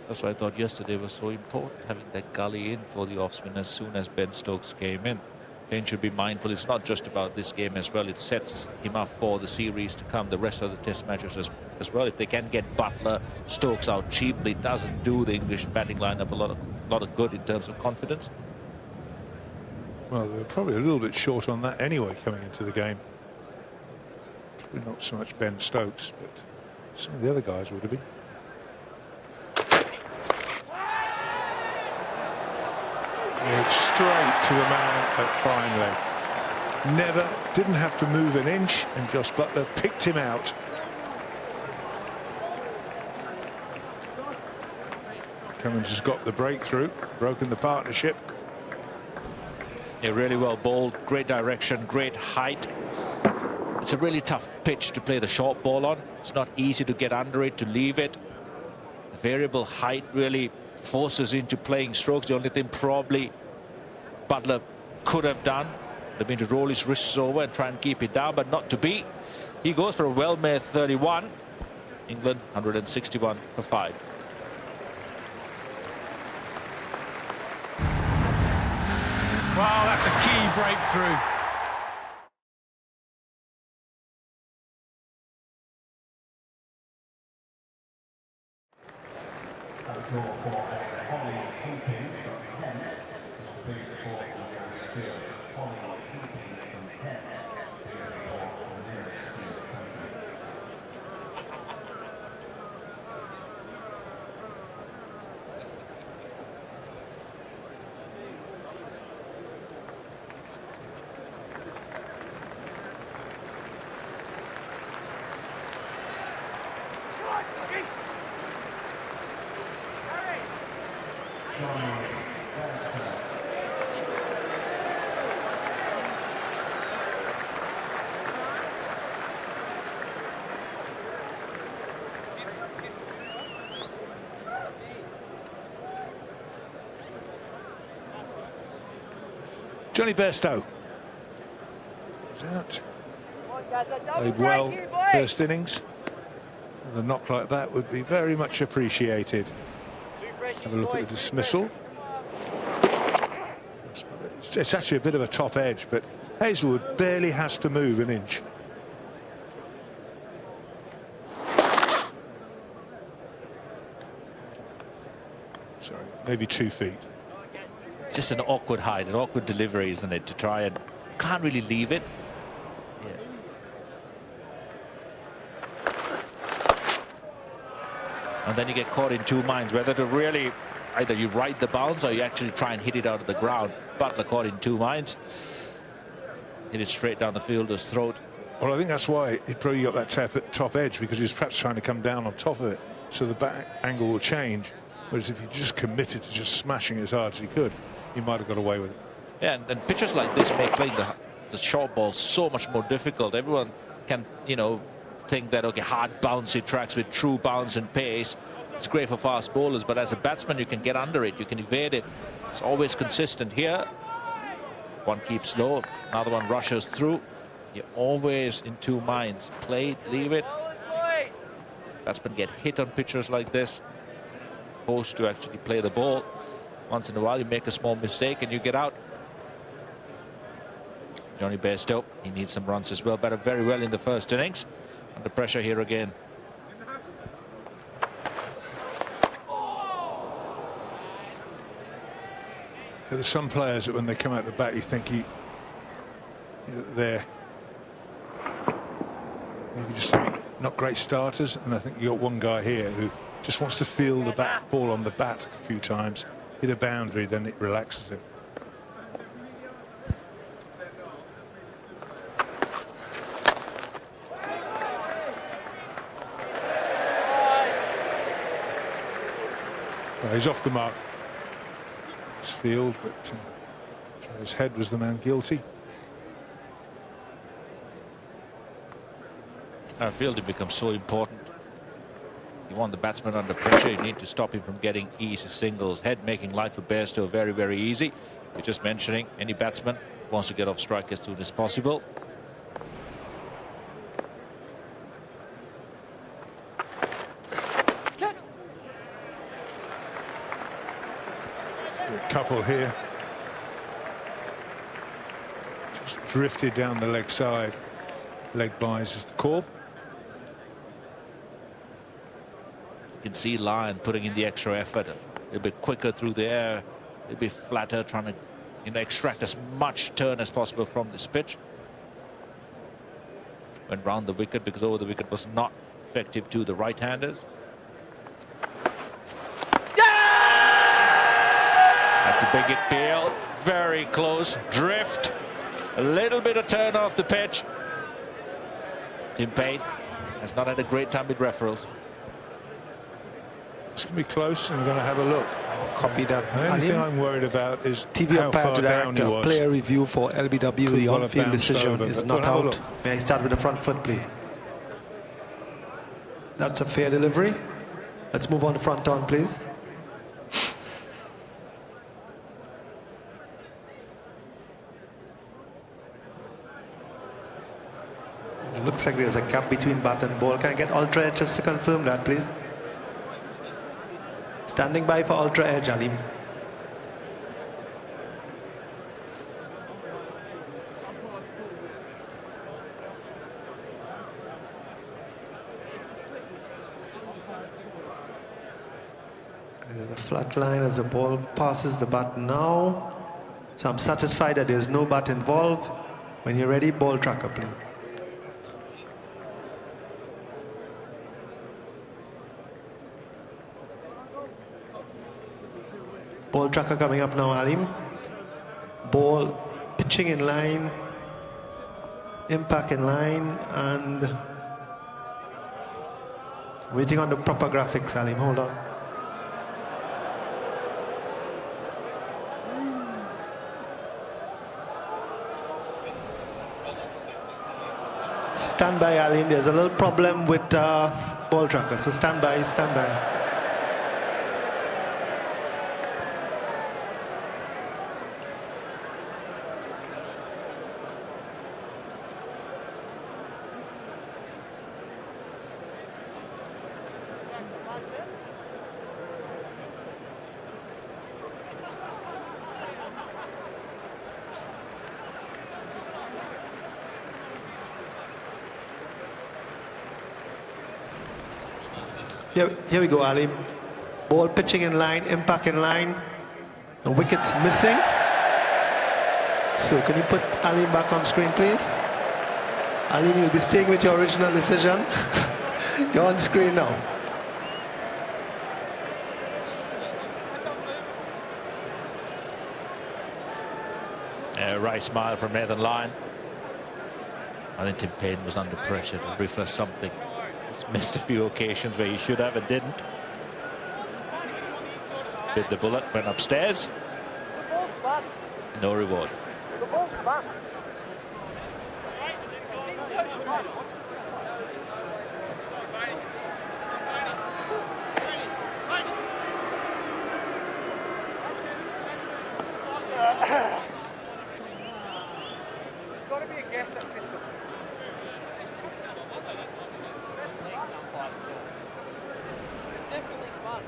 That's why I thought yesterday was so important, having that gully in for the off-spin as soon as Ben Stokes came in. Ben should be mindful it's not just about this game as well. It sets him up for the series to come, the rest of the test matches as well. If they can get Buttler, Stokes out cheaply, it doesn't do the English batting lineup a lot of good in terms of confidence. Well, they're probably a little bit short on that anyway coming into the game. Probably not so much Ben Stokes, but some of the other guys would have been. It's straight to the man at fine leg. Never, didn't have to move an inch, and Josh Buttler picked him out. Cummins has got the breakthrough, broken the partnership. Yeah, really well bowled, great direction, great height. It's a really tough pitch to play the short ball on. It's not easy to get under it, to leave it. The variable height really forces into playing strokes. The only thing probably Buttler could have done would have been to roll his wrists over and try and keep it down, but not to be. He goes for a well-made 31. England 161 for 5. Wow, that's a key breakthrough. Johnny Bairstow is out. Played well first innings. And a knock like that would be very much appreciated. Have a look at the dismissal. It's actually a bit of a top edge, but Hazlewood barely has to move an inch. Sorry, maybe 2 feet. Just an awkward height, an awkward delivery, isn't it, to try and can't really leave it. And then you get caught in two minds whether to really either you ride the bounce or you actually try and hit it out of the ground. Buttler caught in two minds. Hit it straight down the fielder's throat. Well, I think that's why he probably got that top edge, because he was perhaps trying to come down on top of it, so the back angle will change. Whereas if he just committed to just smashing as hard as he could, he might have got away with it. Yeah, and pitches like this make playing the short ball so much more difficult. Everyone can, you know, think that, okay, hard bouncy tracks with true bounce and pace, it's great for fast bowlers, but as a batsman you can get under it, you can evade it. It's always consistent. Here one keeps low, another one rushes through. You're always in two minds. Play it, leave it. Batsmen get hit on pitches like this, forced to actually play the ball. Once in a while you make a small mistake and you get out. Johnny Bairstow, he needs some runs as well, batted very well in the first innings. Under pressure here again. There's some players that when they come out the bat you think they're maybe just not great starters, and I think you got one guy here who just wants to feel the ball on the bat a few times, hit a boundary, then it relaxes him. Well, he's off the mark. His field, but his head was the man guilty. Our fielding becomes so important. You want the batsman under pressure. You need to stop him from getting easy singles. Head making life for Bairstow very, very easy. We're just mentioning any batsman wants to get off strike as soon as possible. A couple here. Just drifted down the leg side. Leg byes is the call. You can see Lyon putting in the extra effort, a little bit quicker through the air, a little bit flatter, trying to, you know, extract as much turn as possible from this pitch. Went round the wicket because over the wicket was not effective to the right-handers. That's a big appeal, very close, drift, a little bit of turn off the pitch. Tim Payne has not had a great time with referrals. It's going to be close, and we're going to have a look. Copy that. The only thing I'm worried about is TV how umpire far down he director, was. player review for LBW. The Football on-field bounced decision over, is but not we'll have a out. look. May I start with the front foot, please? That's a fair delivery. Let's move on to front on, please. It looks like there's a gap between bat and ball. Can I get ultra edge just to confirm that, please? Standing by for ultra edge, Alim. There's a flat line as the ball passes the bat now. So I'm satisfied that there's no bat involved. When you're ready, ball tracker, please. Ball tracker coming up now, Alim. Ball pitching in line, impact in line, and waiting on the proper graphics, Alim. Hold on. Stand by, Alim. There's a little problem with ball tracker, so stand by, stand by. Here we go, Ali. Ball pitching in line, impact in line. The wickets missing. So can you put Ali back on screen, please? Ali, you'll be staying with your original decision. You're on screen now. Right smile from Nathan Lyon. I think Tim Payne was under pressure to refer something. He's missed a few occasions where he should have and didn't. Bit the bullet, went upstairs. No reward. There's got to be a guess that system. Definitely smart.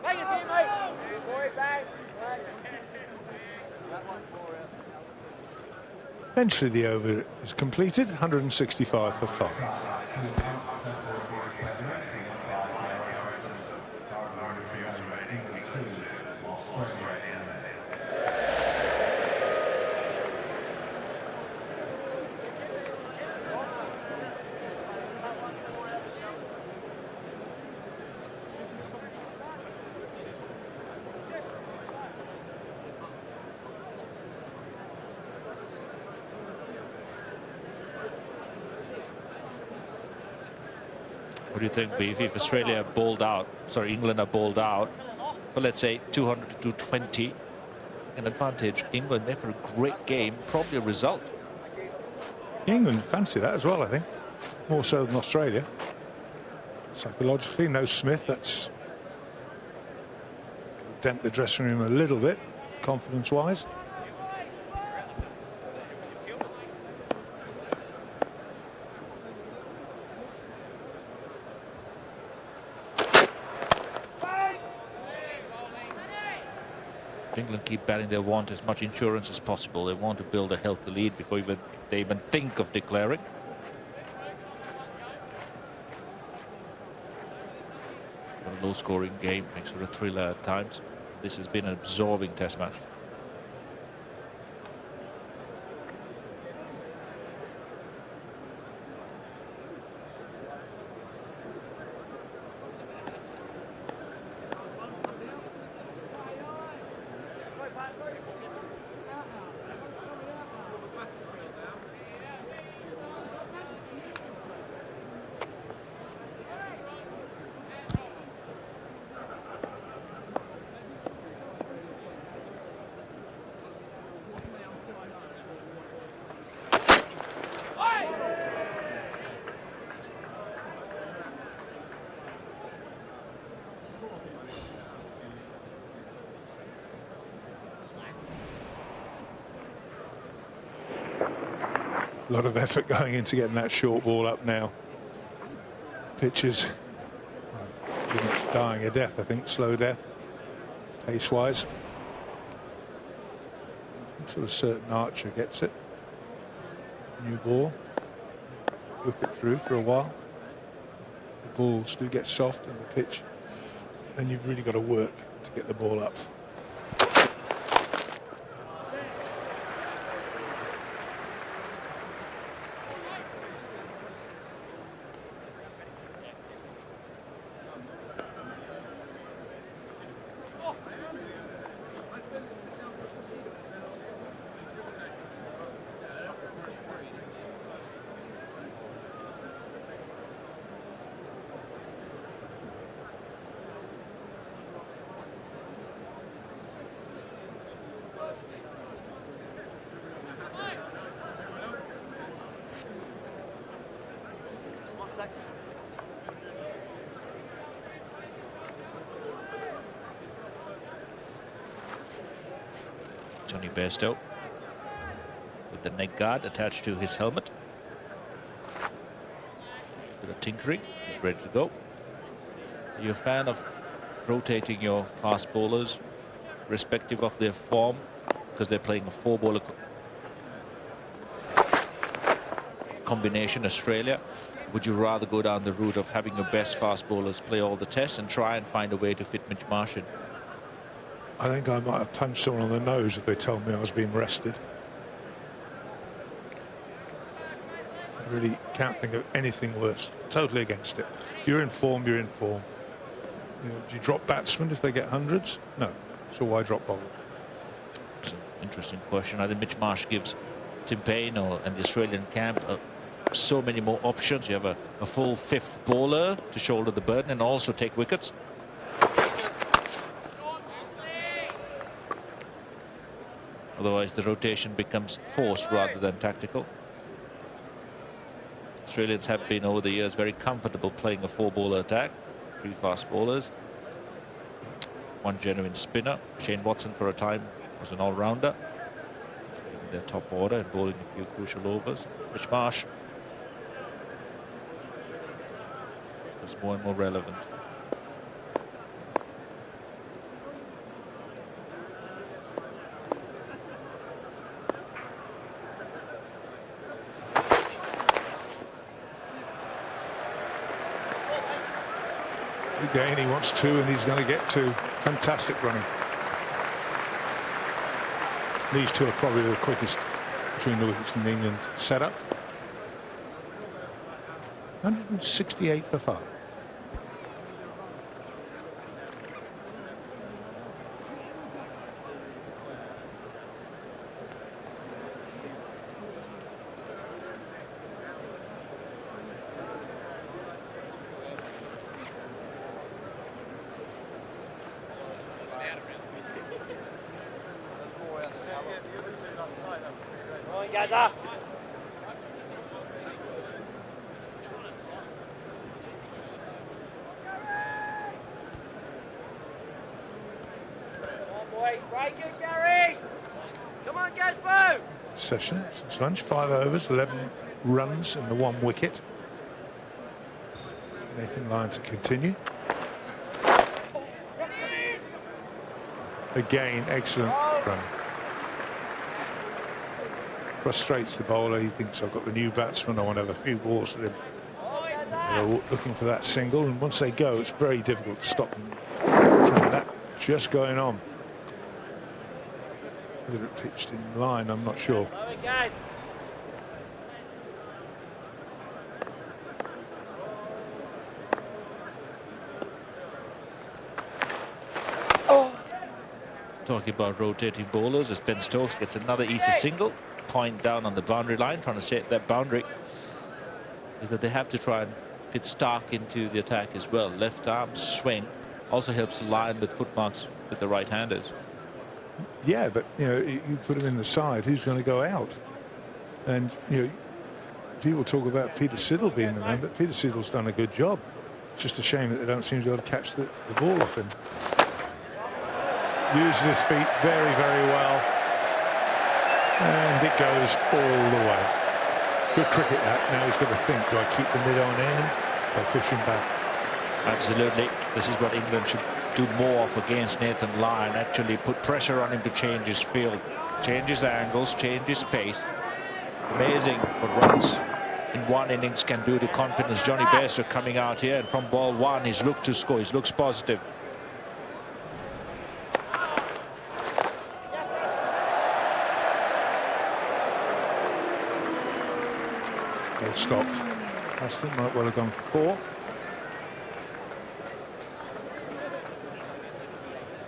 Bang is here, mate. Good boy, bang. Eventually the over is completed, 165 for 5. What do you think, Beef? If Australia bowled out, sorry, England are bowled out for, let's say, 200 to 220, an advantage, England there for a great game, probably a result. England fancy that as well, I think. More so than Australia. Psychologically, no Smith. That's dent the dressing room a little bit, confidence-wise. England keep batting. They want as much insurance as possible. They want to build a healthy lead before they even think of declaring. A low-scoring game makes for a thriller at times. This has been an absorbing Test match. A lot of effort going into getting that short ball up now. Pitches pretty much dying a death, I think, slow death, pace-wise. Sort of certain Archer gets it. New ball. Whip it through for a while. The balls do get soft on the pitch. Then you've really got to work to get the ball up. Bairstow with the neck guard attached to his helmet. Bit of tinkering, he's ready to go. Are you a fan of rotating your fast bowlers respective of their form, because they're playing a four-bowler combination, Australia? Would you rather go down the route of having your best fast bowlers play all the tests and try and find a way to fit Mitch Marsh in? I think I might have punched someone on the nose if they told me I was being rested. I really can't think of anything worse. Totally against it. You're in form, you're in form. You know, do you drop batsmen if they get hundreds? No. So why drop bowlers? It's an interesting question. I think Mitch Marsh gives Tim Payne and the Australian camp so many more options. You have a full fifth bowler to shoulder the burden and also take wickets. Otherwise, the rotation becomes forced rather than tactical. Australians have been, over the years, very comfortable playing a four-bowler attack. Three fast bowlers. One genuine spinner. Shane Watson, for a time, was an all-rounder. In their top order and bowling a few crucial overs. Mitch Marsh is more and more relevant. Again, he wants two, and he's going to get two. Fantastic running. These two are probably the quickest between the wickets in the England setup. 168 for 5. Gaza. Come on, boys, break it, Gary. Come on, Gaspo. Session since lunch, 5 overs, 11 runs and the 1 wicket. Nathan Lyon to continue. Again, excellent run. Frustrates the bowler. He thinks, I've got the new batsman, I want to have a few balls with him. They're looking for that single, and once they go, it's very difficult to stop them from that just going on. Whether it pitched in line, I'm not sure. Talking about rotating bowlers, as Ben Stokes gets another easy single, point down on the boundary line, trying to set that boundary, is that they have to try and fit Stark into the attack as well. Left arm swing also helps Lyon with footmarks with the right-handers. Yeah, but you know, you put him in the side, who's going to go out? And you know, people talk about Pietersen being the man, but Pietersen's done a good job. It's just a shame that they don't seem to be able to catch the ball off him. Uses his feet very, very well, and it goes all the way. Good cricket that. Now he's got to think, do I keep the mid on in or push him back? Absolutely. This is what England should do more of against Nathan Lyon. Actually put pressure on him to change his field, change his angles, change his pace. Amazing what runs in one innings can do to confidence. Johnny Bairstow coming out here, and from ball 1 he's looked to score. He looks positive. Stopped. Aston might well have gone for 4.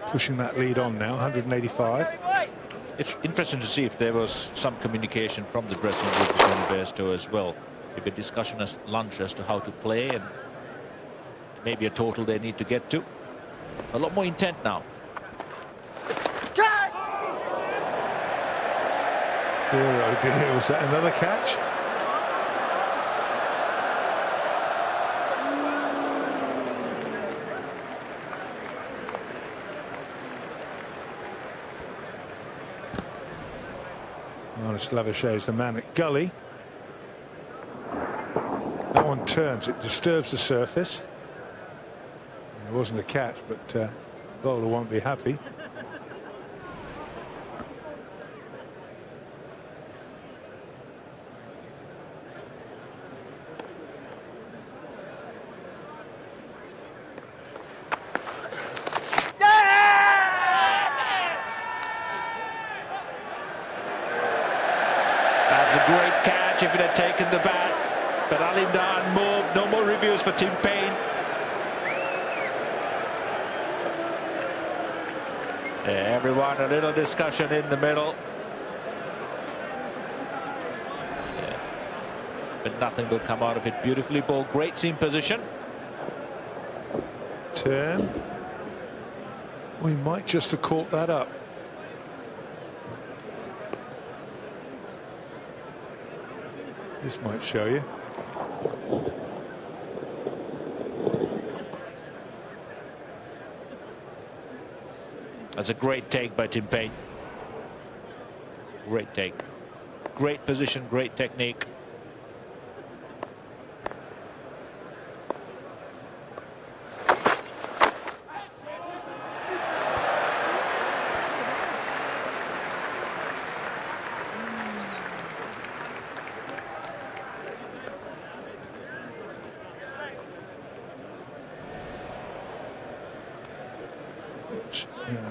Pushing that lead on now, 185. It's interesting to see if there was some communication from the dressing room with Johnny Bairstow as well. Maybe a discussion at lunch as to how to play, and maybe a total they need to get to. A lot more intent now. Was that another catch? Lavishay is the man at gully. That one turns, it disturbs the surface. It wasn't a catch, but the bowler won't be happy. If it had taken the bat, but Ali Dan moved. No more reviews for Tim Payne. Everyone, a little discussion in the middle. Yeah. But nothing will come out of it. Beautifully bowled, great seam position. Turn. We might just have caught that up. This might show you. That's a great take by Tim Payne. Great take. Great position, great technique.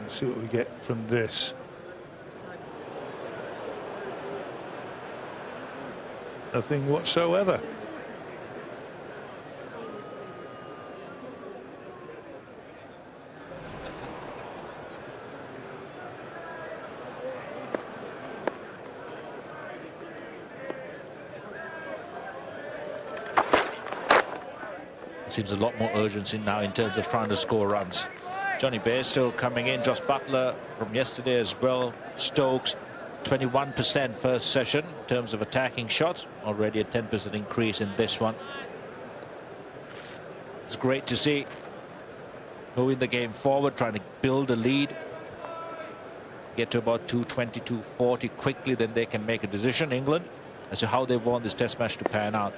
See what we get from this. Nothing whatsoever. Seems a lot more urgency now in terms of trying to score runs. Johnny Bairstow coming in, Josh Buttler from yesterday as well, Stokes, 21% first session in terms of attacking shots. Already a 10% increase in this one. It's great to see. Moving the game forward, trying to build a lead. Get to about 220, 240 quickly, then they can make a decision, England, as to how they want this test match to pan out.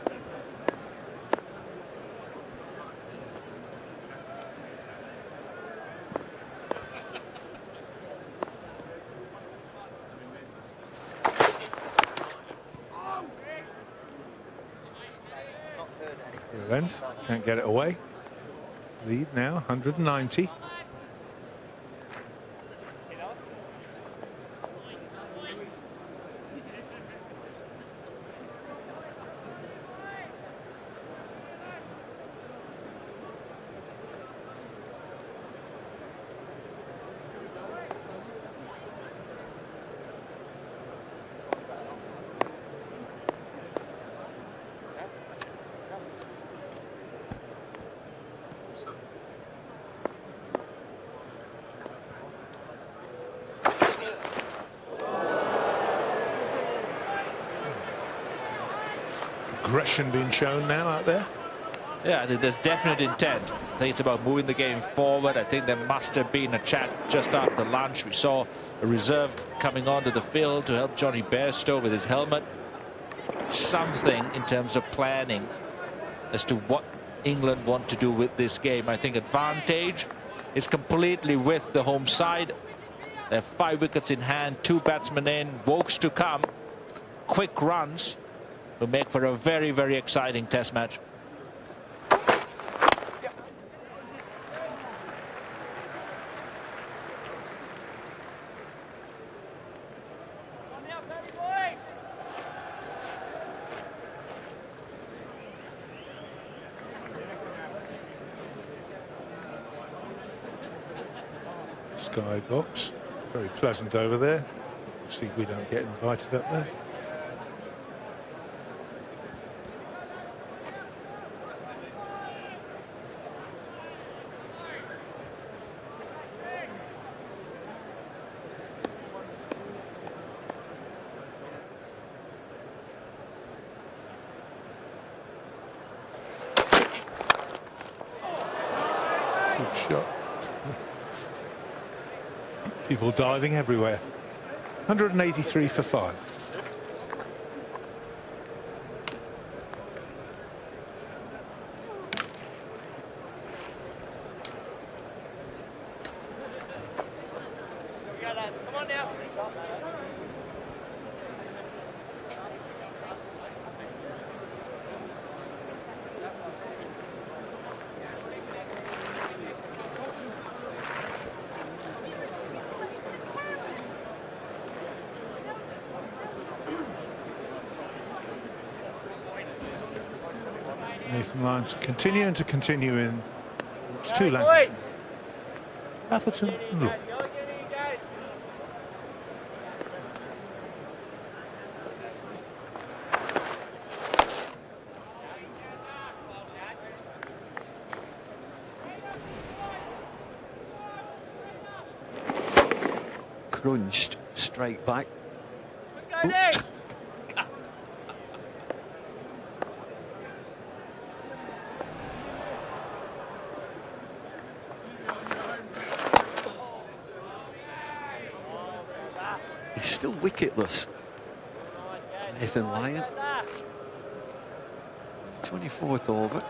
Length, can't get it away. Lead now 190. Aggression being shown now out there. Yeah, there's definite intent. I think it's about moving the game forward. I think there must have been a chat just after lunch. We saw a reserve coming onto the field to help Johnny Bairstow with his helmet. Something in terms of planning as to what England want to do with this game. I think advantage is completely with the home side. They have 5 wickets in hand, 2 batsmen in, Vokes to come. Quick runs will make for a very, very exciting test match. Skybox, very pleasant over there. See, we don't get invited up there. Good shot. People diving everywhere. 183 for 5. Come on now. Nathan Lyon to continue in. It's 2 Lancashire. Atherton and Law. Crunched straight back. He's still wicketless. Nathan Lyon. 24th over.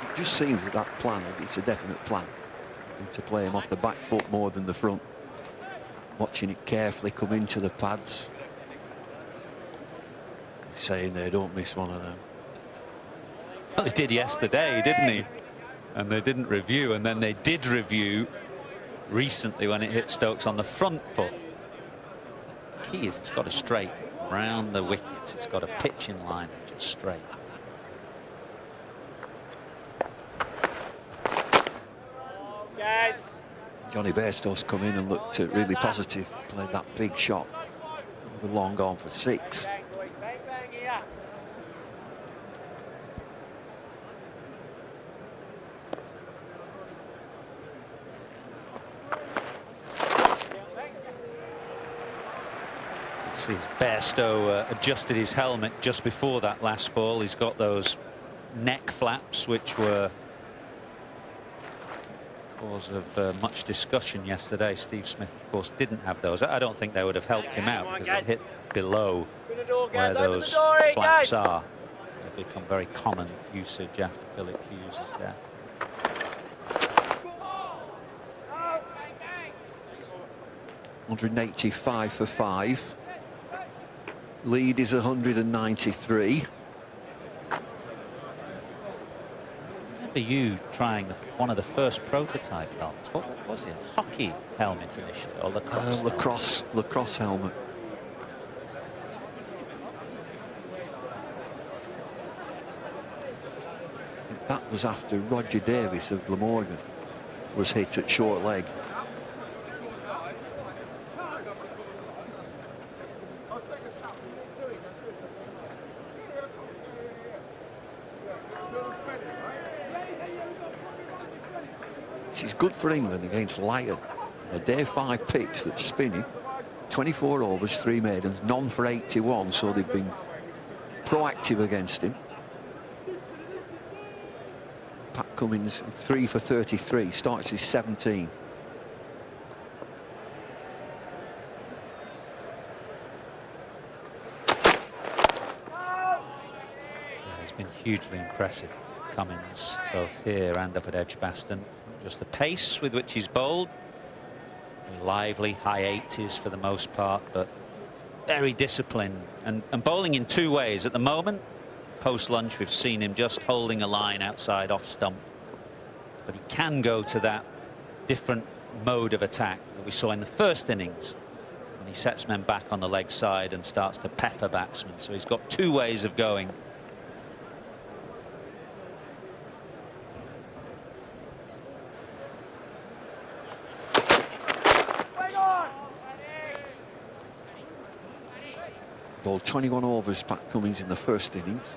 It just seems that plan, it's a definite plan. To play him off the back foot more than the front. Watching it carefully come into the pads. Saying they don't miss one of them. Well, they did yesterday, didn't he? And they didn't review, and then they did review recently when it hit Stokes on the front foot. Key is it's got a straight round the wickets. It's got a pitching line and just straight. Johnny Bairstow's come in and looked really positive. Played that big shot. We're long gone for 6. Bang, boys, bang, bang here. See, Bairstow adjusted his helmet just before that last ball. He's got those neck flaps, which were cause of much discussion yesterday. Steve Smith, of course, didn't have those. I don't think they would have helped him out because it hit below where those flaps are. They've become very common usage after Philip Hughes' death. $185 for 5. Lead is 193. Remember you trying one of the first prototype helmets. What was it? Hockey helmet initially, or lacrosse? Lacrosse helmet. That was after Roger Davis of Glamorgan was hit at short leg. This is good for England against Lyon. A day 5 pitch that's spinning. 24 overs, 3 maidens, none for 81, so they've been proactive against him. Pat Cummins 3 for 33, starts his 17. Yeah, he's been hugely impressive, Cummins, both here and up at Edgbaston. Just the pace with which he's bowled. Lively, high 80s for the most part, but very disciplined and bowling in 2 ways. At the moment, post lunch, we've seen him just holding a line outside off stump, but he can go to that different mode of attack that we saw in the first innings when he sets men back on the leg side and starts to pepper batsmen. So he's got 2 ways of going. Bowled 21 overs, Pat Cummins, in the first innings.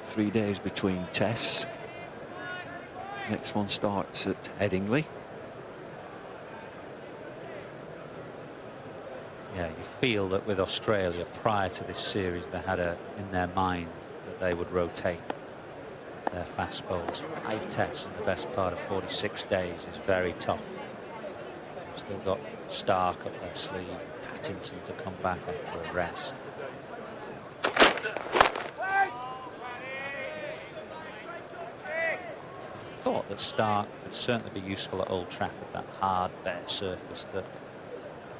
3 days between tests. Next one starts at Headingley. Yeah, you feel that with Australia prior to this series, they had in their mind that they would rotate their fast bowls. 5 tests in the best part of 46 days is very tough. They've still got Stark up their sleeve, Pietersen to come back after a rest. Thought that Stark would certainly be useful at Old Trafford, that hard, bare surface that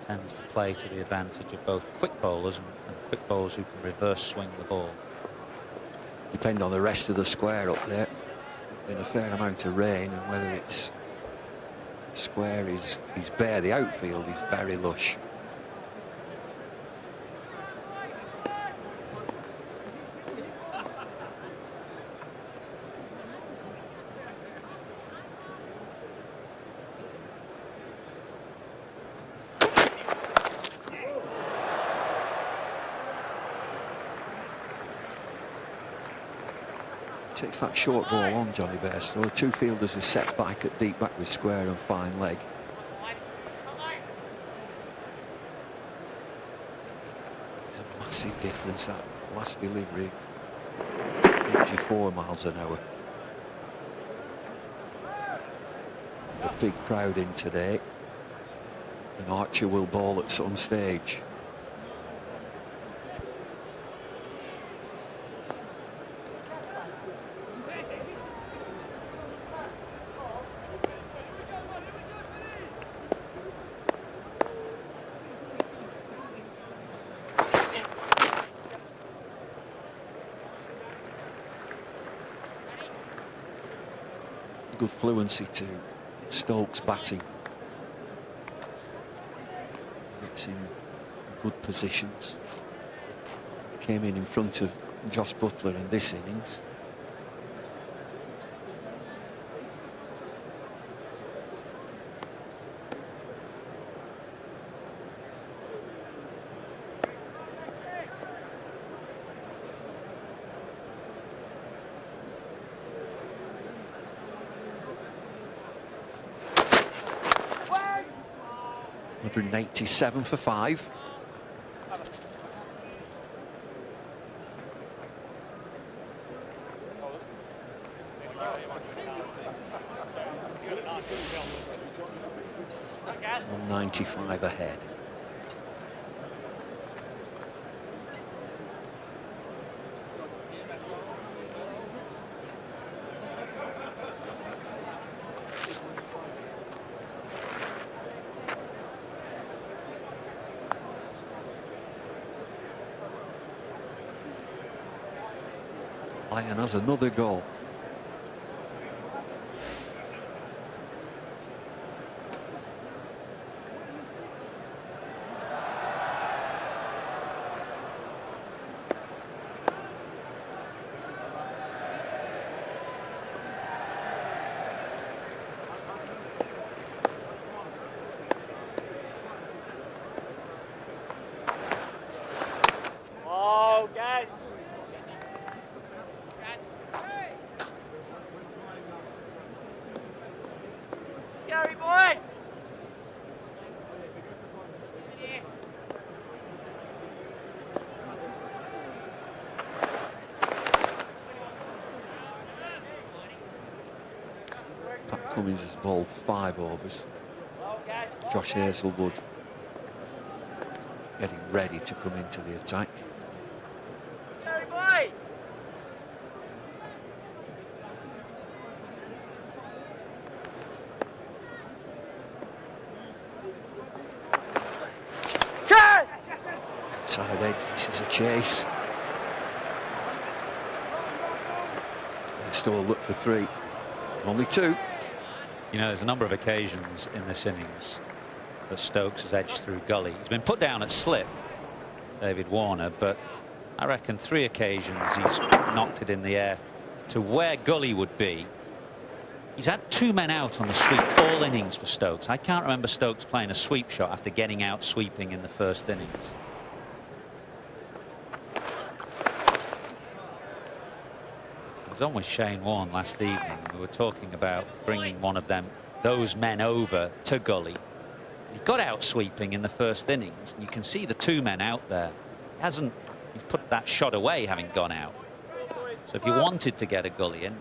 tends to play to the advantage of both quick bowlers and quick bowlers who can reverse swing the ball. Depend on the rest of the square up there. There's been a fair amount of rain, and whether it's square is bare, the outfield is very lush. Takes that short ball on, Johnny Bairstow. 2 fielders are set back at deep back with square and fine leg. There's a massive difference, that last delivery. 84 miles an hour. A big crowd in today. And Archer will bowl at some stage. Good fluency to Stokes batting. Gets in good positions. Came in front of Josh Buttler in this innings. 187 for 5. On 95 ahead. Lyon has another goal. Oh, guys. Scary boy. Pat Cummins has bowled 5 overs. Josh Hazlewood getting ready to come into the attack. Scary boy. Side edge, this is a chase. They still look for 3. Only 2. You know, there's a number of occasions in this innings that Stokes has edged through gully. He's been put down at slip, David Warner, but I reckon 3 occasions he's knocked it in the air to where gully would be. He's had 2 men out on the sweep all innings for Stokes. I can't remember Stokes playing a sweep shot after getting out sweeping in the first innings. I was on with Shane Warne last evening. We were talking about bringing one of those men over to gully. He got out sweeping in the first innings, and you can see the 2 men out there. He's put that shot away having gone out. So if you wanted to get a gully in,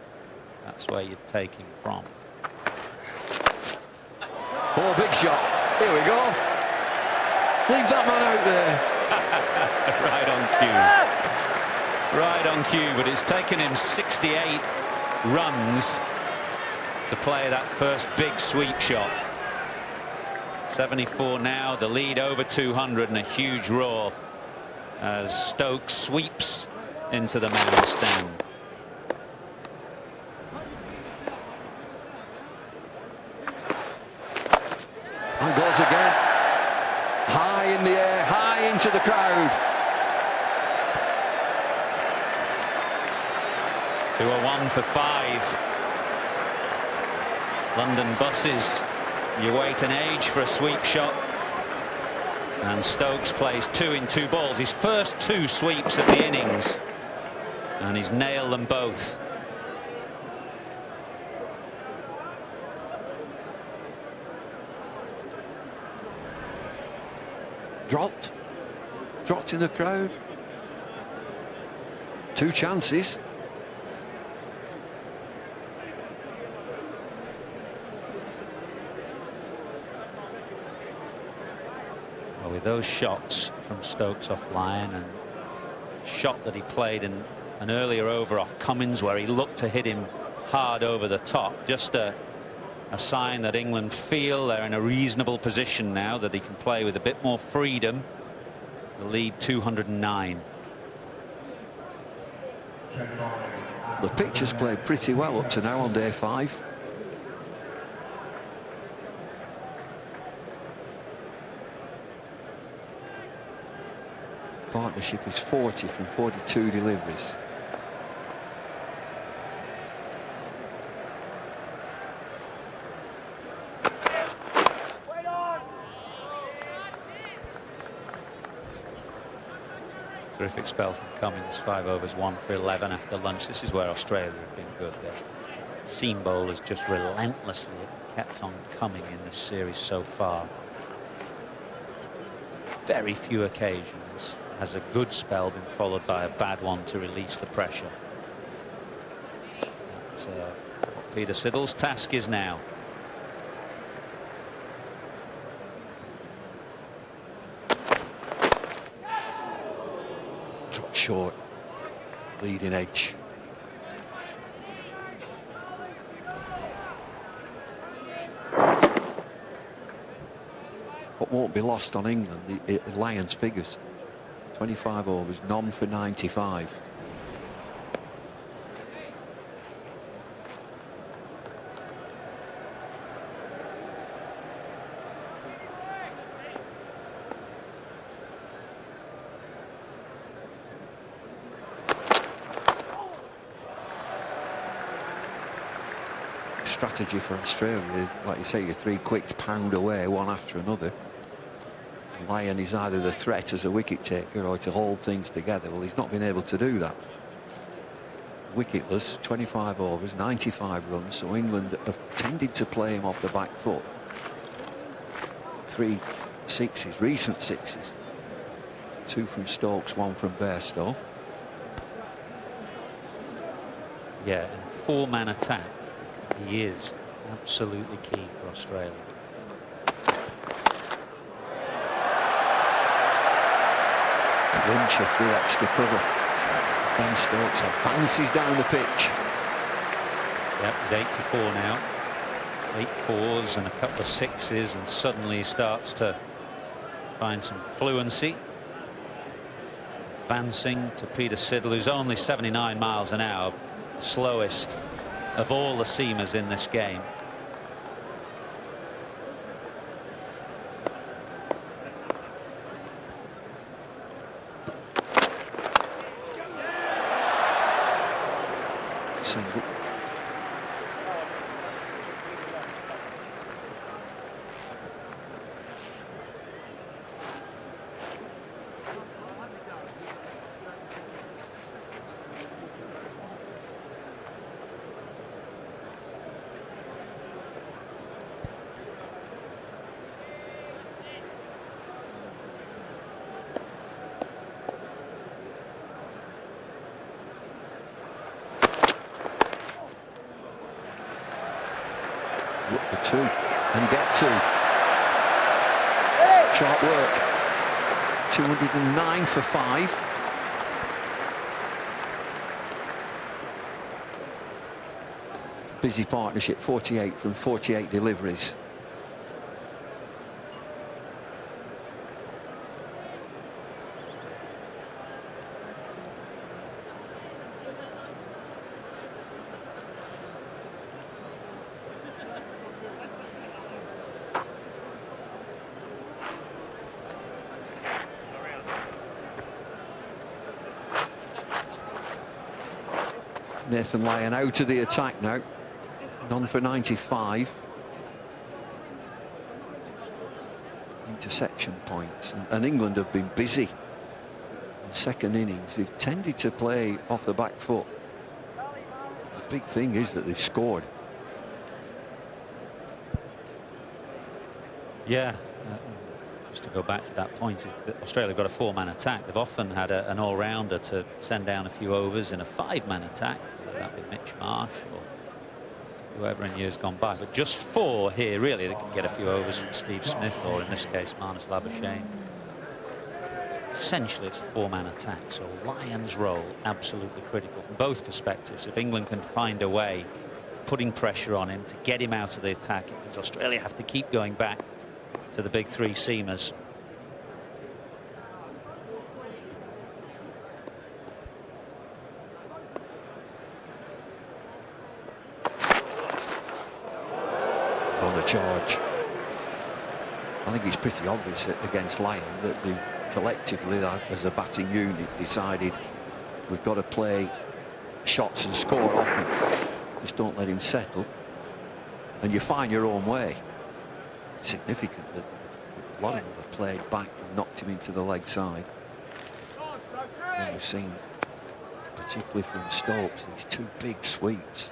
that's where you'd take him from. Oh, big shot. Here we go. Leave that man out there. Right on cue. Right on cue, but it's taken him 68 runs to play that first big sweep shot. 74 now, the lead over 200, and a huge roar as Stokes sweeps into the main stand. And goes again. High in the air, high into the crowd. 201 for 5. London buses. You wait an age for a sweep shot. And Stokes plays 2 in 2 balls. His first 2 sweeps of the innings. And he's nailed them both. Dropped in the crowd. 2 chances. Well, with those shots from Stokes off Lyon, and shot that he played in an earlier over off Cummins where he looked to hit him hard over the top, just a sign that England feel they're in a reasonable position now, that he can play with a bit more freedom. The lead 209. The pitch has played pretty well up to now on day 5. Partnership is 40 from 42 deliveries. Terrific spell from Cummins. 5 overs, 1 for 11 after lunch. This is where Australia have been good. Their seam bowlers just relentlessly kept on coming in this series so far. very few occasions has a good spell been followed by a bad one to release the pressure. That's what Peter Siddle's task is now. Drop short, leading edge. What won't be lost on England, the Lions figures. 25 overs, none for 95. Strategy for Australia, like you say, your 3 quicks pound away one after another. Lyon is either the threat as a wicket taker or to hold things together. Well, he's not been able to do that. Wicketless, 25 overs, 95 runs, so England have tended to play him off the back foot. 3 sixes, recent sixes. 2 from Stokes, 1 from Bairstow. Yeah, in a 4-man attack, he is absolutely key for Australia. Clincher through extra cover. Ben Stokes advances down the pitch. Yep, he's 8-4 now. 8 fours and a couple of sixes, and suddenly he starts to find some fluency. Advancing to Peter Siddle, who's only 79 miles an hour, slowest of all the seamers in this game. Single. Look for 2 and get 2. Sharp work. 209 for 5. Busy partnership, 48 from 48 deliveries. Nathan Lyon out of the attack now. None for 95. Interception points. And England have been busy in second innings. They've tended to play off the back foot. The big thing is that they've scored. Yeah. Just to go back to that point, is that Australia have got a 4-man attack. They've often had an all-rounder to send down a few overs in a 5-man attack. Whether that be Mitch Marsh or whoever in years gone by. But just 4 here, really. They can get a few overs from Steve Smith or, in this case, Marnus Labuschagne. Essentially, it's a 4-man attack. So Lyon's role, absolutely critical from both perspectives. If England can find a way, putting pressure on him to get him out of the attack, it means Australia have to keep going back to the big 3 seamers. On the charge. I think it's pretty obvious against Lyon that they collectively, as a batting unit, decided we've got to play shots and score off him. Just don't let him settle. And you find your own way. Significant that a lot of them have played back and knocked him into the leg side. And we've seen, particularly from Stokes, these 2 big sweeps.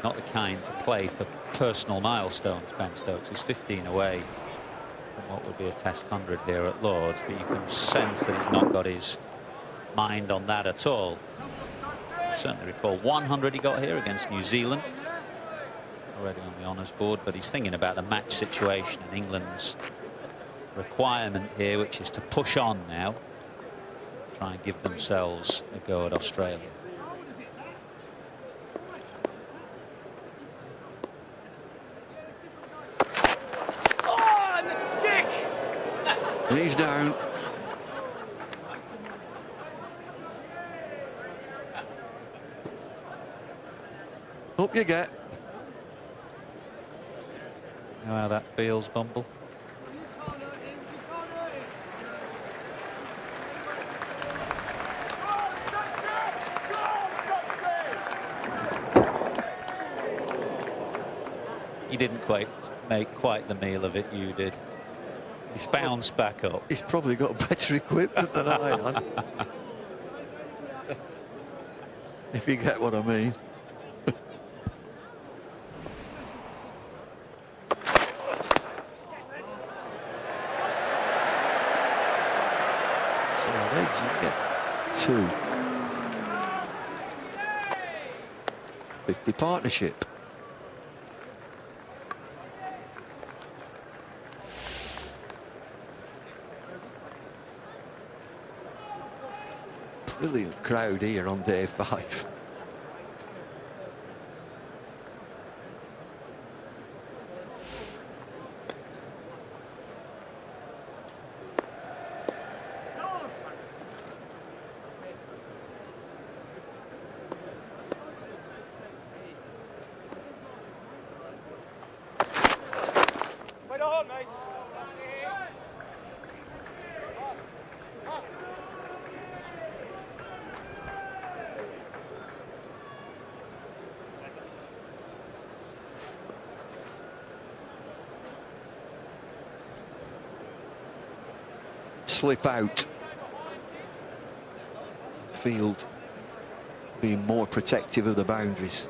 Not the kind to play for personal milestones, Ben Stokes. He's 15 away from what would be a Test 100 here at Lord's, but you can sense that he's not got his mind on that at all. I certainly recall 100 he got here against New Zealand, already on the honours board, but he's thinking about the match situation and England's requirement here, which is to push on now, try and give themselves a go at Australia. He's down. Up you get. Know how that feels, Bumble? He didn't quite make quite the meal of it you did. He's bounced back up. He's probably got better equipment than I am. If you get what I mean. So on edge you get 2. 50 partnership. Brilliant crowd here on day 5. Wait on, mate. 'Slip out. Field being more protective of the boundaries.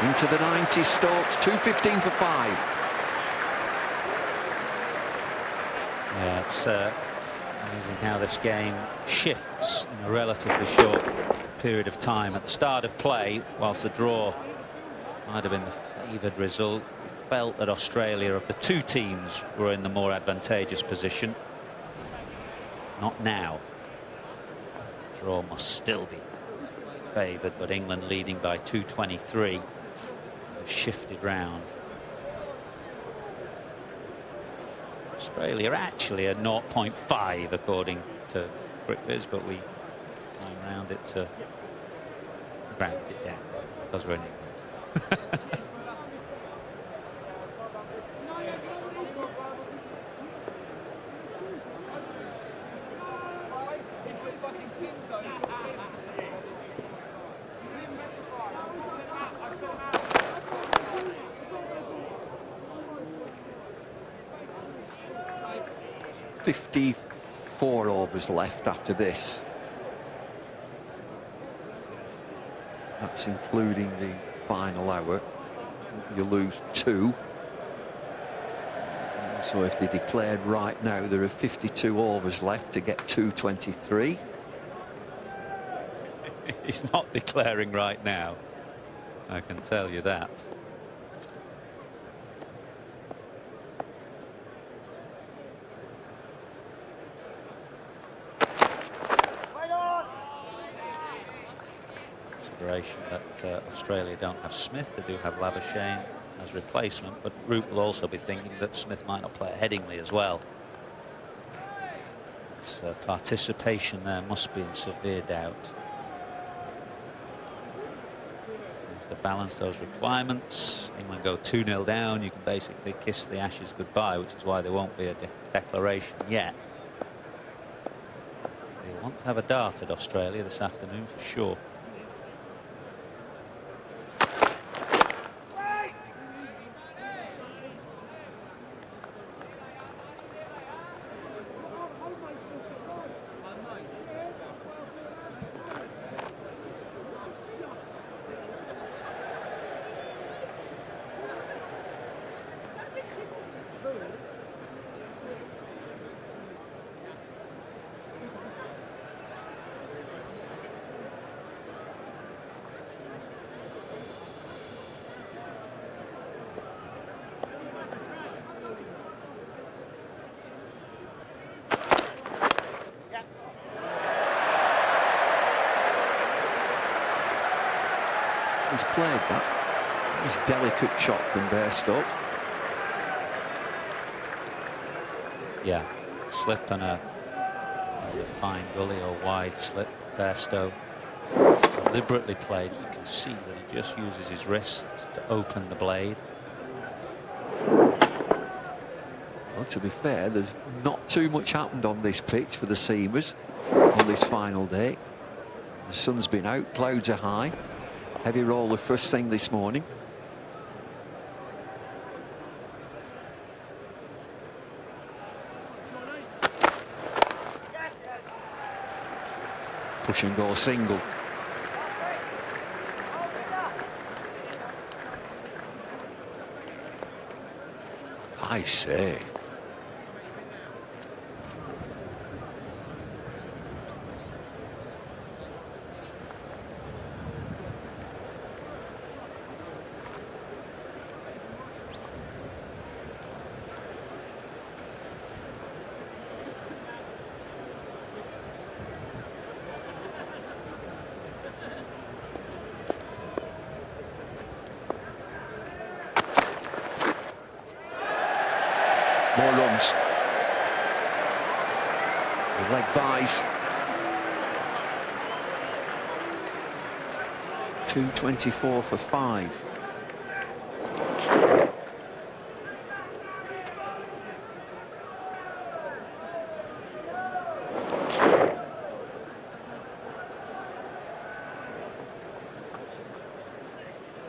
Into the 90s, Stokes, 2:15 for 5. Yeah, it's amazing how this game shifts in a relatively short period of time. At the start of play, whilst the draw might have been the favoured result, we felt that Australia, of the two teams, were in the more advantageous position. Not now. Draw must still be favoured, but England leading by 2:23. Shifted round. Australia actually at 0.5 according to Crickviz, but we round it to round it down because we're in England. 54 overs left after this. That's including the final hour. You lose 2. So if they declared right now, there are 52 overs left to get 223. He's not declaring right now, I can tell you that. Consideration that Australia don't have Smith, they do have Labuschagne as replacement, but Root will also be thinking that Smith might not play at Headingley as well. So participation there must be in severe doubt. Just to balance those requirements. England go 2-0 down, you can basically kiss the Ashes goodbye, which is why there won't be a declaration yet. They want to have a dart at Australia this afternoon for sure. He's played that. It's a delicate shot from Stokes. Yeah, slipped on a fine gully or wide slip. Stokes deliberately played. You can see that he just uses his wrist to open the blade. Well, to be fair, there's not too much happened on this pitch for the seamers on this final day. The sun's been out, clouds are high. Heavy roller first thing this morning. Push and go single. I say. More runs. The leg buys. 224 for 5.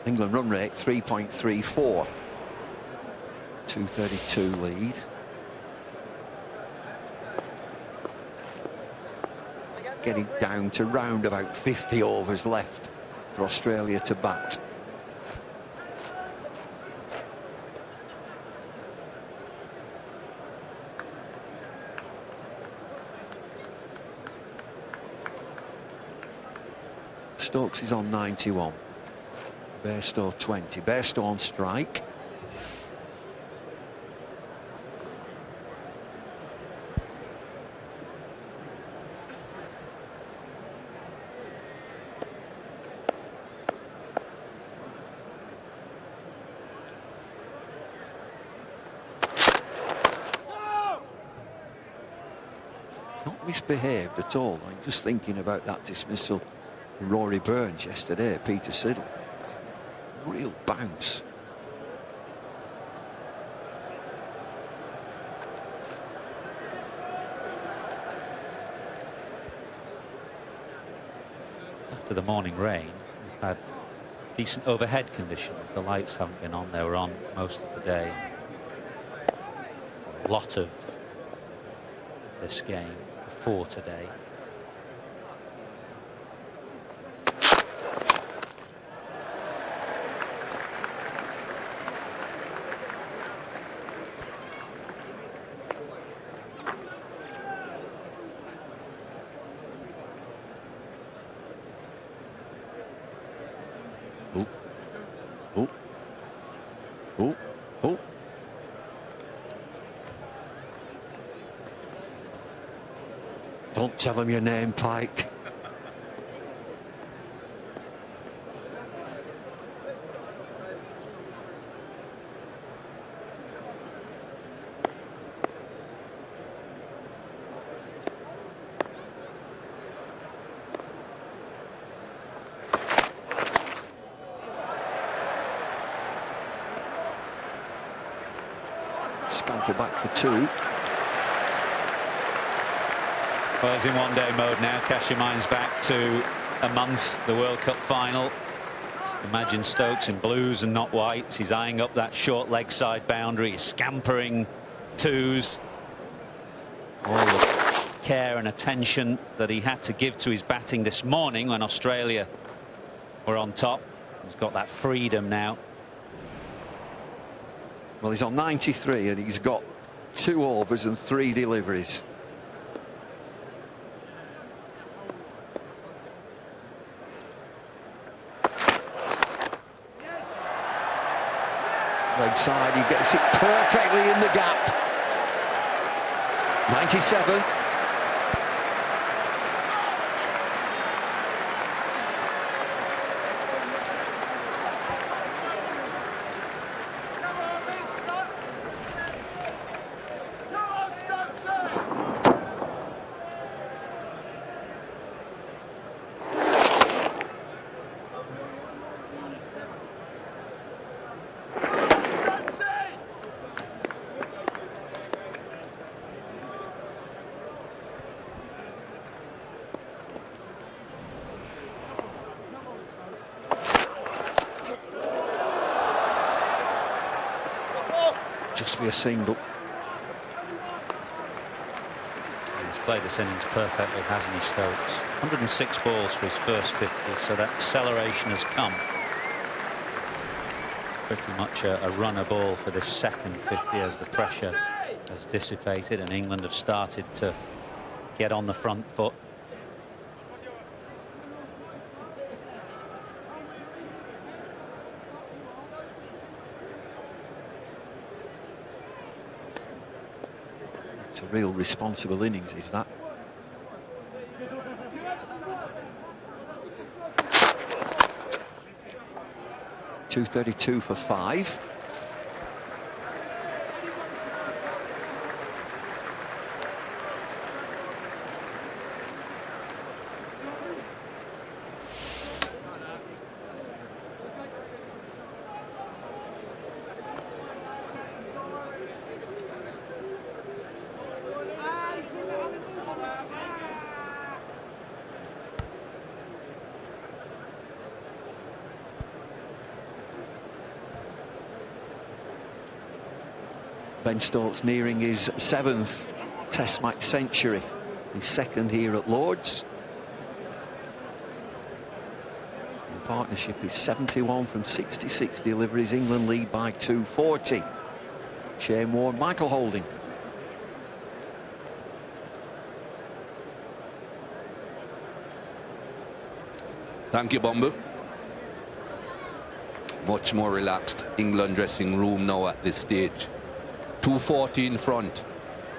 England run rate 3.34. 232 lead. Getting down to round about 50 overs left for Australia to bat. Stokes is on 91. Bairstow 20. Bairstow on strike. Misbehaved at all. I'm just thinking about that dismissal from Rory Burns yesterday at Pietersen. Real bounce. After the morning rain, we've had decent overhead conditions. The lights haven't been on. They were on most of the day. A lot of this game before today. Don't tell him your name, Pike. Scamper back for 2. Well, he's in one-day mode now. Cast your minds back to a month, the World Cup final. Imagine Stokes in blues and not whites. He's eyeing up that short leg side boundary. He's scampering 2s. All the care and attention that he had to give to his batting this morning when Australia were on top. He's got that freedom now. Well, he's on 93 and he's got 2 overs and 3 deliveries. Leg side, he gets it perfectly in the gap. 97. Just be a single. He's played this innings perfectly, hasn't he, Stokes? 106 balls for his first 50, so that acceleration has come. Pretty much a runner ball for this second 50 as the pressure has dissipated and England have started to get on the front foot. It's a real responsible innings, is that? .232 for 5. Ben Stokes nearing his 7th Test match century, his 2nd here at Lord's. In partnership is 71 from 66 deliveries. England lead by 240. Shane Warne, Michael Holding. Thank you, Bumble. Much more relaxed England dressing room now at this stage. 240 in front,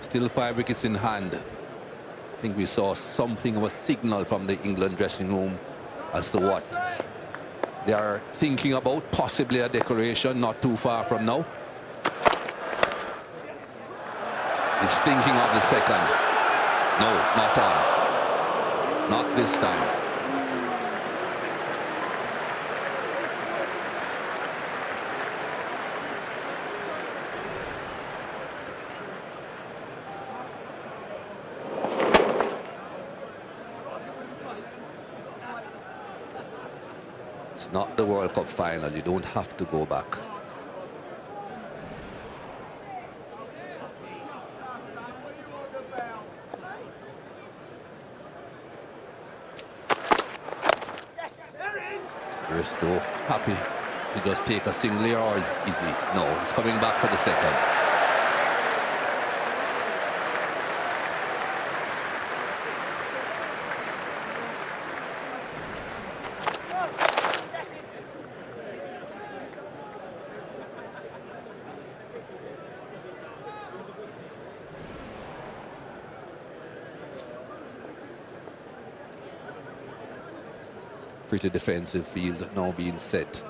still 5 wickets in hand. I think we saw something of a signal from the England dressing room as to what they are thinking about, possibly a decoration not too far from now. He's thinking of the second. No, not on. Not this time. It's not the World Cup final. You don't have to go back. Bristow happy to just take a single here, or is he? No, he's coming back for the second. Pretty defensive field now being set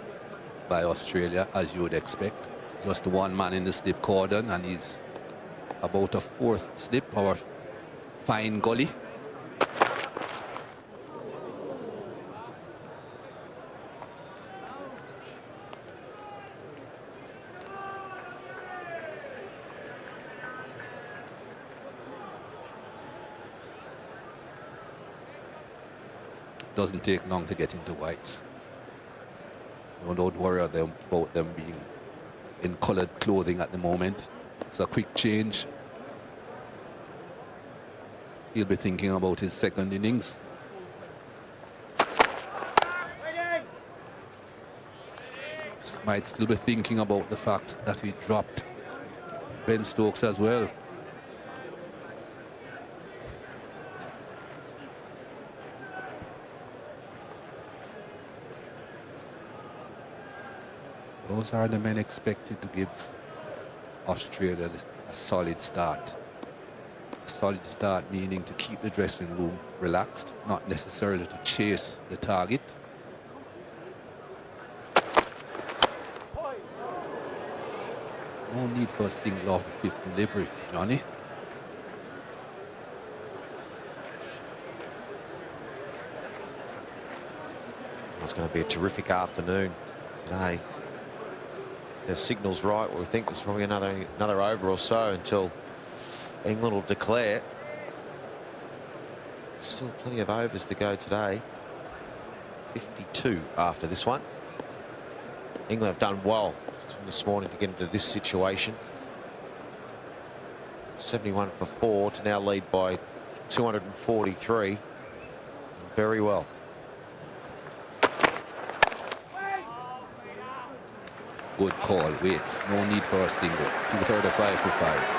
by Australia, as you would expect. Just one man in the slip cordon, and he's about a 4th slip or fine gully. doesn't take long to get into whites. Don't worry about them being in coloured clothing at the moment. It's a quick change. He'll be thinking about his second innings. Might still be thinking about the fact that he dropped Ben Stokes as well. Those are the men expected to give Australia a solid start. A solid start meaning to keep the dressing room relaxed, not necessarily to chase the target. No need for a single off the fifth delivery, Johnny. It's going to be a terrific afternoon today. The signal's right. We think there's probably another over or so until England will declare. Still plenty of overs to go today. 52 after this one. England have done well from this morning to get into this situation. 71 for 4 to now lead by 243. Very well. Good call. Wait, no need for a single. 235 for 5.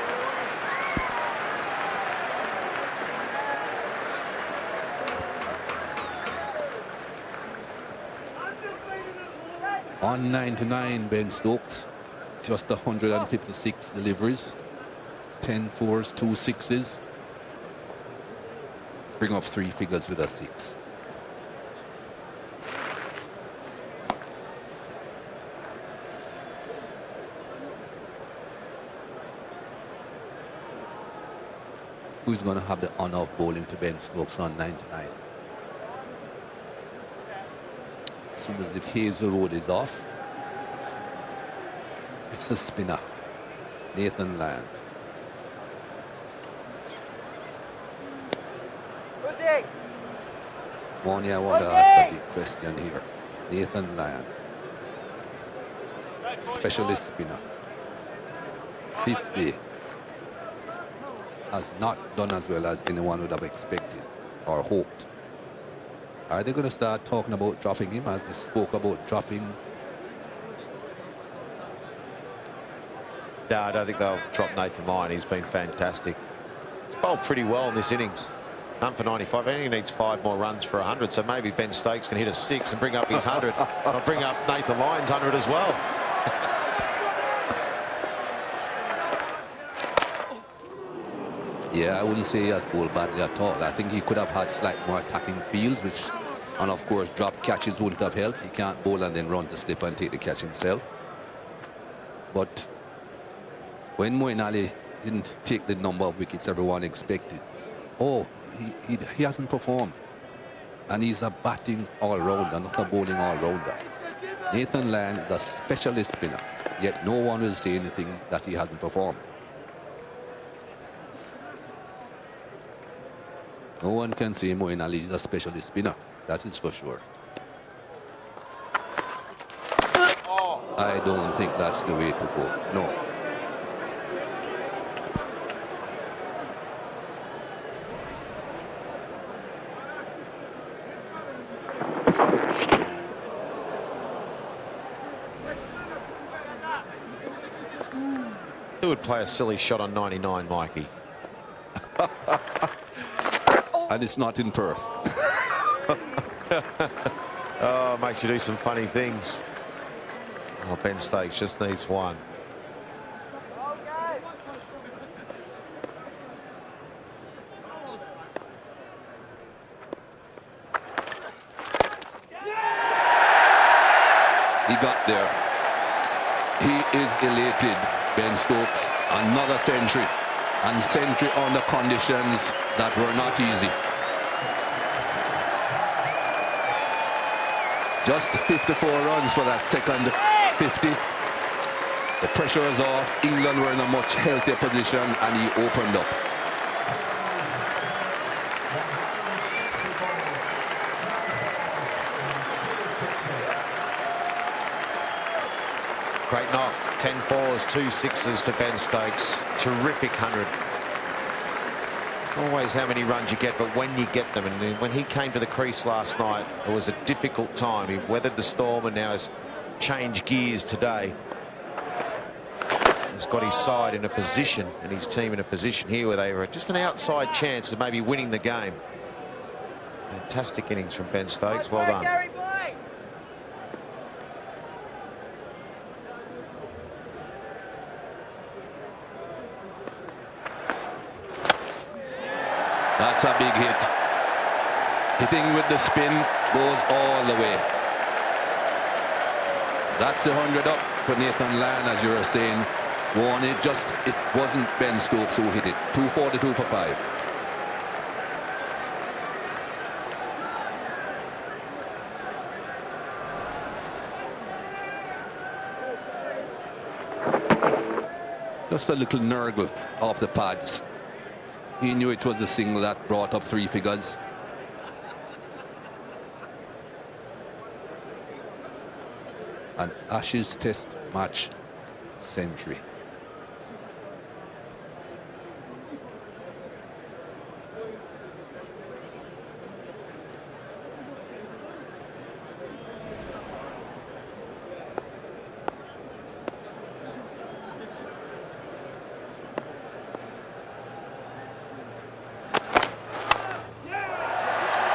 On 99, Ben Stokes, just 156 deliveries, 10 fours, 2 sixes. Bring up 3 figures with a 6. Who's going to have the honor of bowling to Ben Stokes on 99? As soon as if Hazelwood is off, it's the spinner, Nathan Lyon. One, I want to ask a big question here. Nathan Lyon, specialist spinner, 50. Has not done as well as anyone would have expected or hoped. Are they going to start talking about dropping him as they spoke about dropping? No, I don't think they'll drop Nathan Lyon. He's been fantastic. He's bowled pretty well in this innings. None for 95. I think he needs 5 more runs for 100. So maybe Ben Stokes can hit a 6 and bring up his 100. I'll bring up Nathan Lyon's 100 as well. Yeah, I wouldn't say he has bowled badly at all. I think he could have had slightly more attacking fields, which, and of course, dropped catches wouldn't have helped. He can't bowl and then run to slip and take the catch himself. But when Moeen Ali didn't take the number of wickets everyone expected, he hasn't performed. And he's a batting all-rounder, not a bowling all-rounder. Nathan Lyon is a specialist spinner, yet no one will say anything that he hasn't performed. No one can say Moeen Ali is a specialist spinner. That is for sure. I don't think that's the way to go. No. Who would play a silly shot on 99, Mikey? And it's not in Perth. Oh, makes you do some funny things. Oh, Ben Stokes just needs 1. He got there. He is elated, Ben Stokes. Another century. And century under conditions that were not easy. Just 54 runs for that second 50. The pressure is off. England were in a much healthier position and he opened up. Great knock. 10 fours, 2 sixes for Ben Stokes. Terrific 100. Always how many runs you get, but when you get them. And when he came to the crease last night, it was a difficult time. He weathered the storm and now has changed gears today. He's got his side in a position and his team in a position here where they were just an outside chance of maybe winning the game. Fantastic innings from Ben Stokes. Well done. That's a big hit. Hitting with the spin goes all the way. That's the 100 up for Nathan Lyon, as you were saying. It wasn't Ben Stokes who hit it. 242 for 5. Just a little nurgle off the pads. He knew it was the single that brought up 3 figures. An Ashes Test match century.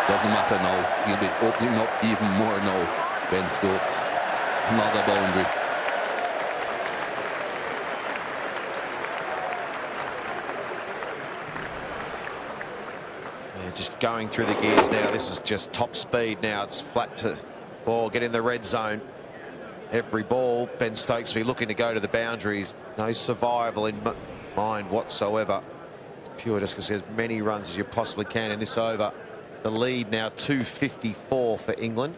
Doesn't matter now. He'll be opening up even more now. Ben Stokes. Another boundary. Yeah, just going through the gears now. This is just top speed now. It's flat to ball. Get in the red zone. Every ball, Ben Stokes will be looking to go to the boundaries. No survival in mind whatsoever. It's pure just because as many runs as you possibly can in this over. The lead now 254 for England.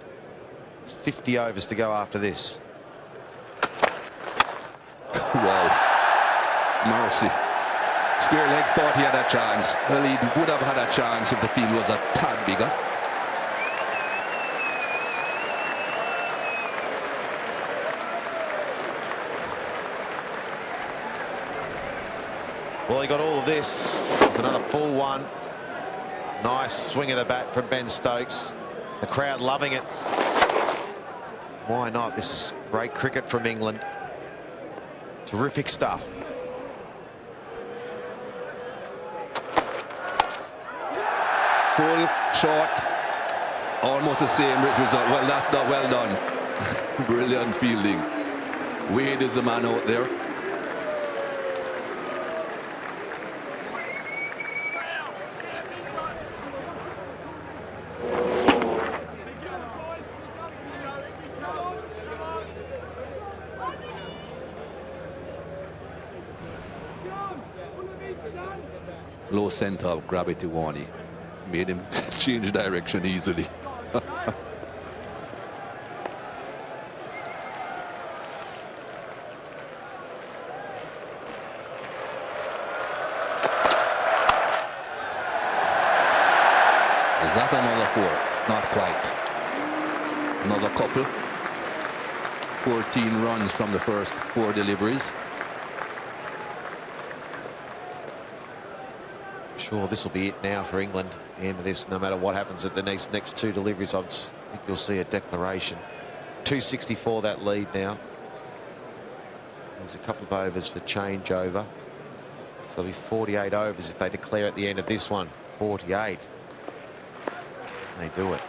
It's 50 overs to go after this. Wow. Mercy. Spearleg thought he had a chance. Well, he would have had a chance if the field was a tad bigger. Well, he got all of this. It's another full one. Nice swing of the bat from Ben Stokes. The crowd loving it. Why not? This is great cricket from England. Terrific stuff. Full, short, almost the same result. Well, that's not well done. Brilliant fielding. Wade is the man out there. Low center of gravity warning made him change direction easily. Is that another 4? Not quite. Another couple. 14 runs from the first 4 deliveries. Sure, this will be it now for England. End of this, no matter what happens at the next 2 deliveries, I think you'll see a declaration. 264 that lead now. There's a couple of overs for changeover. So there'll be 48 overs if they declare at the end of this one. 48. They do it.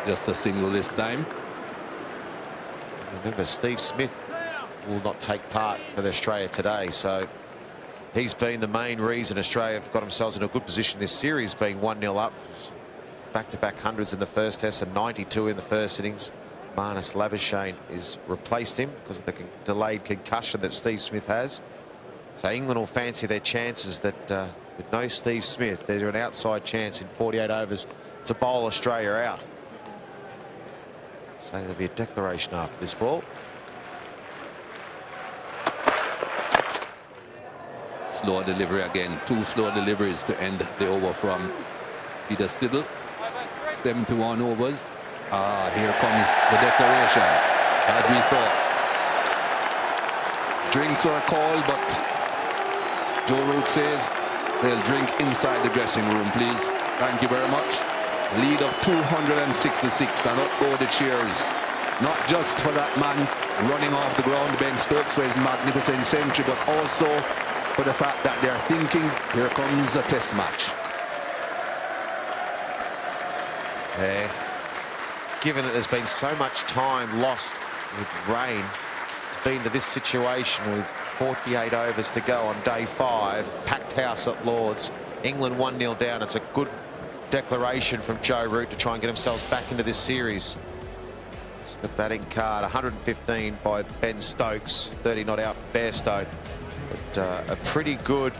Just a single this time. Remember, Steve Smith will not take part for Australia today, so he's been the main reason Australia have got themselves in a good position this series, being 1-0 up. Back-to-back hundreds in the first test and 92 in the first innings. Marnus Labuschagne has replaced him because of the delayed concussion that Steve Smith has. So England will fancy their chances that with no Steve Smith, there's an outside chance in 48 overs to bowl Australia out. So there'll be a declaration after this ball. Slow delivery again. 2 slow deliveries to end the over from Peter Siddle. 7-1 overs. Here comes the declaration, as we thought. Drinks are called, but Joe Root says they'll drink inside the dressing room, please. Thank you very much. Lead of 266, and up go the cheers. Not just for that man running off the ground, Ben Stokes, for his magnificent century, but also for the fact that they're thinking, here comes a test match. Yeah. Given that there's been so much time lost with rain, it's been to this situation with 48 overs to go on day 5, packed house at Lords, England 1-0 down. It's a good declaration from Joe Root to try and get themselves back into this series. It's the batting card, 115 by Ben Stokes, 30 not out for Bairstow. But a pretty good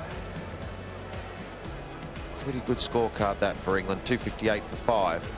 scorecard that for England, 258 for 5.